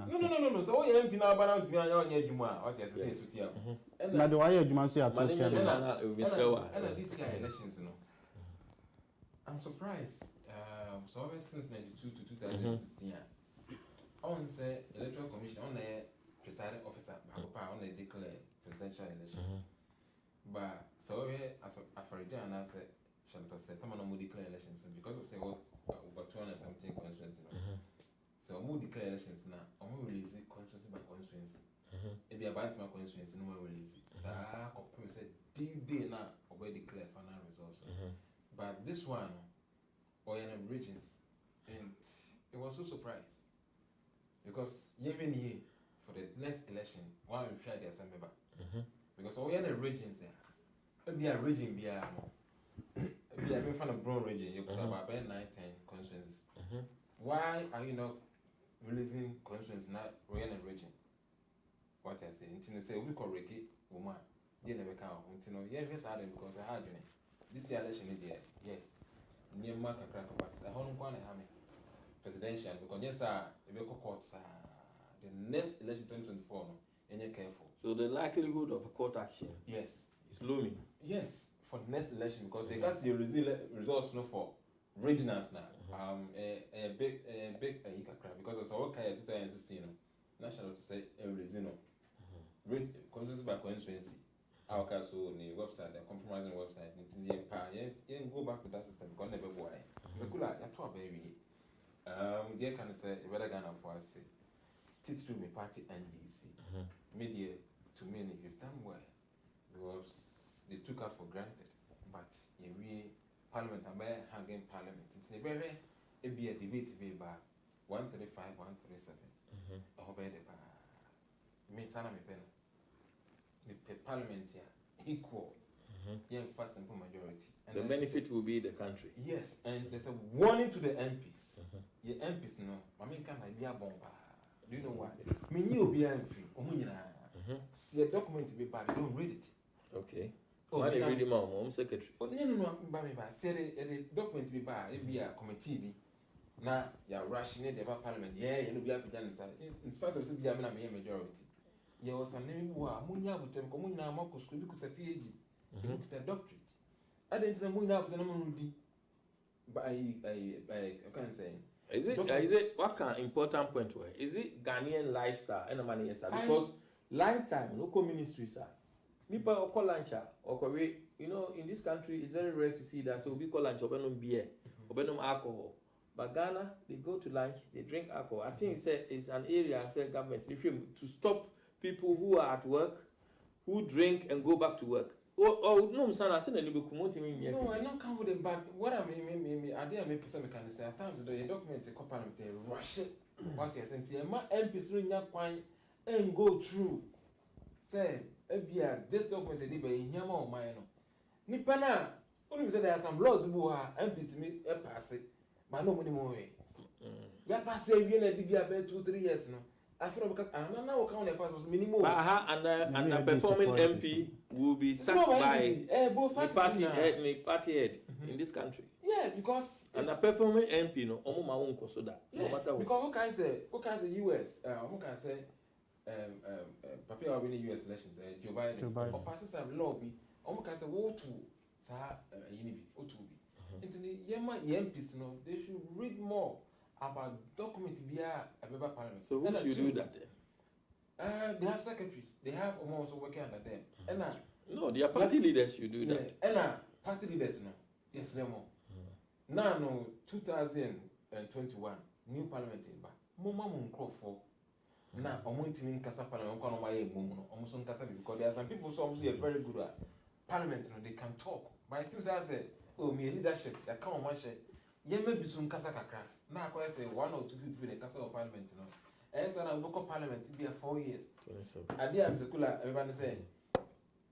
Speaker 4: No. So what you MP now about me on your Juma? What you say to Tia?
Speaker 5: Now the why Juma say I told you.
Speaker 4: And this year elections, you know. I'm surprised. So ever since 92 to 2016, I want to say electoral commission on the presiding officer, on the declare presidential elections. But so after a and I said, Shanto said, "Come on, declare elections because we say what over 200 something constituency. So we declare elections now. I'm going to release constituency by constituency. If you about my constituency, no more release it. So I compare say day now already declare final results. But this one, or in regions, and it was so surprised because even here for the next election, one will try the assembly back. Because all the regions there, be a region be a from a brown region, you could have about 9-10 constituencies. Why are you not releasing constituencies not royal region? What I say, until say we call Ricky woman, you never count until yes, I had because I had this election there, yes. Near Mark a crack about I don't want to have presidential because yes, the courts the next election 2024 and you're careful.
Speaker 2: So the likelihood of a court action
Speaker 4: is
Speaker 2: looming.
Speaker 4: Yes, for the next election because they got your results no for regionals now. A big because it's all kind of 2016 national to say a resino. Constituency by constituency. Our castle on the website, the compromising website, you go back to that system because never boy. The cool at your baby. Dear can say a better gun for us. Teach to me party NDC. Media to me you've done well because they took us for granted. But we parliament and by hanging parliament. It's a very be a debate be by 135, 137. Obey the me sana me pen. The parliament here equal. First simple majority. And
Speaker 2: the benefit will be the country.
Speaker 4: Yes, and there's a warning to the MPs. The MPs no, I mean can I be a bomber? Do you know why? Me you be free. See a document to be bad, don't read it.
Speaker 2: Okay. Why they read him out, Home Secretary?
Speaker 4: No, say the document to be bad, it be a committee. Now you're rushing it, the parliament. Yeah, you'll be up done inside. In spite of saying be a majority. There was a name who are Munya with them, Comuna Marcus, who could a PhD, with a doctorate. I didn't know Munya with an I can't say.
Speaker 2: Is it what kind important point where? Is it Ghanaian lifestyle and money because lifetime local ministries are people or call lunch or you know in this country it's very rare to see that so we call lunch or beer or alcohol. But Ghana, they go to lunch, they drink alcohol. I think it's an area where government to stop people who are at work, who drink and go back to work. Oh no, son, I said
Speaker 4: no, I don't come with them, but what I mean, I didn't make some kind of say at times the document a parliament they rush it. What you're saying, my MPs ring up and go through. Say, this document a debate in Yama or mine. Nipana, only said there are some laws who are MPs to me a pass it, but no money more. Ya pass a year and be about 2-3 years now. I feel because I don't know how the pass was minimum.
Speaker 2: And a performing MP will be sacked by party head in this country.
Speaker 4: Yeah, because
Speaker 2: and a performing MP no omo ma won koso da.
Speaker 4: No matter what. Because who can say US, who can say Papa will win the US elections, Joe Biden. Or passes some law be, who can say wo to sa yini bi, o to bi. Into yema MPs no, they should read more about document via a member parliament.
Speaker 2: So who should do that
Speaker 4: then? They have secretaries. They have also working under them. And
Speaker 2: no, their party leaders should do that.
Speaker 4: And party leaders no. Yes, no more. Now no 2021 new parliament in ba. Mama mun for. Now omontimi nkasa parliament ko no ma ye mumu no. Omo so nkasa because there are some people so they are very good at parliament no they can talk. But it seems I say oh me leadership that come on my share. Ye may be some kasa kakra. Now I say 1 or 2 people in the Castle of Parliament, you know, As an local parliament, be 4 years.
Speaker 2: 27.
Speaker 4: I dear Mr. everybody say,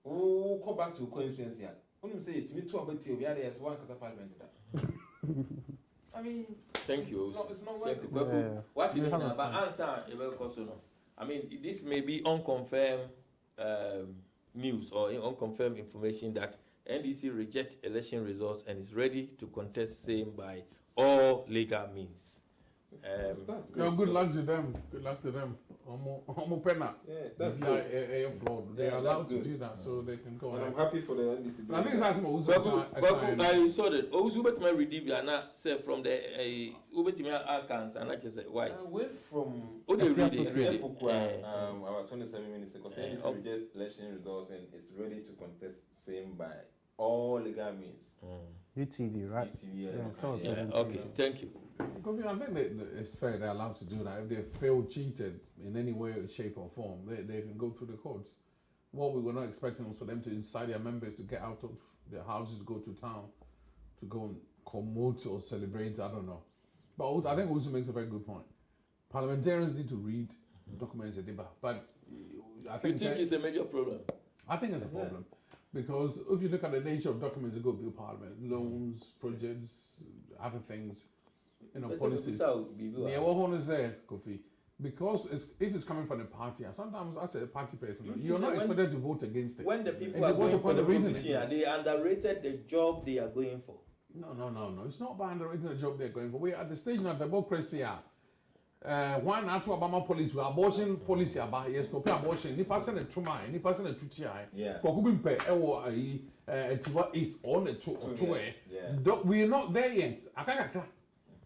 Speaker 4: oh, go back to constituency. When you say it, me too about you, we are as one because parliament. I mean,
Speaker 2: thank you.
Speaker 4: It's not worth it.
Speaker 2: What you mean about answer I mean, this may be unconfirmed news or unconfirmed information that NDC reject election results and is ready to contest same by all legal means.
Speaker 7: Good luck to them. Good luck to them.
Speaker 4: Yeah, that's good.
Speaker 7: They are allowed to do that, so they can go.
Speaker 4: And I'm happy for the NDC.
Speaker 7: I think it's asking
Speaker 2: I saw that. Oh, Uber to my redeem and not say from the Uber to my account and I just say why.
Speaker 4: Away from.
Speaker 2: Oh, they read it.
Speaker 4: About 27 minutes ago, NDC rejects election results and is ready to contest same by all legal means.
Speaker 5: UTV, right?
Speaker 2: UTV, yeah. Okay, thank you.
Speaker 7: Kofi, I think it's fair they're allowed to do that. If they feel cheated in any way, shape, or form, they can go through the courts. What we were not expecting was for them to incite their members to get out of their houses, go to town, to go and promote or celebrate. I don't know. But I think also makes a very good point. Parliamentarians need to read documents that they buy. But I think
Speaker 2: it's a major problem.
Speaker 7: I think it's a problem. Because if you look at the nature of documents that go through Parliament, loans, projects, other things, policies. Yeah, what I want to say, Kofi, because if it's coming from the party, sometimes as a party person, you're not expected to vote against it.
Speaker 2: When the people are going for the position, they underrated the job they are going for.
Speaker 7: No. It's not by underrating the job they're going for. We're at the stage now, democracy. Why not Obama police? We abortion policy about yes, stop abortion. Ni person a truma, ni person a tuti ai. But who been pay tiwa is on the two. We're not there yet.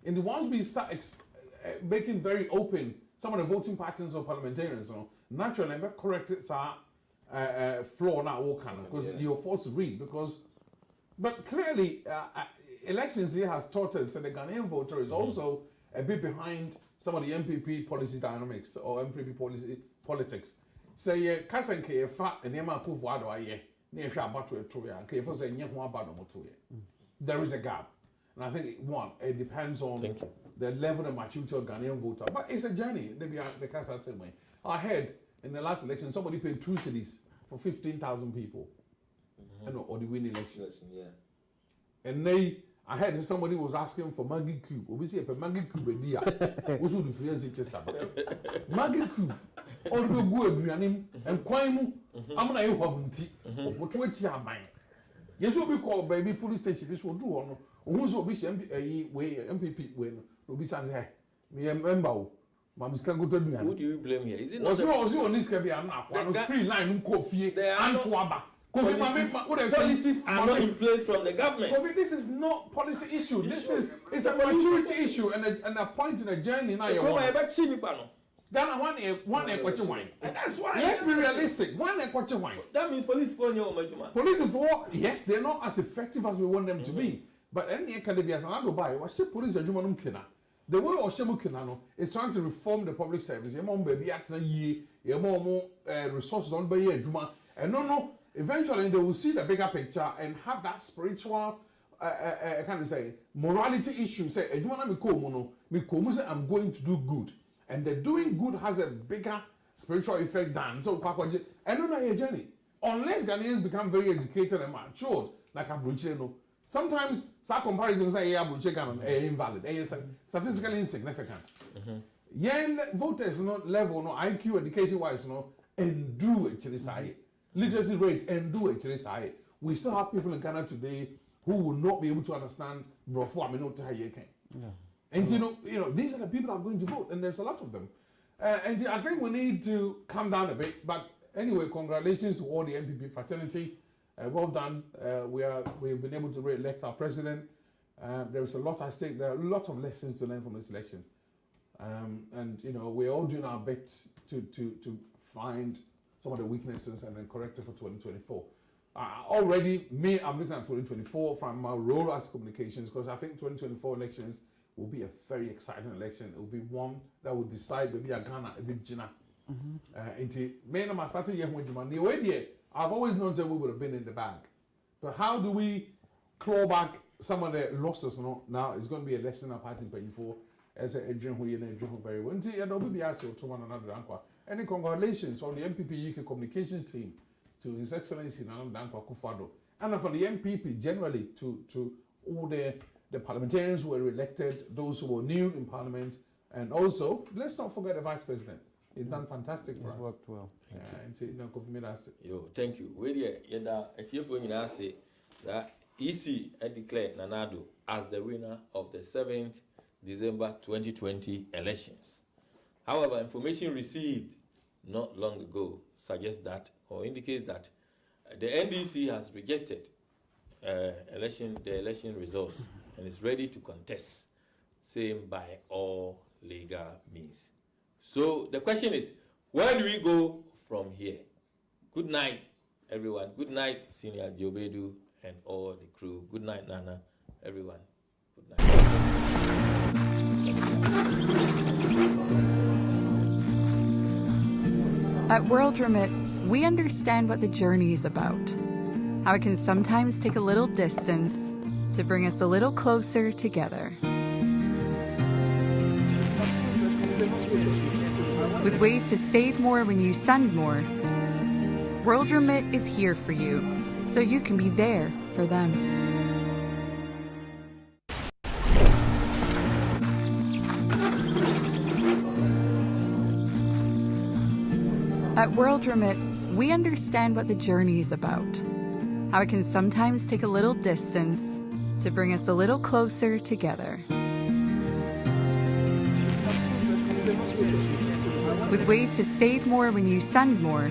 Speaker 7: And the ones we start making very open, some of the voting patterns of parliamentarians, naturally, I'm correct it's flaw now all kind of because you're forced to read but clearly elections here has taught us that the Ghanaian voter is also a bit behind some of the MPP policy dynamics or MPP politics. Say Kasanke fa and Yama Kufuado aye, near about to a true, and for saying there is a gap. And I think it depends on the level of maturity of Ghanaian voter. But it's a journey. They can't say same way. I heard in the last election somebody paid 2 cities for 15,000 people, or the winning election. And I heard somebody was asking for Maggie Cube. We see a Maggie Cube idea. What should the friends say? Maggie Cube. Or the good and Quaimu. I'm not a womanty. What to it, yes, what we call baby police station. This will do on. Who's will be MPP when will be saying, hey, me remember, Mam's can go to me.
Speaker 2: Who do you blame here? Is it
Speaker 7: not? Also, on this can be a free line, coffee, and Twaba.
Speaker 2: Policies are not in place from the government.
Speaker 7: This is not policy issue. It's a maturity issue and a point in a journey now. Ghana one ekwache wine. That's why. Let's be realistic. One ekwache wine.
Speaker 2: That means police for your majuma.
Speaker 7: Police for yes, they're not as effective as we want them to be. But any can be as another buy. What police are doing kina. The way Oshemu Kinano is trying to reform the public service. Yemon baby at a year, more resources on by year juma. And no. Eventually, they will see the bigger picture and have that spiritual, kind of say, morality issue. Say, I'm going to do good. And the doing good has a bigger spiritual effect than so. And on a journey. Unless Ghanaians become very educated and matured, like Abuche, sometimes some comparisons say, Abuche is invalid, statistically insignificant. Yen voters level, IQ, education wise, and do actually say. Literacy rate and do it. We still have people in Ghana today who will not be able to understand and you know, these are the people that are going to vote, and there's a lot of them. And I think we need to calm down a bit. But anyway, congratulations to all the MPP fraternity. Well done. We've been able to re-elect our president. There is a lot at stake. There are a lot of lessons to learn from this election. And you know, we're all doing our bit to find some of the weaknesses and then correct it for 2024. Already, I'm looking at 2024 from my role as communications, because I think 2024 elections will be a very exciting election. It will be one that will decide maybe a Ghana, a big Gina. I've always known that we would have been in the bag. But how do we claw back some of the losses? Now it's going to be a lesson apart in paying for, as a dream who you know very well. And I'll be asking to one another. Any congratulations from the MPP UK communications team to His Excellency Nana Dankwa Akufo-Addo, and from the MPP generally to all the parliamentarians who were elected, those who were new in Parliament, and also let's not forget the Vice President. He's done fantastic for us.
Speaker 5: Worked well.
Speaker 2: Thank you. We say that EC declared Nana Addo as the winner of the 7th December 2020 elections. However, information received not long ago suggests that or indicates that the NDC has rejected the election results and is ready to contest, same by all legal means. So the question is, where do we go from here? Good night, everyone. Good night, Senior Jobedu and all the crew. Good night, Nana, everyone. Good night.
Speaker 1: At World Remit, we understand what the journey is about, how it can sometimes take a little distance to bring us a little closer together. With ways to save more when you send more, World Remit is here for you, so you can be there for them. At World Remit, we understand what the journey is about, how it can sometimes take a little distance to bring us a little closer together. With ways to save more when you send more,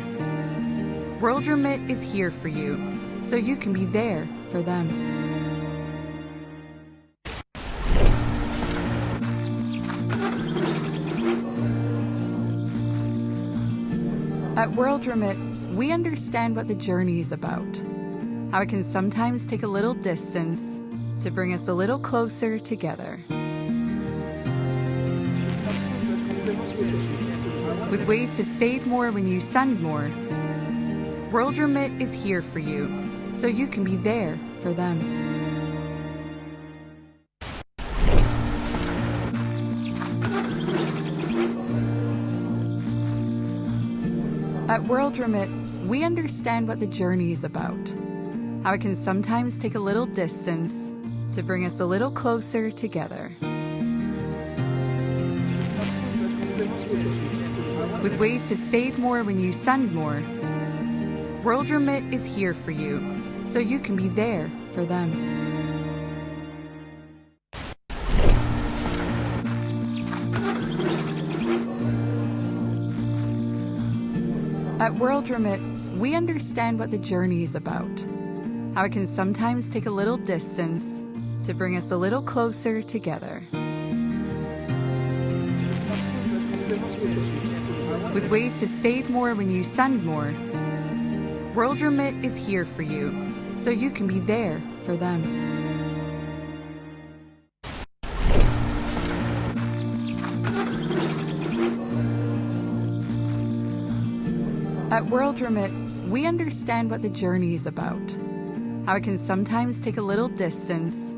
Speaker 1: World Remit is here for you, so you can be there for them. At World Remit, we understand what the journey is about, how it can sometimes take a little distance to bring us a little closer together. With ways to save more when you send more, World Remit is here for you, so you can be there for them. At World Remit, we understand what the journey is about, how it can sometimes take a little distance to bring us a little closer together. With ways to save more when you send more, World Remit is here for you, so you can be there for them. At World Remit, we understand what the journey is about, how it can sometimes take a little distance to bring us a little closer together. With ways to save more when you send more, World Remit is here for you, so you can be there for them. At World Remit, we understand what the journey is about, how it can sometimes take a little distance